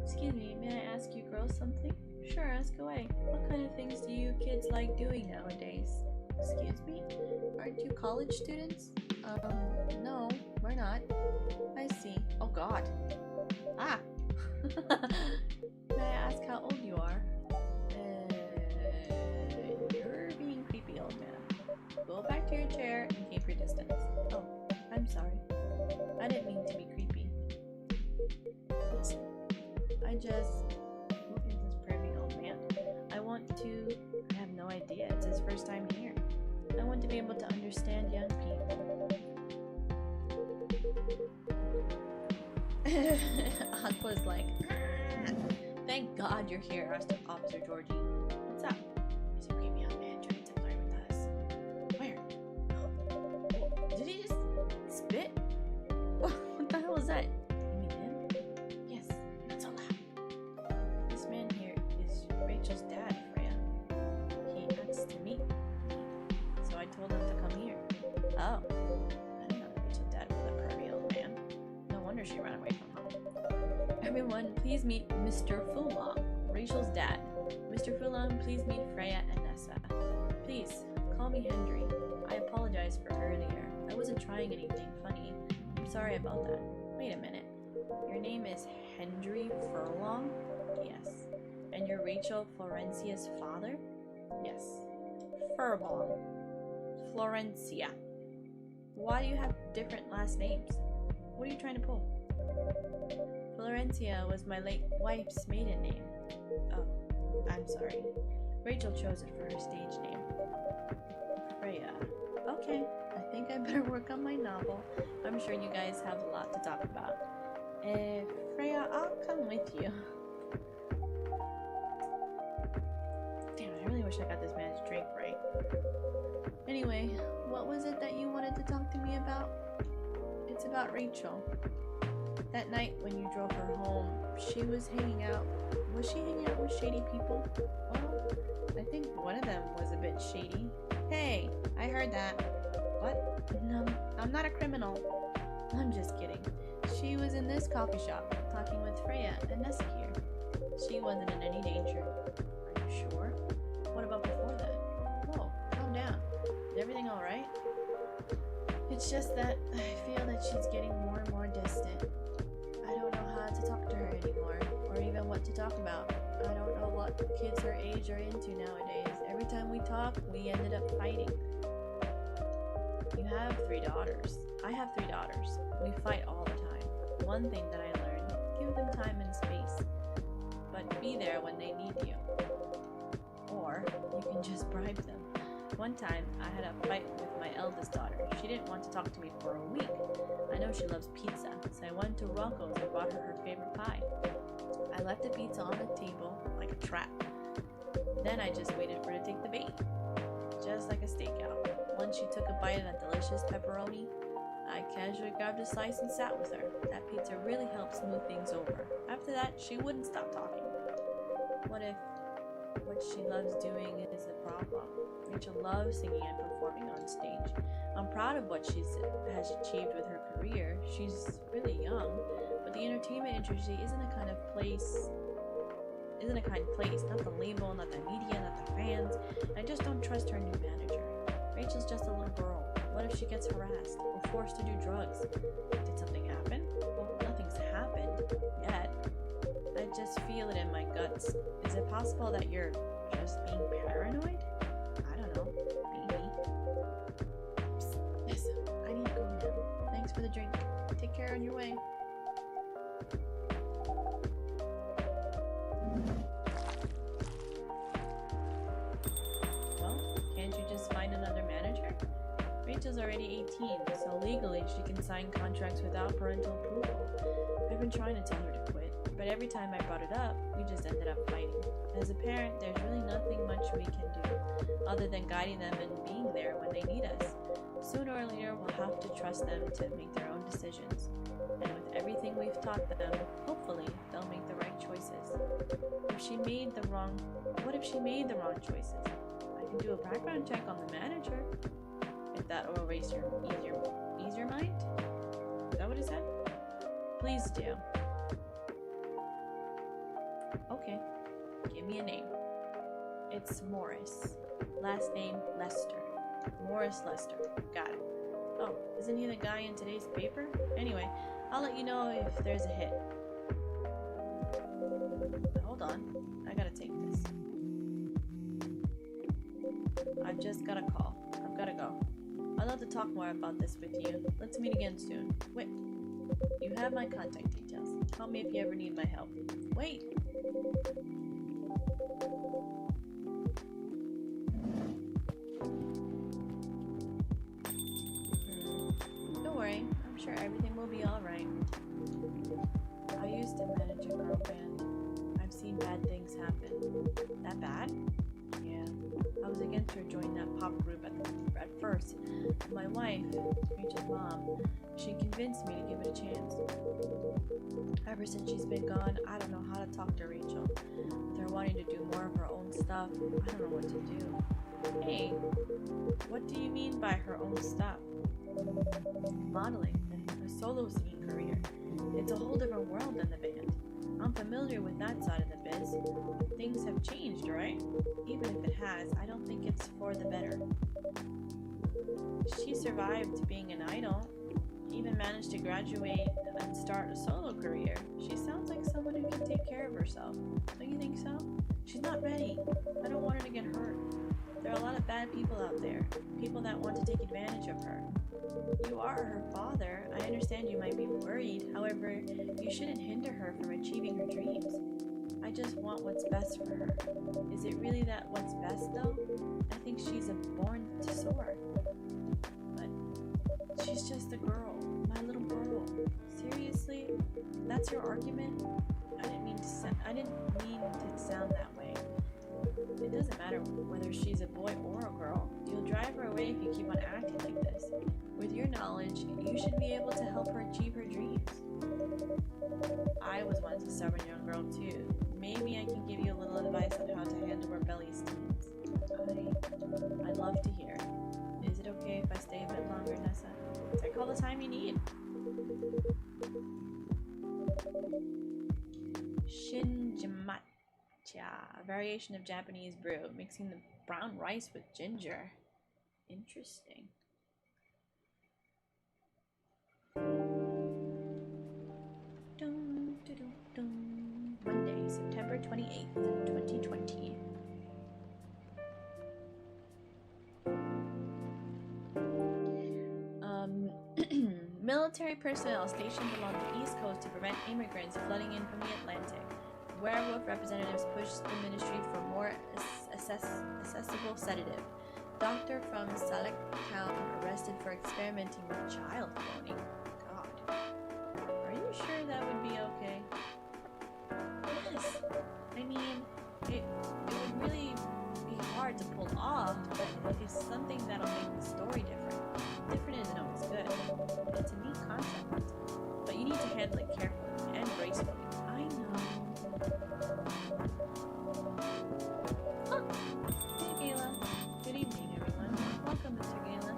Excuse me, may I ask you girls something? Sure, ask away. What kind of things do you kids like doing nowadays? Excuse me? Aren't you college students? No, we're not. I see. Oh god. Ah! May I ask how old you are? You're being creepy, old man. Go back to your chair and keep your distance. Oh, I'm sorry. I didn't mean to be creepy. Listen, I just... Who is this pervy old man? I have no idea. It's his first time here. I want to be able to understand young people. Aqua's like, thank God you're here, asked Officer Georgie. What's up? There's a creepy young man trying to flirt with us. Where? Oh, did he just spit? What the hell was that? You mean him? Yes, not so loud. This man here is Rachel's dad, Freya. He asked to meet me, so I told him to come here. Oh, I didn't know that Rachel's dad was a pervy old man. No wonder she ran away from home. Everyone, please meet Mr. Fulong, Rachel's dad. Mr. Fulong, please meet Freya and Nessa. Please, call me Hendry. I apologize for earlier. I wasn't trying anything funny. I'm sorry about that. Wait a minute. Your name is Hendry Furlong? Yes. And you're Rachel Florencia's father? Yes. Furlong. Florencia. Why do you have different last names? What are you trying to pull? Florencia was my late wife's maiden name. Oh. I'm sorry. Rachel chose it for her stage name. Freya. Okay, I think I better work on my novel. I'm sure you guys have a lot to talk about. Freya, I'll come with you. Damn, I really wish I got this man's drink right. Anyway, what was it that you wanted to talk to me about? It's about Rachel. That night when you drove her home, she was hanging out. Was she hanging out with shady people? Well, I think one of them was a bit shady. Hey, I heard that. What? No, I'm not a criminal. I'm just kidding. She was in this coffee shop, talking with Freya and Nessa here. She wasn't in any danger. Are you sure? What about before that? Whoa, calm down. Is everything alright? It's just that I feel that she's getting more and more distant. I don't know how to talk to her anymore, or even what to talk about. I don't know what kids her age are into nowadays. Every time we talk, we ended up fighting. You have 3 daughters. I have 3 daughters. We fight all the time. One thing that I learned, give them time and space, but be there when they need you. Or you can just bribe them. One time, I had a fight with my eldest daughter. She didn't want to talk to me for a week. I know she loves pizza, so I went to Rocco's and bought her favorite pie. I left the pizza on the table like a trap. Then I just waited for her to take the bait. Just like a stakeout. Once she took a bite of that delicious pepperoni, I casually grabbed a slice and sat with her. That pizza really helped smooth things over. After that, she wouldn't stop talking. What if what she loves doing is a problem? Rachel loves singing and performing on stage. I'm proud of what she has achieved with her career. She's really young, but the entertainment industry isn't a kind place, not the label, not the media, not the fans. I just don't trust her new manager. Rachel's just a little girl. What if she gets harassed or forced to do drugs? Did something happen? Well, nothing's happened yet. I just feel it in my guts. Is it possible that you're just being paranoid? I don't know. Maybe. Psst, listen, I need to go now. Thanks for the drink. Take care on your way. Well, can't you just find another manager? Rachel's already 18, so legally she can sign contracts without parental approval. I've been trying to tell her to quit, but every time I brought it up, we just ended up fighting. As a parent, there's really nothing much we can do, other than guiding them and being there when they need us. Sooner or later, we'll have to trust them to make their own decisions. And with everything we've taught them, hopefully, they'll make the right choices. What if she made the wrong choices? I can do a background check on the manager, if that will erase your easier mind? Is that what it said? Please do. Okay, give me a name. It's Morris. Last name Lester. Morris Lester. Got it. Oh, isn't he the guy in today's paper? Anyway, I'll let you know if there's a hit. Hold on, I gotta take this. I've just got a call. I've gotta go. I'd love to talk more about this with you. Let's meet again soon. Wait. You have my contact details. Call me if you ever need my help. Wait. Don't worry. I'm sure everything will be alright. I used to manage a girl band. I've seen bad things happen. That bad? Yeah. I was against her joining that pop group at first. My wife, Rachel's mom, she convinced me to give it a chance. Ever since she's been gone, I don't know how to talk to Rachel. With her wanting to do more of her own stuff, I don't know what to do. Hey, what do you mean by her own stuff? Modeling and a solo singing career. It's a whole different world than the band. I'm familiar with that side of the biz. Things have changed, right? Even if it has, I don't think it's for the better. She survived being an idol, even managed to graduate and start a solo career. She sounds like someone who can take care of herself. Don't you think so? She's not ready. I don't want her to get hurt. There are a lot of bad people out there, people that want to take advantage of her. You are her father. I understand you might be worried. However, you shouldn't hinder her from achieving her dreams. I I just want what's best for her. Is it really that what's best though? I think she's a born to soar. But she's just a girl. My little girl. Seriously? That's your argument? I didn't mean to sound that way. It doesn't matter whether she's a boy or a girl. You'll drive her away if you keep on acting like this. With your knowledge, you should be able to help her achieve her dreams. I was once a stubborn young girl too. Maybe I can give you a little advice on how to handle rebellious teens. I'd love to hear. Is it okay if I stay a bit longer, Nessa? Take all the time you need. Shinjimacha, a variation of Japanese brew, mixing the brown rice with ginger. Interesting. Monday, September 28th, 2020. Military personnel stationed along the East Coast to prevent immigrants flooding in from the Atlantic. Werewolf representatives pushed the ministry for more accessible sedative. Doctor from Salek town arrested for experimenting with child cloning. God. Are you sure that would be okay? Yes. I mean, it would really be hard to pull off, but it's something that'll make the story different. Different isn't always good. It's a neat concept, but you need to handle it carefully and gracefully. I know. Oh, hey Gayla. Good evening, everyone. Welcome, Mr. Gayla.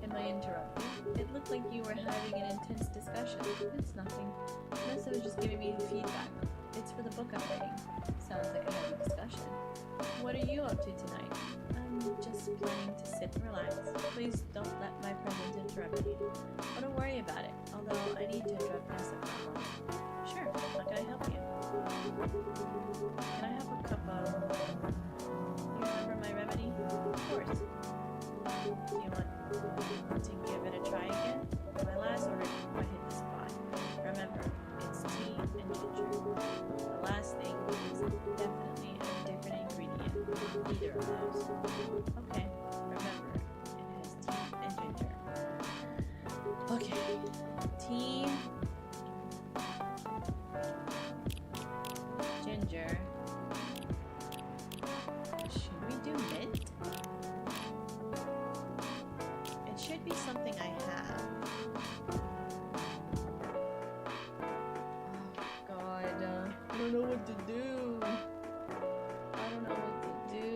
Am I interrupting? It looked like you were having an intense discussion. It's nothing. Nessa was just giving me feedback. It's for the book I'm writing. Sounds like a heavy discussion. What are you up to tonight? I'm just planning to sit and relax. Please don't let my presence interrupt you. Oh, don't worry about it. Although I need to interrupt Nessa for a moment. Sure, how can I help you? Can I have a cup of... You remember my remedy? Of course. Do you want to give it a try again? My last order I hit the spot. Remember, it's tea and ginger. The last thing is definitely a different ingredient. Either of those. Okay, remember, it has tea and ginger. Okay, tea, ginger. Should we do mint? It should be something I have. Oh God, I don't know what to do. I don't know what to do.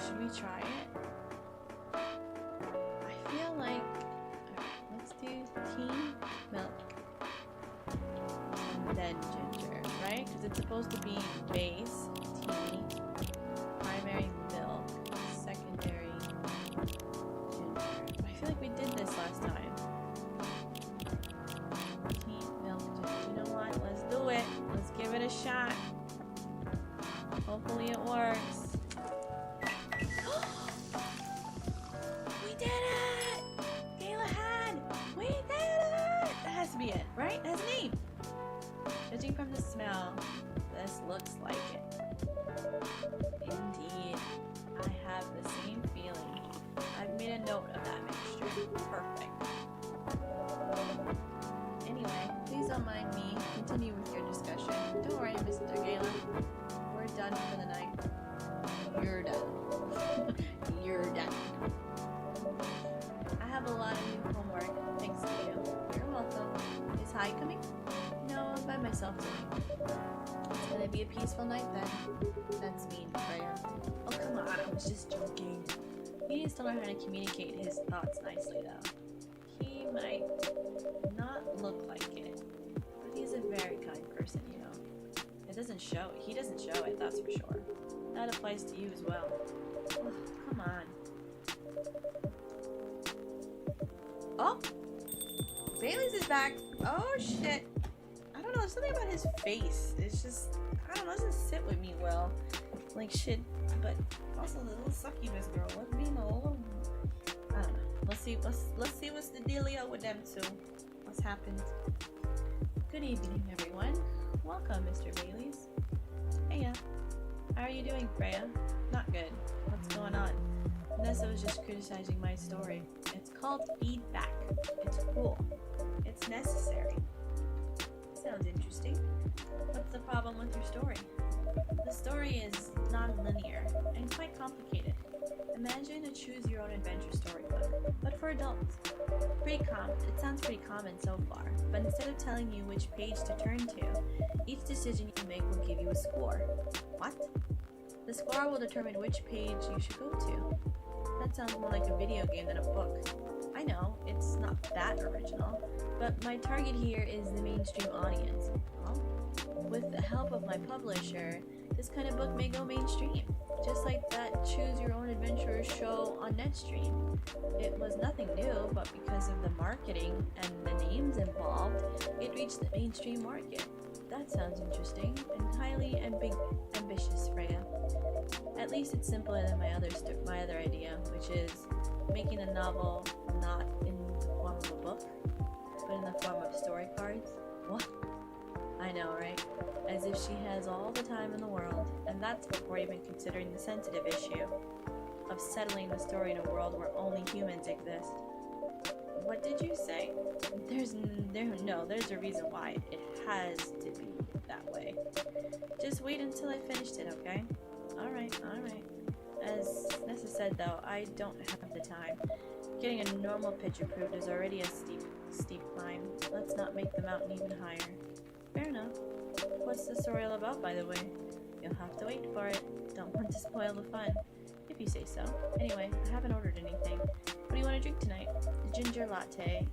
Should we try it? I feel like, alright, let's do tea, milk, and then ginger, right? Because it's supposed to be base, tea, primary milk, secondary ginger. I feel like we did this last time. Tea, milk, ginger. You know what? Let's do it. Let's give it a shot. Hopefully it works. We did it! Gayla had! We did it! That has to be it, right? That's neat. Judging from the smell, this looks like it. Indeed. I have the same feeling. I've made a note of that mixture. Perfect. Anyway, please don't mind me. Continue with your discussion. Don't worry, Mr. Gayla. We're done for the night. You're done. You're done. I have a lot of new homework. Thanks to you. You're welcome. Is Hai coming? No, I'm by myself tonight. It's gonna be a peaceful night then. That's mean, Freya. Oh, come on. I was just joking. He needs to learn how to communicate his thoughts nicely, though. He might not look like it, but he's a very kind person, you know. It doesn't show. He doesn't show it, that's for sure. That applies to you as well. Oh, come on. Oh! Bailey's is back. Oh, shit. I don't know. There's something about his face. It's just, I don't know. It doesn't sit with me well. Like shit. But also the little succubus girl. Let me know. I don't know. Let's see what's the dealio with them two. What's happened? Good evening, everyone. Welcome, Mr. Baileys. Hey, yeah. How are you doing, Freya? Not good. What's going on? Vanessa was just criticizing my story. It's called feedback. It's cool. It's necessary. Sounds interesting. What's the problem with your story? The story is non-linear and quite complicated. Imagine a choose-your-own-adventure storybook, but for adults. It sounds pretty common so far, but instead of telling you which page to turn to, each decision you make will give you a score. What? The score will determine which page you should go to. That sounds more like a video game than a book. I know, it's not that original, but my target here is the mainstream audience. Well, with the help of my publisher, this kind of book may go mainstream, just like that Choose Your Own Adventure show on Netstream. It was nothing new, but because of the marketing and the names involved, it reached the mainstream market. That sounds interesting and highly ambitious, Freya. At least it's simpler than my other idea, which is making a novel not in the form of a book, but in the form of story cards. What? I know, right? As if she has all the time in the world, and that's before even considering the sensitive issue of settling the story in a world where only humans exist. What did you say? There's a reason why it has to be that way. Just wait until I finished it, okay? Alright. As Nessa said though, I don't have the time. Getting a normal pitch approved is already a steep climb. Let's not make the mountain even higher. Fair enough. What's the story all about, by the way? You'll have to wait for it. Don't want to spoil the fun. If you say so. Anyway, I haven't ordered anything. What do you want to drink tonight? A ginger latte,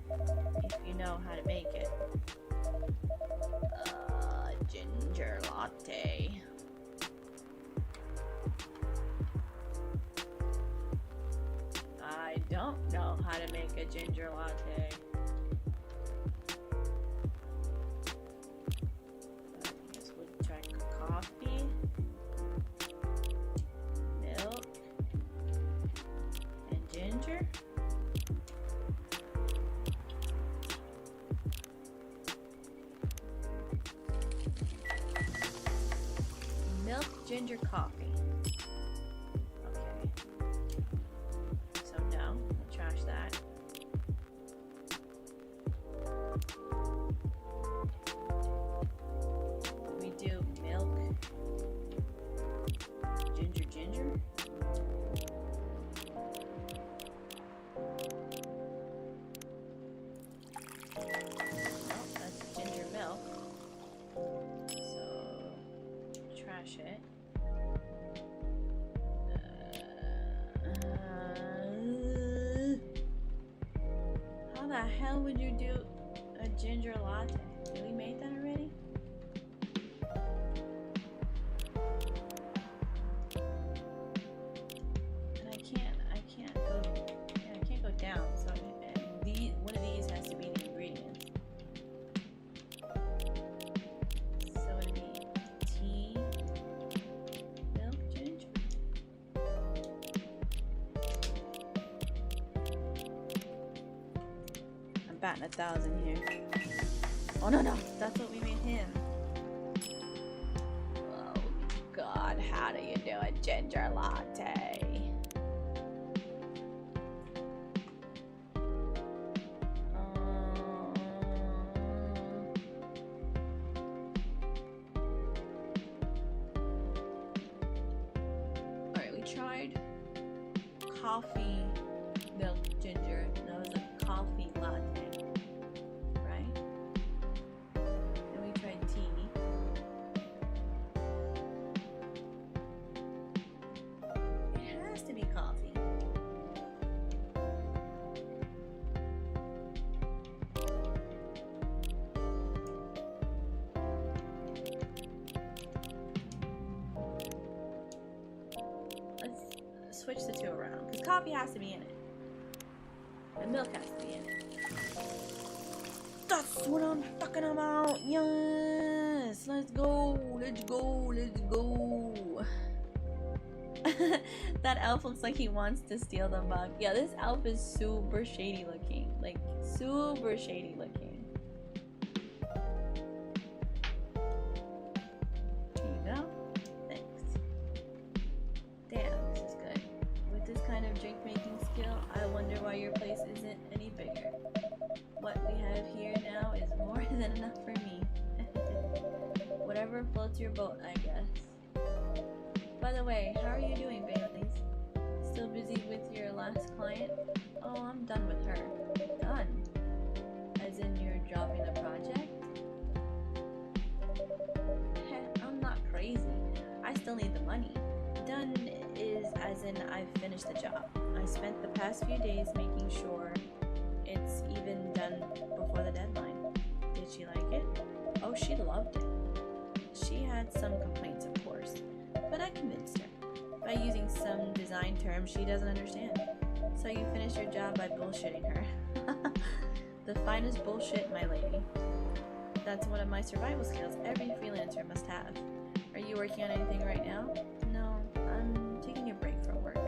if you know how to make it. Ginger latte. I don't know how to make a ginger latte. I guess we'll try coffee, milk, and ginger. Milk, ginger, coffee. Okay. So no, we'll trash that. We do milk, ginger. Well, that's ginger milk. So trash it. How the hell would you do a ginger latte? Did we make that already? And I can't go down. So one of these has to be the ingredient. So it'd be tea, milk, ginger. I'm batting 1,000 here. Oh no, that's what we made him. Oh God, how do you do a ginger latte? Alright, we tried coffee, milk, ginger. That was a coffee latte, right? Then we tried tea. It has to be coffee. Let's switch the two around, because coffee has to be in it. And milk has to be in it. That's what I'm talking about. Yes, let's go. That elf looks like he wants to steal the mug. Yeah, this elf is super shady looking. Like, super shady looking. Here you go. Thanks. Damn, this is good. With this kind of drink making skill, I wonder why your place isn't any bigger. What we have here now is more than enough for me. Whatever floats your boat, I guess. By the way, how are you doing, Baileys? Still busy with your last client? Oh, I'm done with her. Done? As in you're dropping the project? Heh, I'm not crazy. I still need the money. Done is as in I've finished the job. I spent the past few days making sure it's even done before the deadline. Did she like it? Oh, she loved it. She had some complaints, of course, but I convinced her by using some design terms she doesn't understand. So you finished your job by bullshitting her. The finest bullshit, my lady. That's one of my survival skills every freelancer must have. Are you working on anything right now? No, I'm taking a break from work.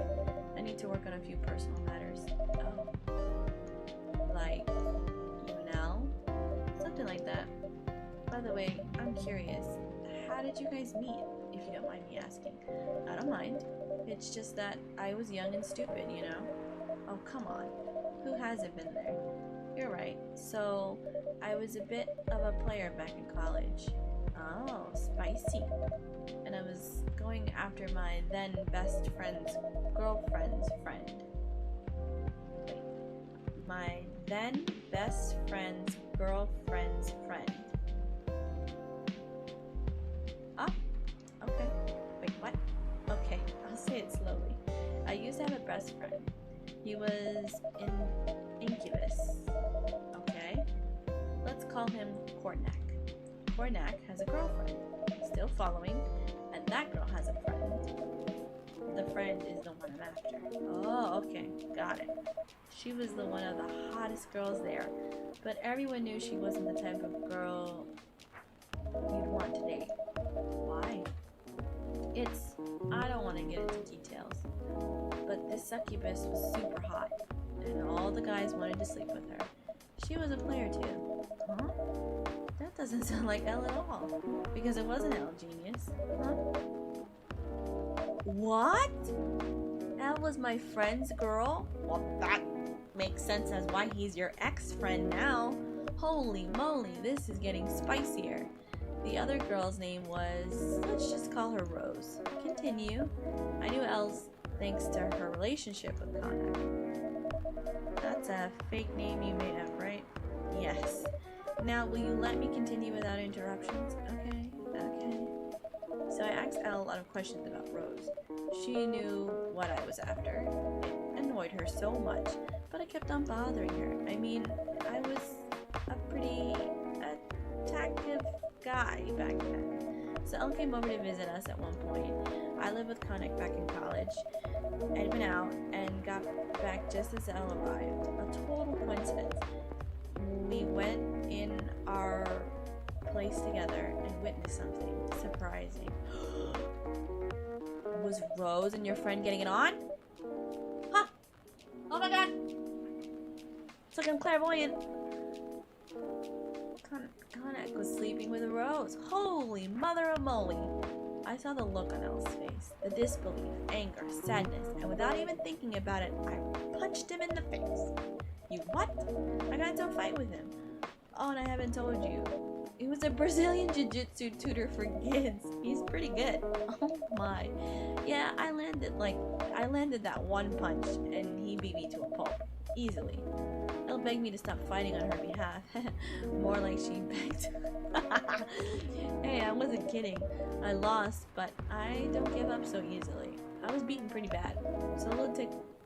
I need to work on a few personal matters. Oh. Like UNL? Something like that. By the way, I'm curious. How did you guys meet, if you don't mind me asking? I don't mind. It's just that I was young and stupid, you know? Oh, come on. Who hasn't been there? You're right. So, I was a bit of a player back in college. Oh, spicy. And I was going after my then best friend's girlfriend's friend. Wait. My then best friend's girlfriend's friend. Ah, okay. Wait, what? Okay, I'll say it slowly. I used to have a best friend. He was in Incubus. Okay? Let's call him Kornak. Kornak has a girlfriend, still following, and that girl has a friend. The friend is the one I'm after. Oh, okay, got it. She was the one of the hottest girls there, but everyone knew she wasn't the type of girl you'd want to date. Why? I don't want to get into details, but this succubus was super hot, and all the guys wanted to sleep with her. She was a player too. Huh? That doesn't sound like Elle at all, because it wasn't Elle Genius. Huh? What? Elle was my friend's girl? Well, that makes sense as why he's your ex-friend now. Holy moly, this is getting spicier. The other girl's name was, let's just call her Rose. Continue. I knew Elle's thanks to her relationship with Connor. That's a fake name you made up, right? Yes. Now, will you let me continue without interruptions? Okay, okay. So I asked Elle a lot of questions about Rose. She knew what I was after. It annoyed her so much, but I kept on bothering her. I mean, I was a pretty attractive guy back then. So Elle came over to visit us at one point. I lived with Conic back in college. I'd been out and got back just as Elle arrived. A total coincidence. We went in our place together and witnessed something surprising. Was Rose and your friend getting it on? Huh? Oh my god! It's like I'm clairvoyant. Connect was sleeping with Rose. Holy mother of moly! I saw the look on Elle's face, the disbelief, anger, sadness, and without even thinking about it, I punched him in the face. You what? I got into a fight with him. Oh, and I haven't told you. He was a Brazilian jiu-jitsu tutor for kids. He's pretty good. Oh my. Yeah, I landed that one punch and he beat me to a pulp. Easily. Elle begged me to stop fighting on her behalf. More like she begged. Hey, I wasn't kidding. I lost, but I don't give up so easily. I was beaten pretty bad, so Lil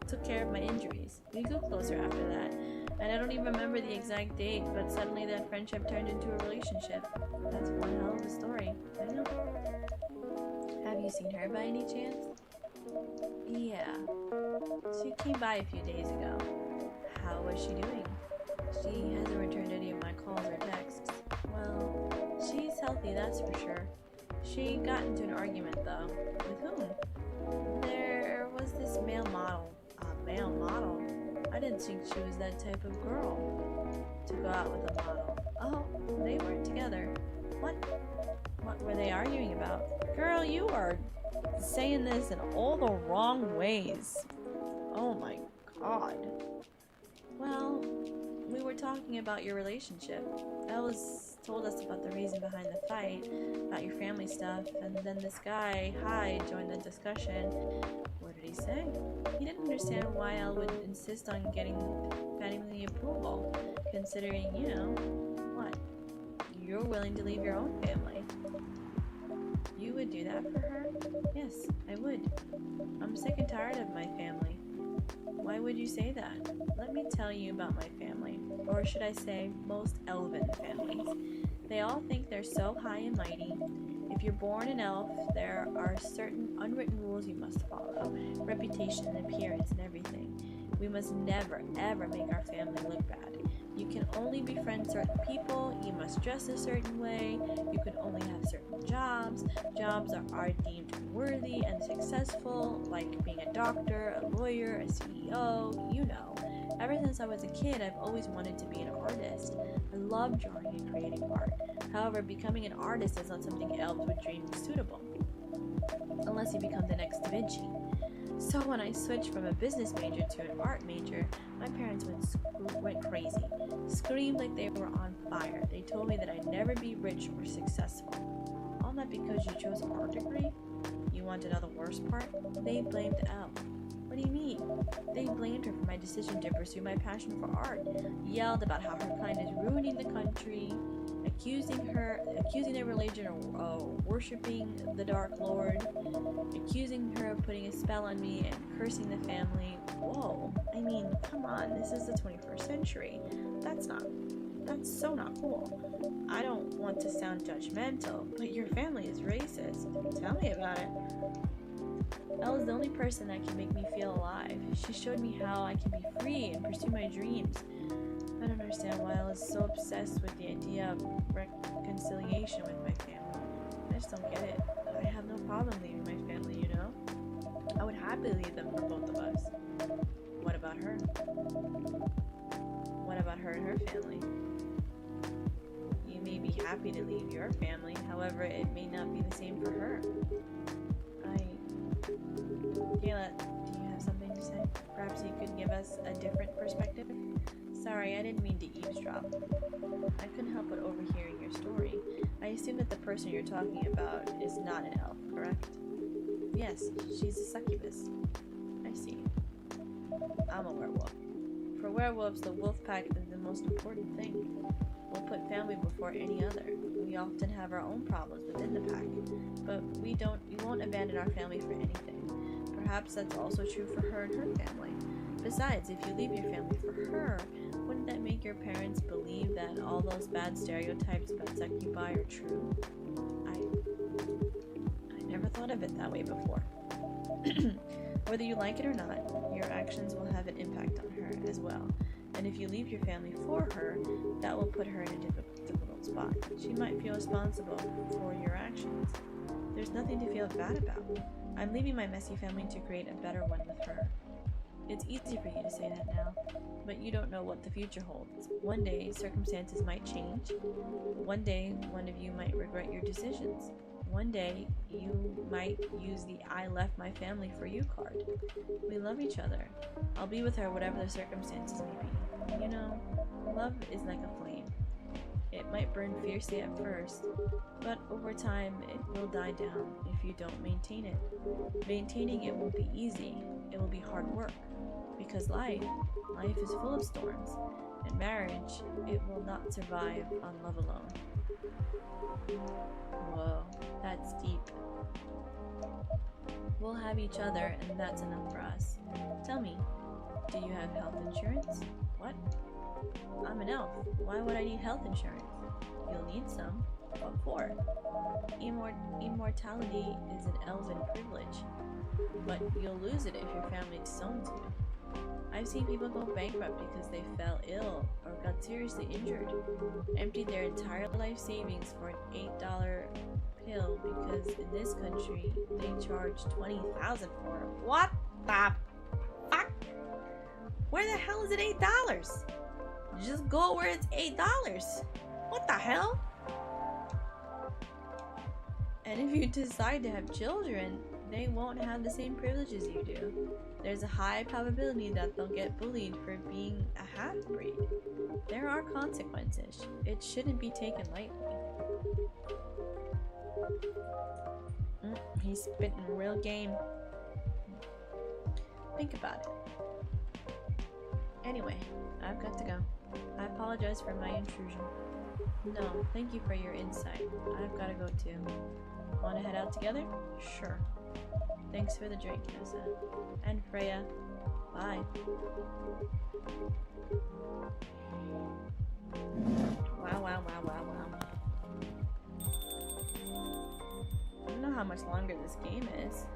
took care of my injuries. We grew closer after that, and I don't even remember the exact date, but suddenly that friendship turned into a relationship. That's one hell of a story. I know. Have you seen her by any chance? Yeah. She came by a few days ago. How was she doing? She hasn't returned any of my calls or texts. Well, she's healthy, that's for sure. She got into an argument, though. With whom? There male model. I didn't think she was that type of girl to go out with a model. Oh, they weren't together. What were they arguing about? Girl, you are saying this in all the wrong ways. Oh my god. Well, we were talking about your relationship. Ellis told us about the reason behind the fight, about your family stuff, and then this guy, Hyde, joined the discussion. What did he say? He didn't understand why Elle would insist on getting family approval, considering, you know, what? You're willing to leave your own family. You would do that for her? Yes, I would. I'm sick and tired of my family. Why would you say that? Let me tell you about my family, or should I say, most elven families. They all think they're so high and mighty. If you're born an elf, there are certain unwritten rules you must follow, reputation and appearance and everything. We must never, ever make our family look bad. You can only befriend certain people, you must dress a certain way, you can only have certain jobs. Jobs are deemed worthy and successful, like being a doctor, a lawyer, a CEO, you know. Ever since I was a kid, I've always wanted to be an artist. I love drawing and creating art. However, becoming an artist is not something elves would dream suitable, unless you become the next Da Vinci. So when I switched from a business major to an art major, my parents went crazy, screamed like they were on fire. They told me that I'd never be rich or successful. All that because you chose an art degree? You want to know the worst part? They blamed Elle. What do you mean? They blamed her for my decision to pursue my passion for art, yelled about how her kind is ruining the country, accusing their religion of worshipping the Dark Lord, accusing her of putting a spell on me, and cursing the family. Whoa, I mean, come on, this is the 21st century. That's so not cool. I don't want to sound judgmental, but your family is racist. Tell me about it. Elle is the only person that can make me feel alive. She showed me how I can be free and pursue my dreams. I don't understand why Elle is so obsessed with the idea of reconciliation with my family. I just don't get it. I have no problem leaving my family, you know? I would happily leave them for both of us. What about her? What about her and her family? You may be happy to leave your family, however, it may not be the same for her. Gayla, do you have something to say? Perhaps you could give us a different perspective? Sorry, I didn't mean to eavesdrop. I couldn't help but overhearing your story. I assume that the person you're talking about is not an elf, correct? Yes, she's a succubus. I see. I'm a werewolf. For werewolves, the wolf pack is the most important thing. We'll put family before any other. We often have our own problems within the pack, but we won't abandon our family for anything. Perhaps that's also true for her and her family. Besides, if you leave your family for her, wouldn't that make your parents believe that all those bad stereotypes about succubi are true? I never thought of it that way before. Whether you like it or not, your actions will have an impact on her as well. And if you leave your family for her, that will put her in a difficult spot. She might feel responsible for your actions. There's nothing to feel bad about. I'm leaving my messy family to create a better one with her. It's easy for you to say that now, but you don't know what the future holds. One day, circumstances might change. One day, one of you might regret your decisions. One day, you might use the I left my family for you card. We love each other. I'll be with her whatever the circumstances may be. You know, love is like a flame. It might burn fiercely at first, but over time it will die down if you don't maintain it. Maintaining it won't be easy. It will be hard work. Because life is full of storms, and marriage, it will not survive on love alone. Whoa, that's deep. We'll have each other, and that's enough for us. Tell me, do you have health insurance? What? I'm an elf. Why would I need health insurance? You'll need some. What for? Immortality is an elven privilege, but you'll lose it if your family disowns you. I've seen people go bankrupt because they fell ill or got seriously injured, emptied their entire life savings for an $8 pill because in this country they charge $20,000 for it. What the? Where the hell is it $8? Just go where it's $8. What the hell? And if you decide to have children, they won't have the same privileges you do. There's a high probability that they'll get bullied for being a half-breed. There are consequences. It shouldn't be taken lightly. He's spitting real game. Think about it. Anyway, I've got to go. I apologize for my intrusion. No, thank you for your insight. I've got to go too. Want to head out together? Sure. Thanks for the drink, Nessa. And Freya. Bye. Wow, wow, wow, wow, wow. I don't know how much longer this game is.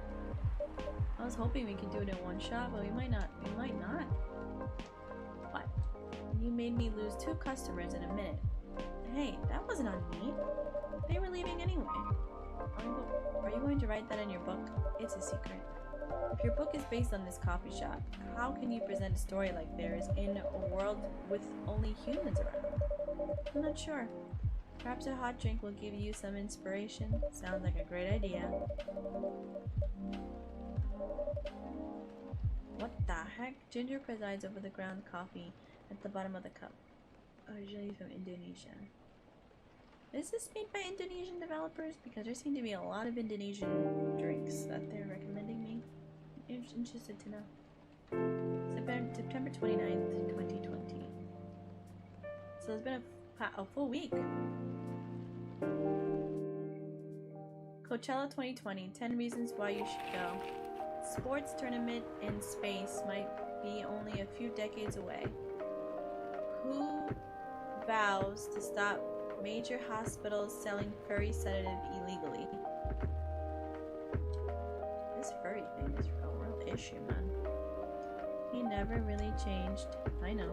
I was hoping we could do it in one shot, but we might not. We might not. What? You made me lose 2 customers in a minute. Hey, that wasn't on me. They were leaving anyway. Are you going to write that in your book? It's a secret. If your book is based on this coffee shop, how can you present a story like theirs in a world with only humans around? I'm not sure. Perhaps a hot drink will give you some inspiration. Sounds like a great idea. What the heck? Ginger presides over the ground coffee at the bottom of the cup. Originally from Indonesia. Is this made by Indonesian developers? Because there seem to be a lot of Indonesian drinks that they're recommending me. I'm interested to know. September 29th, 2020. So it's been a full week. Coachella 2020, 10 reasons why you should go. Sports tournament in space might be only a few decades away. Who vows to stop major hospitals selling furry sedative illegally? This furry thing is a real issue, man. He never really changed. I know.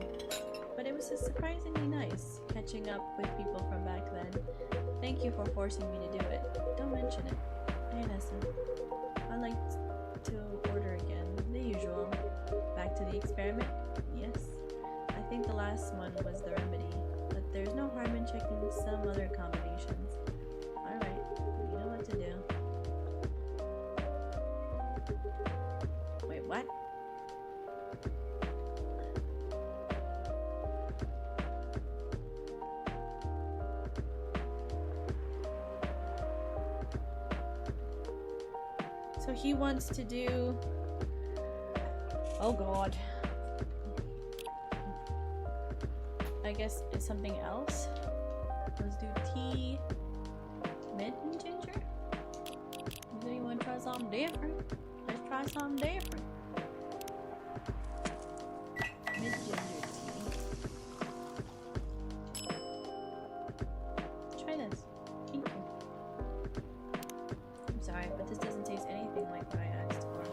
But it was surprisingly nice catching up with people from back then. Thank you for forcing me to do it. Don't mention it. Hey, Nessa. I'd like to order again. The usual. Back to the experiment? Yes. I think the last one was the remedy. But there's no harm in checking some other combinations. Alright. You know what to do. Wait, what? So he wants to do... Oh god. I guess it's something else. Let's do tea, mint and ginger. Do you want to try something different? Let's try something different. Mint ginger tea. Try this. Thank you. I'm sorry, but this doesn't taste anything like what I asked for.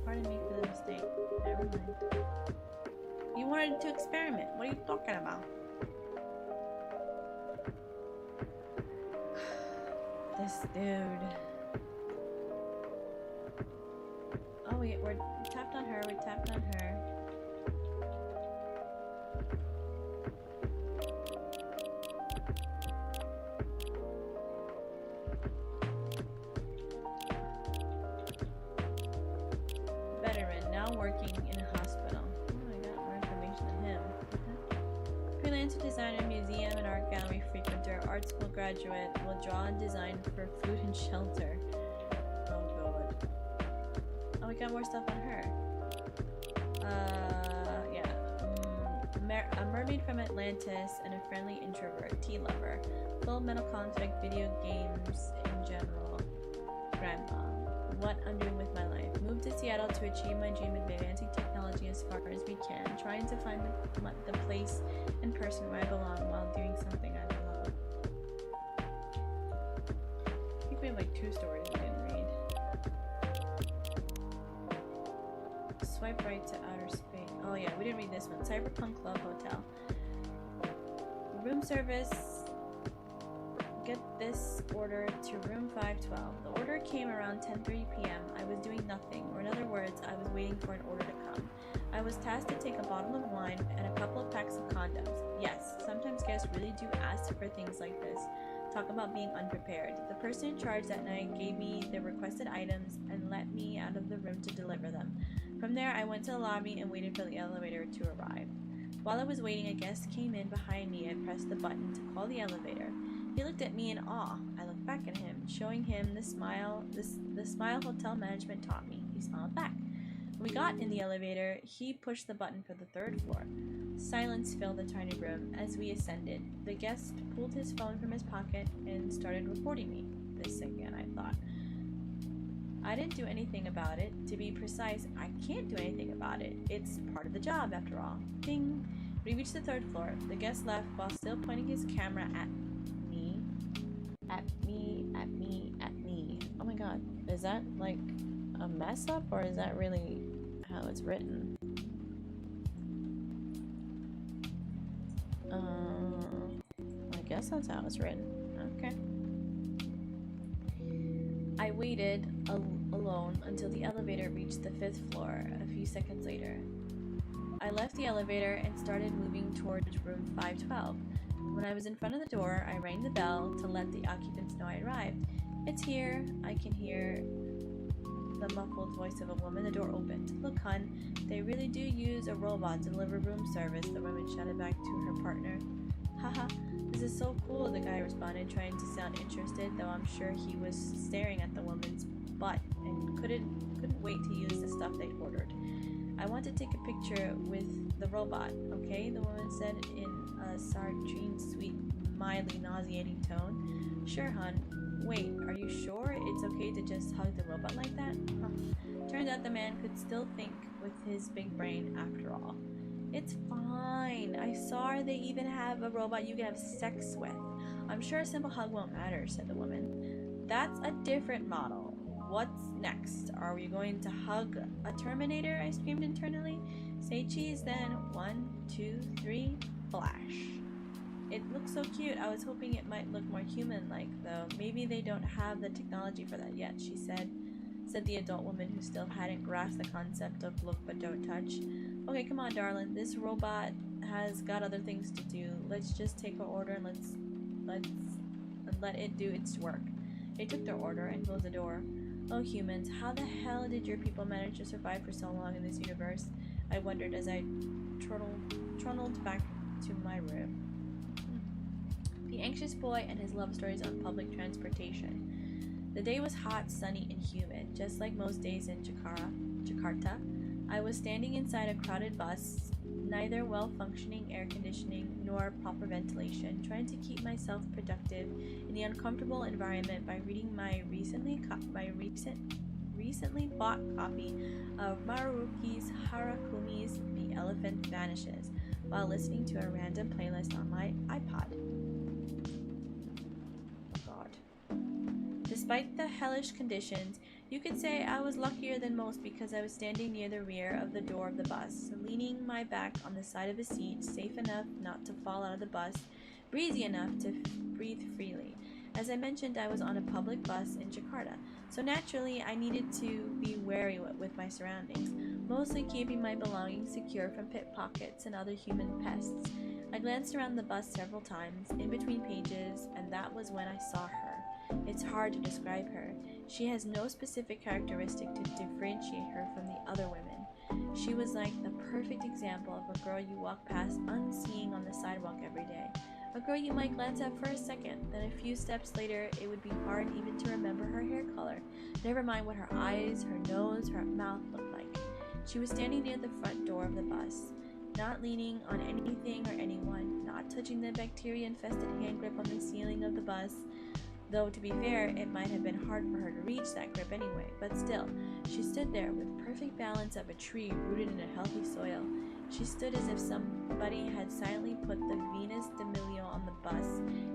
Pardon me for the mistake. Never mind. You wanted to experiment. What are you talking about? This dude. Oh wait, we tapped on her, we tapped on her. Veteran, now working in a hospital. Oh, I got more information on him. Freelancer designer, museum and art gallery frequenter, art school graduate, will draw and design for food and shelter. Oh god. Oh, we got more stuff on her. Yeah. A mermaid from Atlantis and a friendly introvert, tea lover. Full metal conflict, video games in general. Grandma. What I'm doing with my life. Moved to Seattle to achieve my dream of advancing technology as far as we can. Trying to find the place and person where I belong while doing something I love. I think we have like 2 stories we didn't read. Swipe right to outer space. Oh yeah, we didn't read this one. Cyberpunk Love Hotel. Room service. Get this order to room 512. The order came around 10:30 p.m. I was doing nothing, or in other words, I was waiting for an order to come. I was tasked to take a bottle of wine and a couple of packs of condoms. Yes, sometimes guests really do ask for things like this. Talk about being unprepared. The person in charge that night gave me the requested items and let me out of the room to deliver them. From there, I went to the lobby and waited for the elevator to arrive. While I was waiting, a guest came in behind me and pressed the button to call the elevator. He looked at me in awe. I looked back at him, showing him the smile hotel management taught me. He smiled back. When we got in the elevator, he pushed the button for the 3rd floor. Silence filled the tiny room as we ascended. The guest pulled his phone from his pocket and started recording me. This again, I thought. I didn't do anything about it. To be precise, I can't do anything about it. It's part of the job, after all. Ding! We reached the 3rd floor. The guest left while still pointing his camera at me. At me, at me, at me. Oh my god. Is that like a mess up, or is that really how it's written? I guess that's how it's written. Okay. I waited alone until the elevator reached the 5th floor a few seconds later. I left the elevator and started moving towards room 512. When I was in front of the door, I rang the bell to let the occupants know I arrived. It's here. I can hear the muffled voice of a woman. The door opened. Look, hun, they really do use a robot to deliver room service, the woman shouted back to her partner. Haha, this is so cool, the guy responded, trying to sound interested, though I'm sure he was staring at the woman's butt and couldn't wait to use the stuff they'd ordered. I want to take a picture with the robot, okay? The woman said in a sardine sweet, mildly nauseating tone. Sure, hun. Wait, are you sure it's okay to just hug the robot like that? Huh. Turned out the man could still think with his big brain after all. It's fine. I saw they even have a robot you can have sex with. I'm sure a simple hug won't matter, said the woman. That's a different model. What's next? Are we going to hug a Terminator? I screamed internally. Say cheese then. 1, 2, 3, flash. It looks so cute. I was hoping it might look more human-like, though. Maybe they don't have the technology for that yet, she said the adult woman who still hadn't grasped the concept of look but don't touch. Okay, come on, darling. This robot has got other things to do. Let's just take her order and let's let it do its work. They took their order and closed the door. Oh, humans, how the hell did your people manage to survive for so long in this universe? I wondered as I trundled back to my room. The anxious boy and his love stories on public transportation. The day was hot, sunny, and humid, just like most days in Jakarta. I was standing inside a crowded bus, neither well-functioning air conditioning nor proper ventilation, trying to keep myself productive in the uncomfortable environment by reading my recently bought copy of Maruki's Harakumi's The Elephant Vanishes, while listening to a random playlist on my iPod. Despite the hellish conditions, you could say I was luckier than most because I was standing near the rear of the door of the bus, leaning my back on the side of a seat, safe enough not to fall out of the bus, breezy enough to breathe freely. As I mentioned, I was on a public bus in Jakarta, so naturally I needed to be wary with my surroundings, mostly keeping my belongings secure from pickpockets and other human pests. I glanced around the bus several times, in between pages, and that was when I saw her. It's hard to describe her. She has no specific characteristic to differentiate her from the other women. She was like the perfect example of a girl you walk past unseeing on the sidewalk every day. A girl you might glance at for a second, then a few steps later it would be hard even to remember her hair color, never mind what her eyes, her nose, her mouth looked like. She was standing near the front door of the bus, not leaning on anything or anyone, not touching the bacteria-infested hand grip on the ceiling of the bus, though to be fair, it might have been hard for her to reach that grip anyway, but still, she stood there with perfect balance of a tree rooted in a healthy soil. She stood as if somebody had silently put the Venus de Milo on the bus,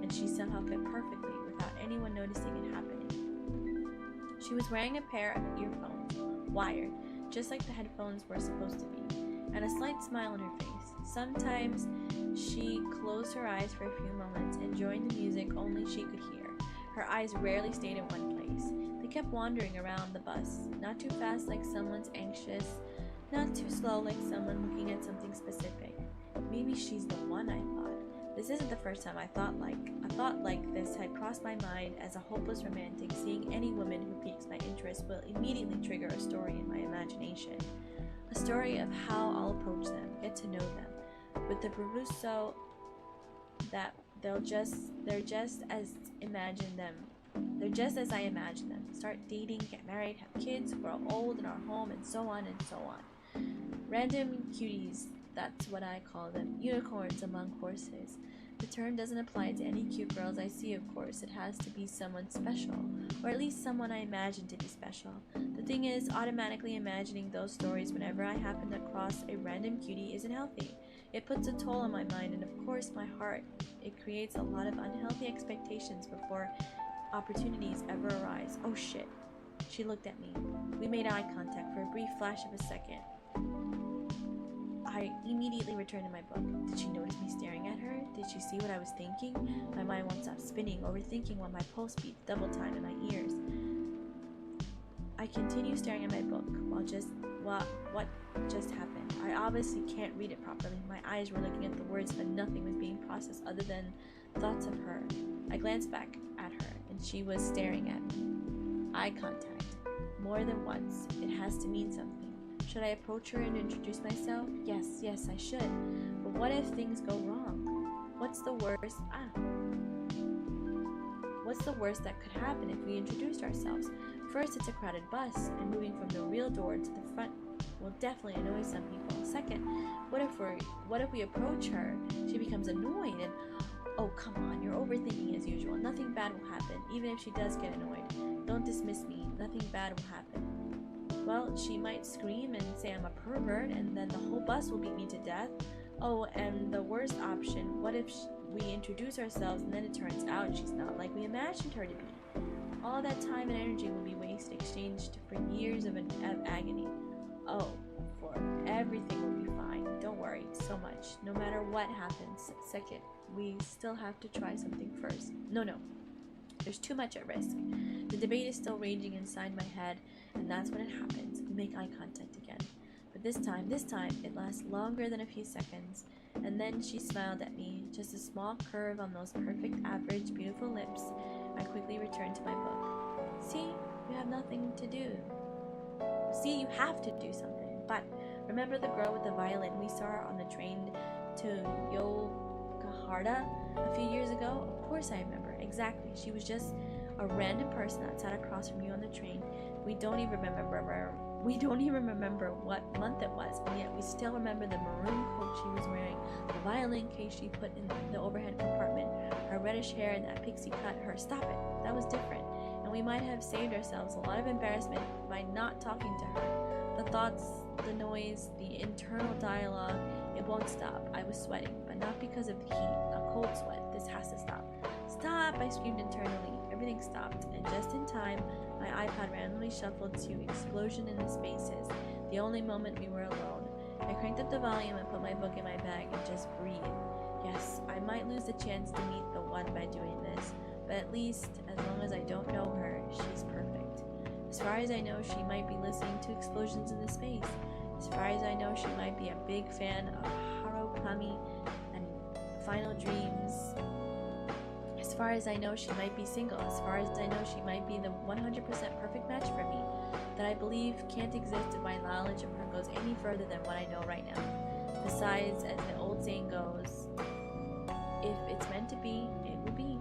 and she somehow fit perfectly without anyone noticing it happening. She was wearing a pair of earphones, wired, just like the headphones were supposed to be, and a slight smile on her face. Sometimes she closed her eyes for a few moments, enjoying the music only she could hear. Her eyes rarely stayed in one place. They kept wandering around the bus, not too fast like someone's anxious, Not too slow like someone looking at something specific. Maybe she's the one, I thought. This isn't the first time I thought like this had crossed my mind. As a hopeless romantic, seeing any woman who piques my interest will immediately trigger a story in my imagination. A story of how I'll approach them, get to know them, with the bravado that they're just as I imagine them. Start dating, get married, have kids, grow old in our home, and so on and so on. Random cuties, that's what I call them. Unicorns among horses. The term doesn't apply to any cute girls I see, of course. It has to be someone special, or at least someone I imagine to be special. The thing is, automatically imagining those stories whenever I happen across a random cutie isn't healthy. It puts a toll on my mind and, of course, my heart. It creates a lot of unhealthy expectations before opportunities ever arise. Oh shit. She looked at me. We made eye contact for a brief flash of a second. I immediately returned to my book. Did she notice me staring at her? Did she see what I was thinking? My mind won't stop spinning, overthinking while my pulse beats double time in my ears. I continue staring at my book what just happened. I obviously can't read it properly. My eyes were looking at the words, but nothing was being processed other than thoughts of her. I glanced back at her, and she was staring at me. Eye contact. More than once. It has to mean something. Should I approach her and introduce myself? Yes, I should. But what if things go wrong? What's the worst? What's the worst that could happen if we introduced ourselves? First, it's a crowded bus, and moving from the real door to the front will definitely annoy some people. Second, what if we approach her, she becomes annoyed, and oh, come on, you're overthinking as usual. Nothing bad will happen, even if she does get annoyed. Don't dismiss me. Nothing bad will happen. Well, she might scream and say I'm a pervert, and then the whole bus will beat me to death. Oh, and the worst option, what if we introduce ourselves and then it turns out she's not like we imagined her to be? All that time and energy will be wasted, exchanged for years of agony. Oh, for everything will be fine. Don't worry so much. No matter what happens. Second, we still have to try something first. No. There's too much at risk. The debate is still raging inside my head, and that's when it happens. We make eye contact again. But this time, it lasts longer than a few seconds. And then she smiled at me, just a small curve on those perfect, average, beautiful lips. I quickly returned to my book. See, you have nothing to do. See, you have to do something. But remember the girl with the violin we saw on the train to Yogyakarta a few years ago? Of course I remember. Exactly. She was just a random person that sat across from you on the train. We don't even remember what month it was, and yet we still remember the maroon coat she was wearing, the violin case she put in the overhead compartment, her reddish hair and that pixie cut. Stop it. That was different, and we might have saved ourselves a lot of embarrassment by not talking to her. The thoughts, the noise, the internal dialogue, it won't stop. I was sweating, but not because of the heat, a cold sweat. This has to stop. Stop! I screamed internally. Everything stopped, and just in time, my iPod randomly shuffled to Explosion in the Spaces, the only moment we were alone. I cranked up the volume and put my book in my bag and just breathed. Yes, I might lose the chance to meet the one by doing this, but at least, as long as I don't know her, she's perfect. As far as I know, she might be listening to Explosions in the Space. As far as I know, she might be a big fan of Haruka and Final Dreams. As far as I know, she might be single. As far as I know, she might be the 100% perfect match for me. That I believe can't exist if my knowledge of her goes any further than what I know right now. Besides, as the old saying goes, if it's meant to be, it will be.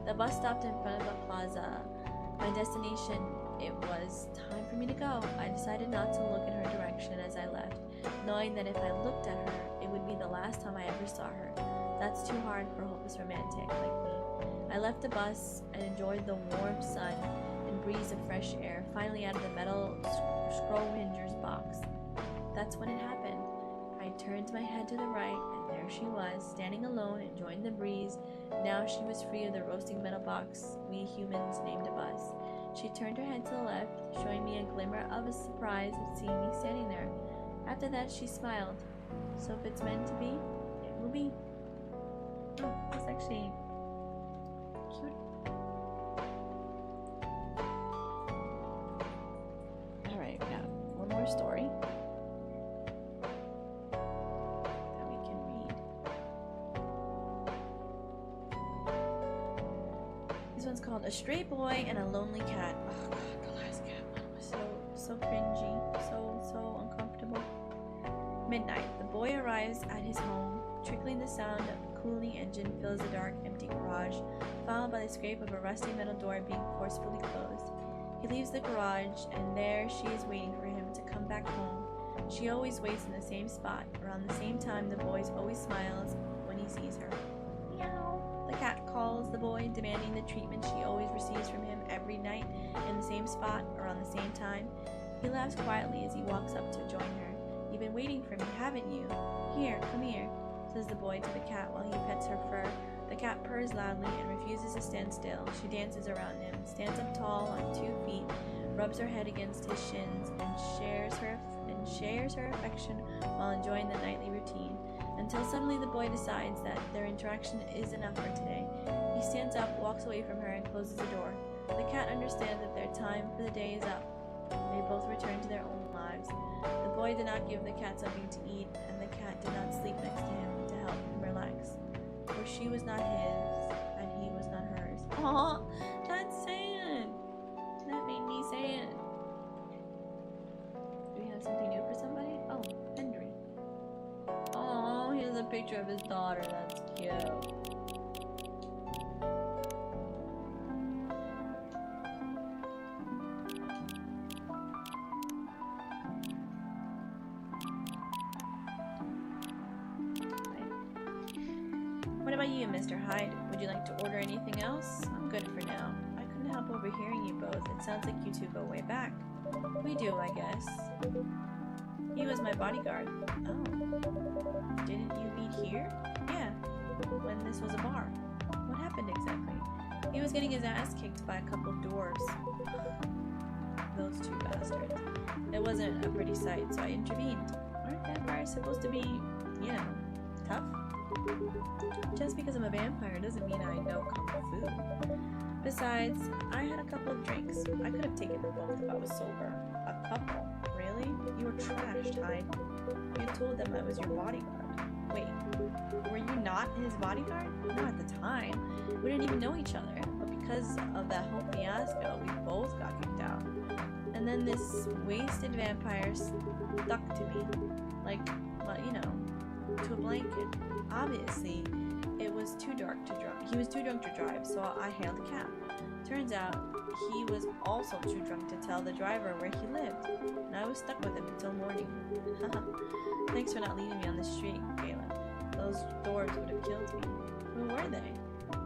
The bus stopped in front of a plaza. My destination, it was time for me to go. I decided not to look in her direction as I left, knowing that if I looked at her, it would be the last time I ever saw her. That's too hard for a hopeless romantic like me. I left the bus and enjoyed the warm sun and breeze of fresh air, finally out of the metal Screwdringer's box. That's when it happened. I turned my head to the right, and there she was, standing alone, enjoying the breeze. Now she was free of the roasting metal box we humans named a bus. She turned her head to the left, showing me a glimmer of a surprise at seeing me standing there. After that, she smiled. So if it's meant to be, it will be. Oh, that's actually cute. Alright, we got one more story. one's called A Stray Boy and a Lonely Cat. Oh god, the last cat one was so cringy, so uncomfortable. Midnight. The boy arrives at his home. Trickling the sound of a cooling engine fills the dark, empty garage, followed by the scrape of a rusty metal door being forcefully closed. He leaves the garage, and there she is waiting for him to come back home. She always waits in the same spot. Around the same time, the boy always smiles when he sees her. Meow. The cat calls the boy, demanding the treatment she always receives from him every night in the same spot around the same time. He laughs quietly as he walks up to join her. You've been waiting for me, haven't you? Here, come here, says the boy to the cat while he pets her fur. The cat purrs loudly and refuses to stand still. She dances around him, stands up tall on 2 feet, rubs her head against his shins, and shares her affection while enjoying the nightly routine, until suddenly the boy decides that their interaction is enough for today. He stands up, walks away from her, and closes the door. The cat understands that their time for the day is up. They both return to their own lives. The boy did not give the cat something to eat, and the cat did not sleep next to him to help him relax. For she was not his, and he was not hers. Aw, that's sad. That made me sad. Do we have something new for somebody? Oh, Henry. Oh, here's a picture of his daughter. That's cute. What about you, Mr. Hyde? Would you like to order anything else? I'm good for now. I couldn't help overhearing you both. It sounds like you two go way back. We do, I guess. He was my bodyguard. Oh. Didn't you meet here? Yeah. When this was a bar. What happened exactly? He was getting his ass kicked by a couple dwarves. Those two bastards. It wasn't a pretty sight, so I intervened. Aren't vampires supposed to be, you know, tough? Just because I'm a vampire doesn't mean I know kung fu. Besides, I had a couple of drinks. I could have taken them both if I was sober. A couple? Really? You were trashed, Hyde. You told them I was your bodyguard. Wait, were you not his bodyguard? Not at the time. We didn't even know each other. But because of that whole fiasco, we both got kicked out. And then this wasted vampire stuck to me. Like, well, you know, to a blanket. Obviously, it was too dark to drive. He was too drunk to drive, so I hailed a cab. Turns out, he was also too drunk to tell the driver where he lived, and I was stuck with him until morning. Thanks for not leaving me on the street, Caleb. Those dwarves would have killed me. Who were they?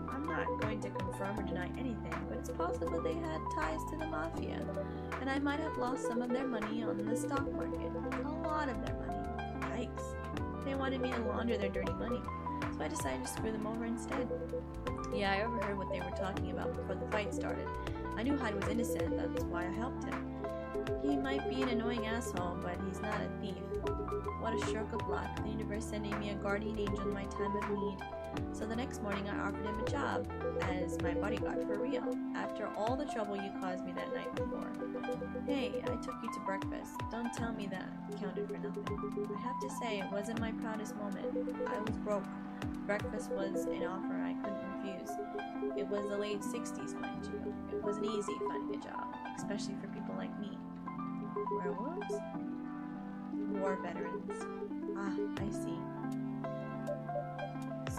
I'm not going to confirm or deny anything, but it's possible they had ties to the mafia, and I might have lost some of their money on the stock market. A lot of their money. Yikes. They wanted me to launder their dirty money, so I decided to screw them over instead. Yeah, I overheard what they were talking about before the fight started. I knew Hyde was innocent, that's why I helped him. He might be an annoying asshole, but he's not a thief. What a stroke of luck, the universe sending me a guardian angel in my time of need. So the next morning I offered him a job as my bodyguard for real, after all the trouble you caused me that night before. Hey, I took you to breakfast. Don't tell me that counted for nothing. I have to say, it wasn't my proudest moment. I was broke. Breakfast was an offer I couldn't refuse. It was the late 60s, mind you. It wasn't easy finding a job, especially for people like me. Werewolves? War veterans. Ah, I see.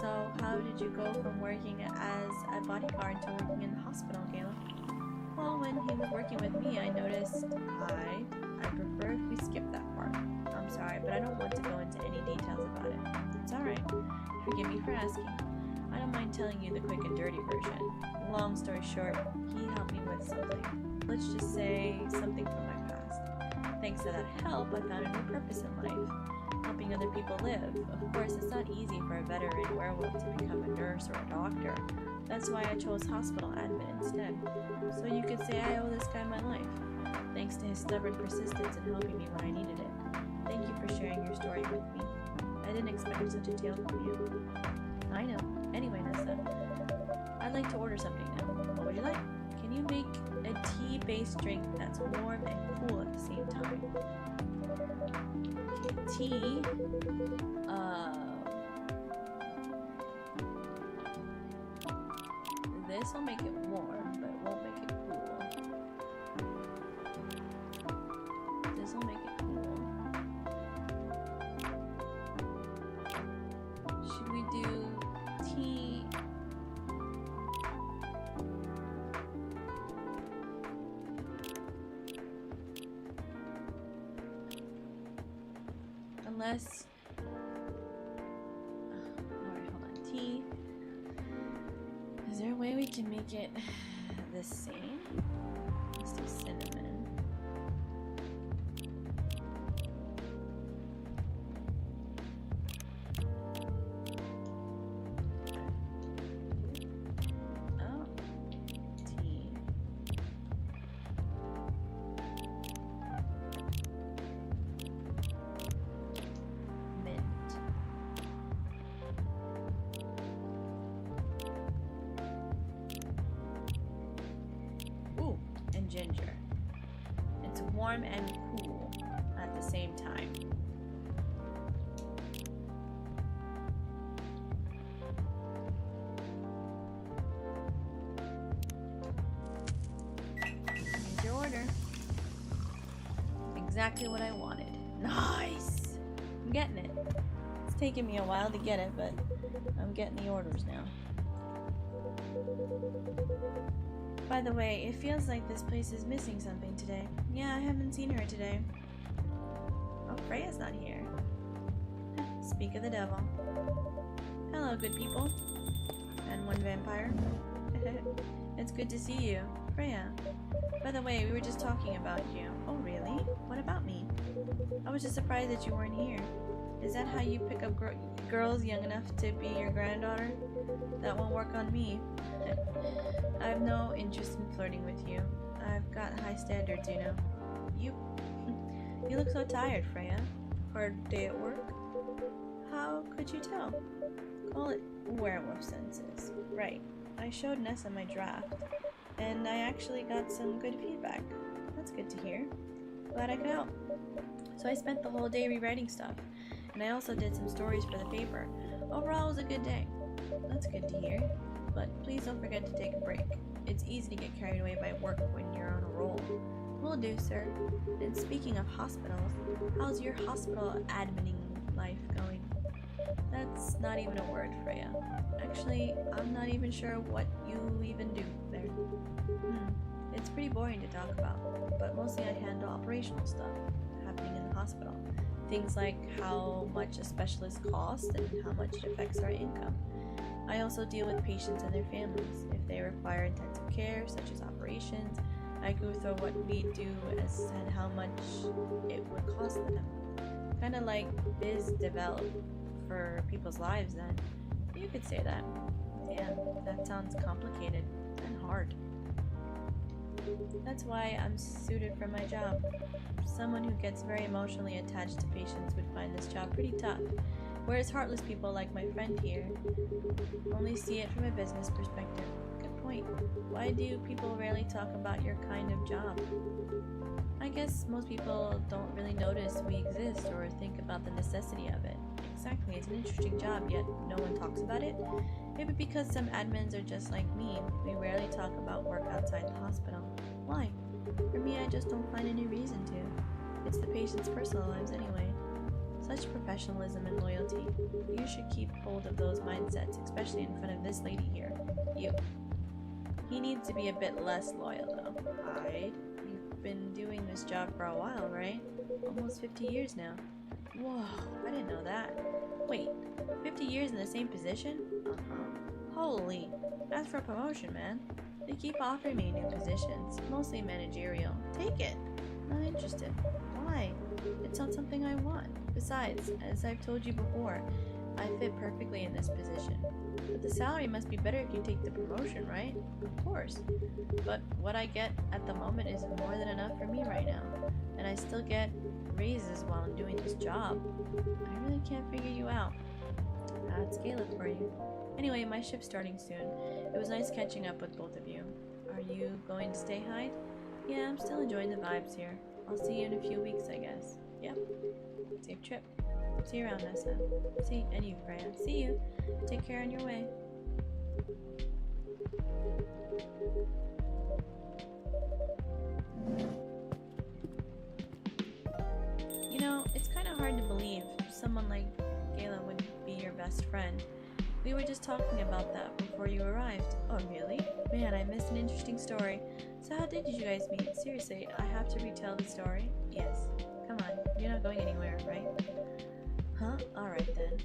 So, how did you go from working as a bodyguard to working in the hospital, Gayla? Well, when he was working with me, I noticed I prefer if we skip that part. I'm sorry, but I don't want to go into any details about it. It's alright. Forgive me for asking. I don't mind telling you the quick and dirty version. Long story short, he helped me with something. Let's just say something from my past. Thanks to that help, I found a new purpose in life. Helping other people live. Of course, it's not easy for a veteran werewolf to become a nurse or a doctor. That's why I chose hospital admin instead. So you could say I owe this guy my life. Thanks to his stubborn persistence in helping me when I needed it. Thank you for sharing your story with me. I didn't expect such a tale from you. I know. Anyway, Nessa, I'd like to order something now. What would you like? Can you make a tea-based drink that's warm and cool at the same time? Tea. This will make it warm. Unless... Alright, hold on. Tea. Is there a way we can make it the same? Let's do cinnamon. Oh. Tea. Mint. Ooh, and ginger. It's warm and cool at the same time. Here's your order. Exactly what I wanted. Nice! I'm getting it. It's taken me a while to get it, but I'm getting the orders now. By the way, it feels like this place is missing something today. Yeah, I haven't seen her today. Oh, Freya's not here. Speak of the devil. Hello, good people. And one vampire. It's good to see you, Freya. By the way, we were just talking about you. Oh, really? What about me? I was just surprised that you weren't here. Is that how you pick up girls young enough to be your granddaughter? That won't work on me. I have no interest in flirting with you. I've got high standards, you know. You look so tired, Freya. Hard day at work? How could you tell? Call it werewolf senses. Right. I showed Nessa my draft, and I actually got some good feedback. That's good to hear. Glad I could help. So I spent the whole day rewriting stuff, and I also did some stories for the paper. Overall, it was a good day. That's good to hear. But please don't forget to take a break. It's easy to get carried away by work when you're on a roll. Will do, sir. And speaking of hospitals, how's your hospital adminning life going? That's not even a word, Freya. Actually, I'm not even sure what you even do there. It's pretty boring to talk about, but mostly I handle operational stuff happening in the hospital. Things like how much a specialist costs and how much it affects our income. I also deal with patients and their families. If they require intensive care, such as operations, I go through what we do and how much it would cost them. Kind of like biz develop for people's lives then. You could say that. Damn, that sounds complicated and hard. That's why I'm suited for my job. Someone who gets very emotionally attached to patients would find this job pretty tough. Whereas heartless people like my friend here only see it from a business perspective. Good point. Why do people rarely talk about your kind of job? I guess most people don't really notice we exist or think about the necessity of it. Exactly, it's an interesting job, yet no one talks about it. Maybe because some admins are just like me, we rarely talk about work outside the hospital. Why? For me, I just don't find any reason to. It's the patient's personal lives anyway. Such professionalism and loyalty. You should keep hold of those mindsets, especially in front of this lady here. You. He needs to be a bit less loyal, though. You've been doing this job for a while, right? Almost 50 years now. Whoa, I didn't know that. Wait, 50 years in the same position? Holy, that's for a promotion, man. They keep offering me new positions, mostly managerial. Take it. Not interested. Why? It's not something I want. Besides, as I've told you before, I fit perfectly in this position. But the salary must be better if you take the promotion, right? Of course. But what I get at the moment is more than enough for me right now. And I still get raises while I'm doing this job. I really can't figure you out. I'd scale it for you. Anyway, my shift's starting soon. It was nice catching up with both of you. Are you going to stay hide? Yeah, I'm still enjoying the vibes here. I'll see you in a few weeks, I guess. Yep. Safe trip. See you around, Nessa. And you, Freya. See you. Take care on your way. You know, it's kind of hard to believe someone like Gayla would be your best friend. We were just talking about that before you arrived. Oh, really? Man, I missed an interesting story. So how did you guys meet? Seriously, I have to retell the story? Yes. Come on, you're not going anywhere, right? Huh? Alright then.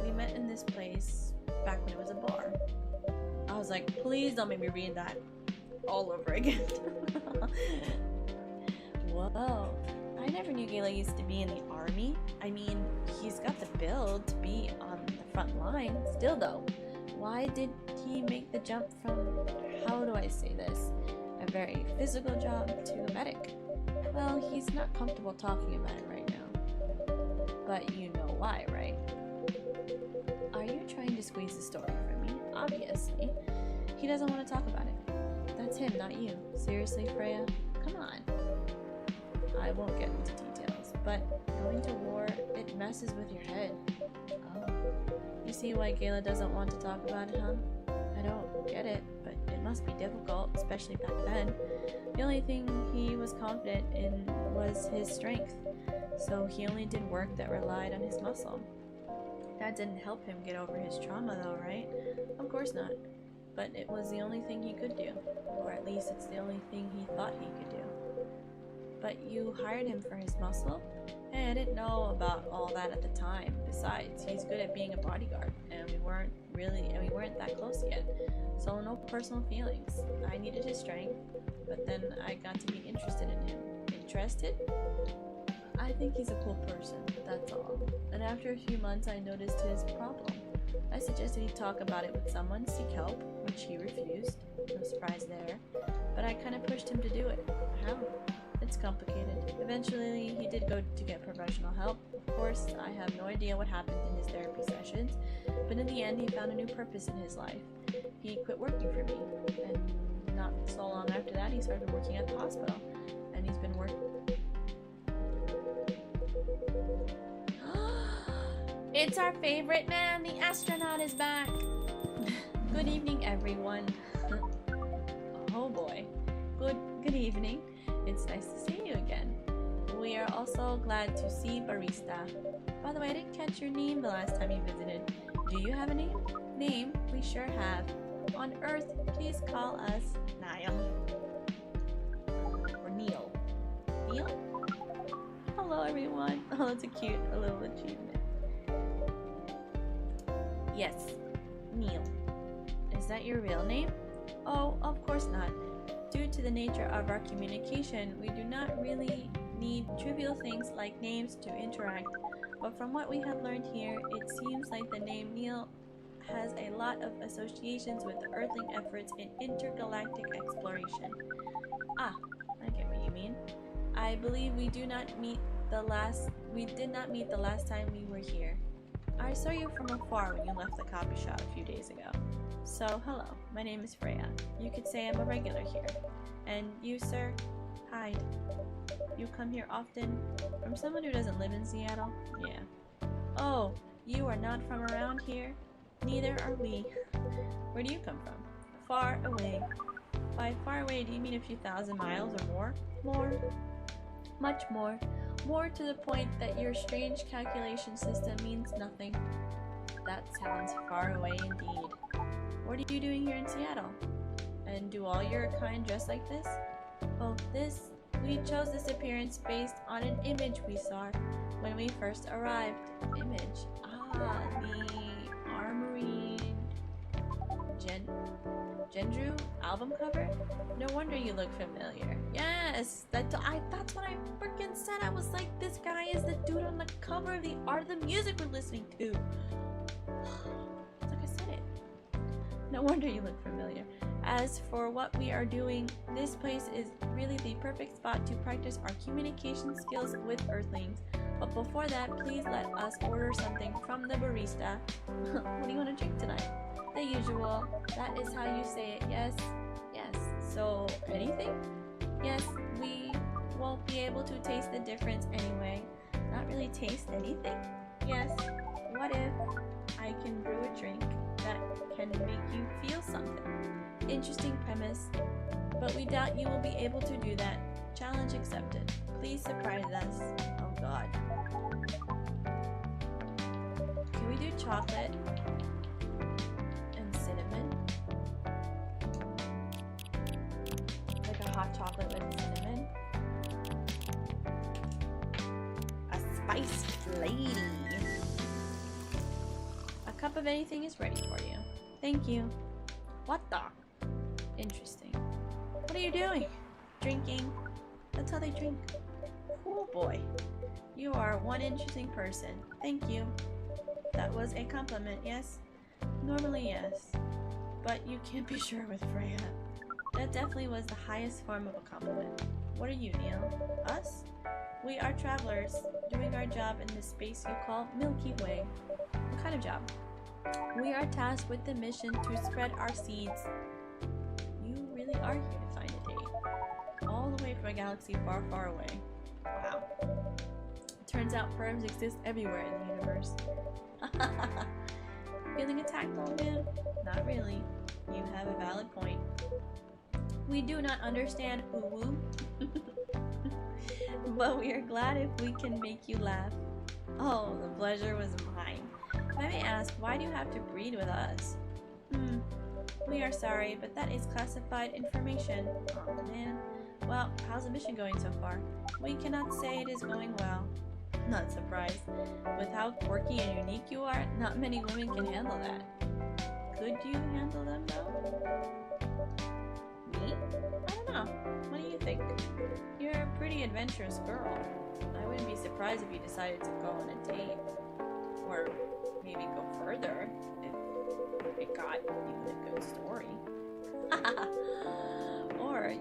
We met in this place back when it was a bar. I was like, please don't make me read that all over again. Whoa. I never knew Gala used to be in the army. I mean, he's got the build to be on the front line. Still though, why did he make the jump from, how do I say this, a very physical job to a medic? Well, he's not comfortable talking about it right now. But you know why, right? Are you trying to squeeze the story from me? Obviously. He doesn't want to talk about it. That's him, not you. Seriously, Freya? Come on. I won't get into details, but going to war, it messes with your head. Oh. You see why Gala doesn't want to talk about it, huh? I don't get it, but it must be difficult, especially back then. The only thing he was confident in was his strength, so he only did work that relied on his muscle. That didn't help him get over his trauma though, right? Of course not. But it was the only thing he could do, or at least it's the only thing he thought he could do. But you hired him for his muscle? Hey, I didn't know about all that at the time. Besides, he's good at being a bodyguard, and we weren't that close yet. So no personal feelings. I needed his strength, but then I got to be interested in him. Interested? I think he's a cool person, that's all. And after a few months, I noticed his problem. I suggested he talk about it with someone, seek help, which he refused. No surprise there. But I kind of pushed him to do it. How? It's complicated. Eventually, he did go to get professional help. Of course, I have no idea what happened in his therapy sessions, but in the end, he found a new purpose in his life. He quit working for me, and not so long after that, he started working at the hospital, and he's been working. It's our favorite man, the astronaut is back! Good evening, everyone. Oh boy. Good evening. It's nice to see you again. We are also glad to see Barista. By the way, I didn't catch your name the last time you visited. Do you have a name? Name? We sure have. On Earth, please call us Niall. Or Neil. Neil? Hello, everyone. Oh, that's a little achievement. Yes, Neil. Is that your real name? Oh, of course not. Due to the nature of our communication, we do not really need trivial things like names to interact. But from what we have learned here, it seems like the name Neil has a lot of associations with the Earthling efforts in intergalactic exploration. Ah, I get what you mean. I believe we did not meet the last time we were here. I saw you from afar when you left the copy shop a few days ago. So, hello, my name is Freya. You could say I'm a regular here. And you, sir? Hyde. You come here often? From someone who doesn't live in Seattle? Yeah. Oh, you are not from around here? Neither are we. Where do you come from? Far away. By far away, do you mean a few thousand miles or more? More. Much more. More to the point that your strange calculation system means nothing. That sounds far away indeed. What are you doing here in Seattle? And do all your kind dress like this? Well, we chose this appearance based on an image we saw when we first arrived. Image? Ah, the Armory Gendru album cover? No wonder you look familiar. Yes, that's what I freaking said. I was like, this guy is the dude on the cover of the Art of the Music we're listening to. It's like I said it. No wonder you look familiar. As for what we are doing, this place is really the perfect spot to practice our communication skills with Earthlings. But before that, please let us order something from the barista. What do you want to drink tonight? The usual. That is how you say it, yes? Yes. So, anything? Yes, we won't be able to taste the difference anyway. Not really taste anything? Yes. What if I can brew a drink that can make you feel something? Interesting premise, but we doubt you will be able to do that. Challenge accepted. Please surprise us. Oh god. Can we do chocolate and cinnamon? Like a hot chocolate with cinnamon? A spiced lady. cup of anything is ready for you. Thank you. What the? Interesting. What are you doing? Drinking. That's how they drink. Oh boy. You are one interesting person. Thank you. That was a compliment, yes? Normally, yes. But you can't be sure with Freya. That definitely was the highest form of a compliment. What are you, Neil? Us? We are travelers, doing our job in the space you call Milky Way. What kind of job? We are tasked with the mission to spread our seeds. You really are here to find a date. All the way from a galaxy far, far away. Wow. Turns out firms exist everywhere in the universe. Feeling attacked, old man? Not really. You have a valid point. We do not understand woo-woo. But we are glad if we can make you laugh. Oh, the pleasure was mine. If I may ask, why do you have to breed with us? We are sorry, but that is classified information. Oh man. Well, how's the mission going so far? We cannot say it is going well. Not surprised. With how quirky and unique you are, not many women can handle that. Could you handle them though? Me? I don't know. What do you think? You're a pretty adventurous girl. I wouldn't be surprised if you decided to go on a date. Or maybe go further if it got even a good story. Or,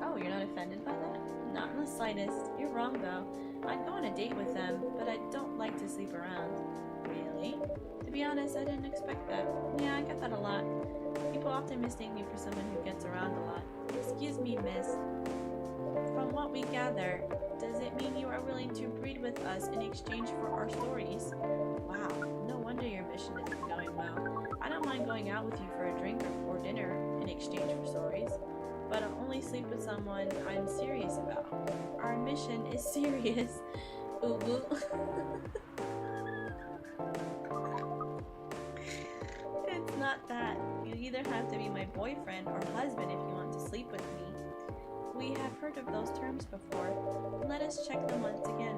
oh, you're not offended by that? Not in the slightest. You're wrong though. I'd go on a date with them, but I don't like to sleep around. Really? To be honest, I didn't expect that. Yeah, I get that a lot. People often mistake me for someone who gets around a lot. Excuse me, miss. From what we gather, does it mean you are willing to breed with us in exchange for our stories? Wow, no wonder your mission isn't going well. I don't mind going out with you for a drink or dinner in exchange for stories, but I'll only sleep with someone I'm serious about. Our mission is serious. Ooh, ooh. It's not that. You either have to be my boyfriend or husband if you want to sleep with me. We have heard of those terms before. Let us check them once again.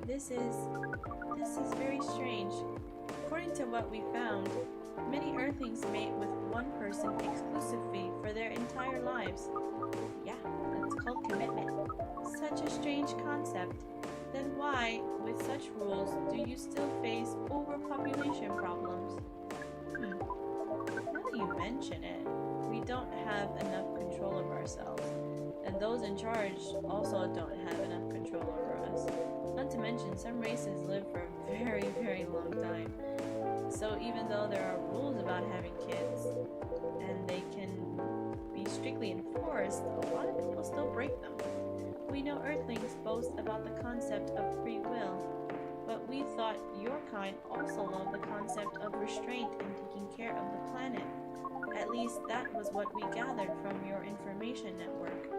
This is very strange. According to what we found, many Earthlings mate with one person exclusively for their entire lives. Yeah, that's called commitment. Such a strange concept. Then why, with such rules, do you still face overpopulation problems? Now that you mention it, we don't have enough control over ourselves, and those in charge also don't have enough control over us. Not to mention, some races live for a very, very long time. So even though there are rules about having kids, and they can be strictly enforced, a lot of people still break them. We know Earthlings boast about the concept of free will, but we thought your kind also loved the concept of restraint and taking care of the planet. At least that was what we gathered from your information network.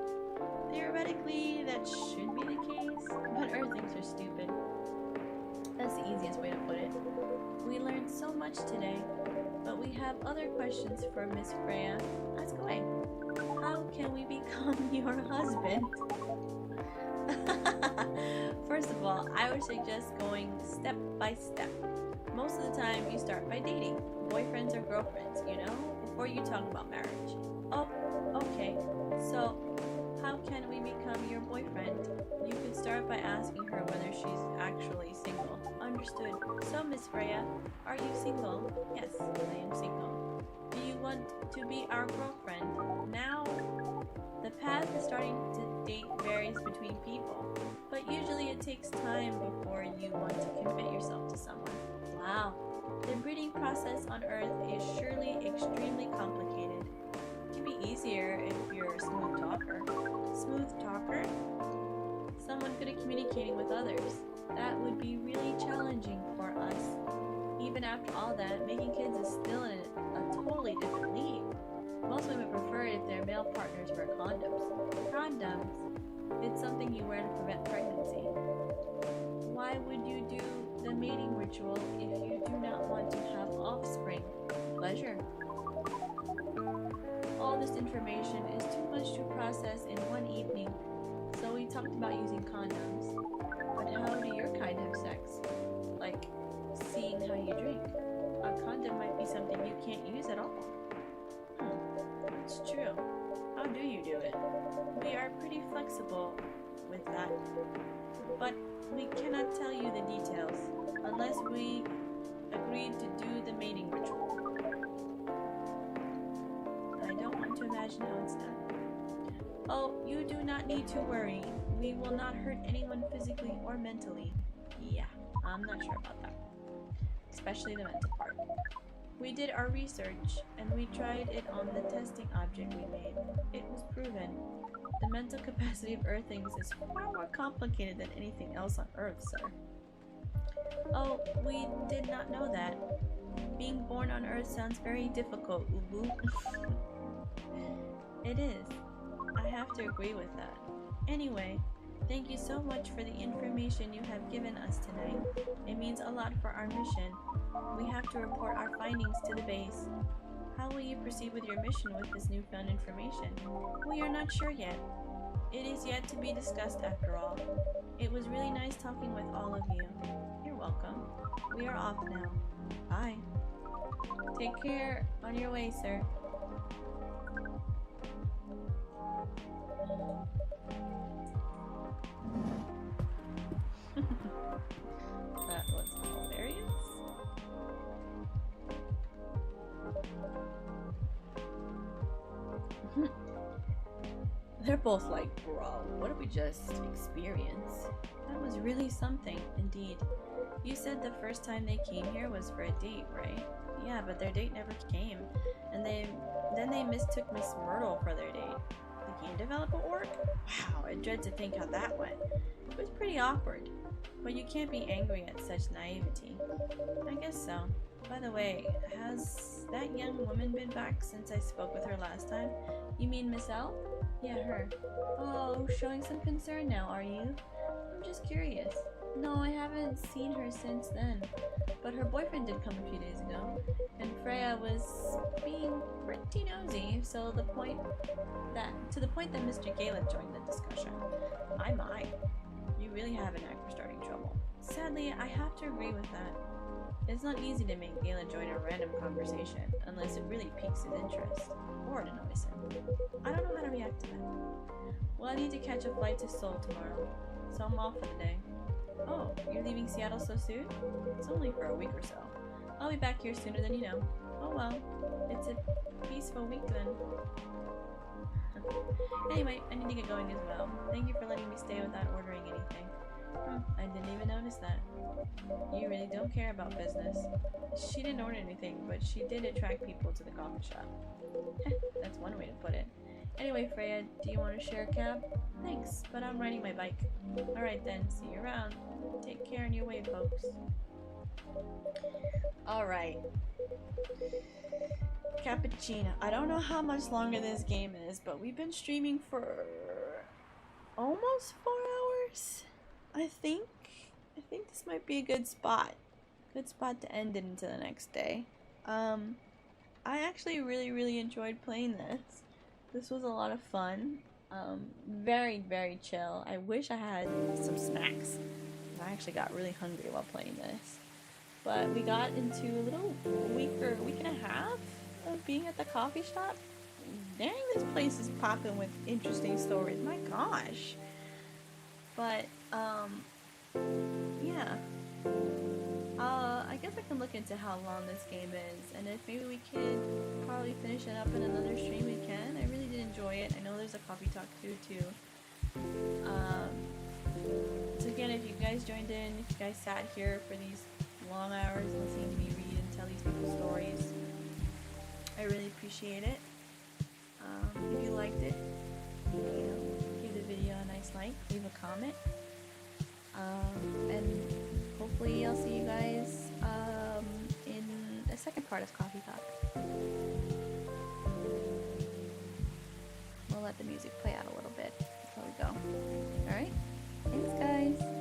Theoretically, that should be the case, but Earthlings are stupid. That's the easiest way to put it. We learned so much today, but we have other questions for Miss Freya. Ask away. How can we become your husband? First of all, I would suggest going step by step. Most of the time, you start by dating, boyfriends or girlfriends, you know, before you talk about marriage. Oh, okay. So, how can we become your boyfriend? You could start by asking her whether she's actually single. Understood. So, Miss Freya, are you single? Yes, I am single. Do you want to be our girlfriend? Now, the path to starting to date varies between people, but usually it takes time before you want to commit yourself to someone. Wow, the breeding process on Earth is surely extremely complicated. It can be easier if you're a smooth talker. Smooth talker? Someone good at communicating with others. That would be really challenging for us. Even after all that, making kids is still in a totally different league. Most women prefer it if their male partners wear condoms. Condoms? It's something you wear to prevent pregnancy. Why would you do the mating ritual if you do not want to have offspring? Pleasure. All this information is too much to process in one evening, so we talked about using condoms. But how do your kind have sex? Like, condom might be something you can't use at all. That's true. How do you do it? We are pretty flexible with that, but we cannot tell you the details unless we agreed to do the mating ritual. I don't want to imagine how it's done. Oh, you do not need to worry. We will not hurt anyone physically or mentally. Yeah, I'm not sure about that. Especially the mental part. We did our research, and we tried it on the testing object we made. It was proven. The mental capacity of Earthlings is far more complicated than anything else on Earth, sir. Oh, we did not know that. Being born on Earth sounds very difficult, Ubu. It is. I have to agree with that. Anyway, thank you so much for the information you have given us tonight. It means a lot for our mission. We have to report our findings to the base. How will you proceed with your mission with this newfound information? We are not sure yet. It is yet to be discussed after all. It was really nice talking with all of you. You're welcome. We are off now. Bye. Take care on your way, sir. That was hilarious. They're both like, bro, what did we just experience? That was really something, indeed. You said the first time they came here was for a date, right? Yeah, but their date never came. And then they mistook Miss Myrtle for their date. The game developer orc? Wow, I dread to think how that went. It was pretty awkward. But you can't be angry at such naivety. I guess so. By the way, has that young woman been back since I spoke with her last time? You mean Miss L? Yeah, her. Oh, showing some concern now, are you? I'm just curious. No, I haven't seen her since then. But her boyfriend did come a few days ago, and Freya was being pretty nosy, to the point that Mr. Gala joined the discussion. My. You really have an knack for starting trouble. Sadly, I have to agree with that. It's not easy to make Gala join a random conversation, unless it really piques his interest, or it annoys him. I don't know how to react to that. Well, I need to catch a flight to Seoul tomorrow, so I'm off for the day. Oh, you're leaving Seattle so soon? It's only for a week or so. I'll be back here sooner than you know. Oh well, it's a peaceful week then. Anyway, I need to get going as well. Thank you for letting me stay without ordering anything. I didn't even notice that. You really don't care about business. She didn't order anything, but she did attract people to the coffee shop. That's one way to put it. Anyway, Freya, do you want to share a cab? Thanks, but I'm riding my bike. Alright then, see you around. Take care on your way, folks. Alright. Cappuccino. I don't know how much longer this game is, but we've been streaming for almost 4 hours, I think. I think this might be a good spot. Good spot to end it into the next day. I actually really enjoyed playing this. This was a lot of fun. Very chill. I wish I had some snacks. I actually got really hungry while playing this. But we got into a little week or a week and a half of being at the coffee shop. Dang, this place is popping with interesting stories. My gosh. But, yeah. I guess I can look into how long this game is, and if maybe we could probably finish it up in another stream, we can. I really did enjoy it. I know there's a coffee talk too. So again, if you guys joined in, if you guys sat here for these long hours listening to me read and tell these people's stories, I really appreciate it. If you liked it, give the video a nice like, leave a comment, and hopefully I'll see you guys in the second part of Coffee Talk. We'll let the music play out a little bit before we go. Alright? Thanks, guys!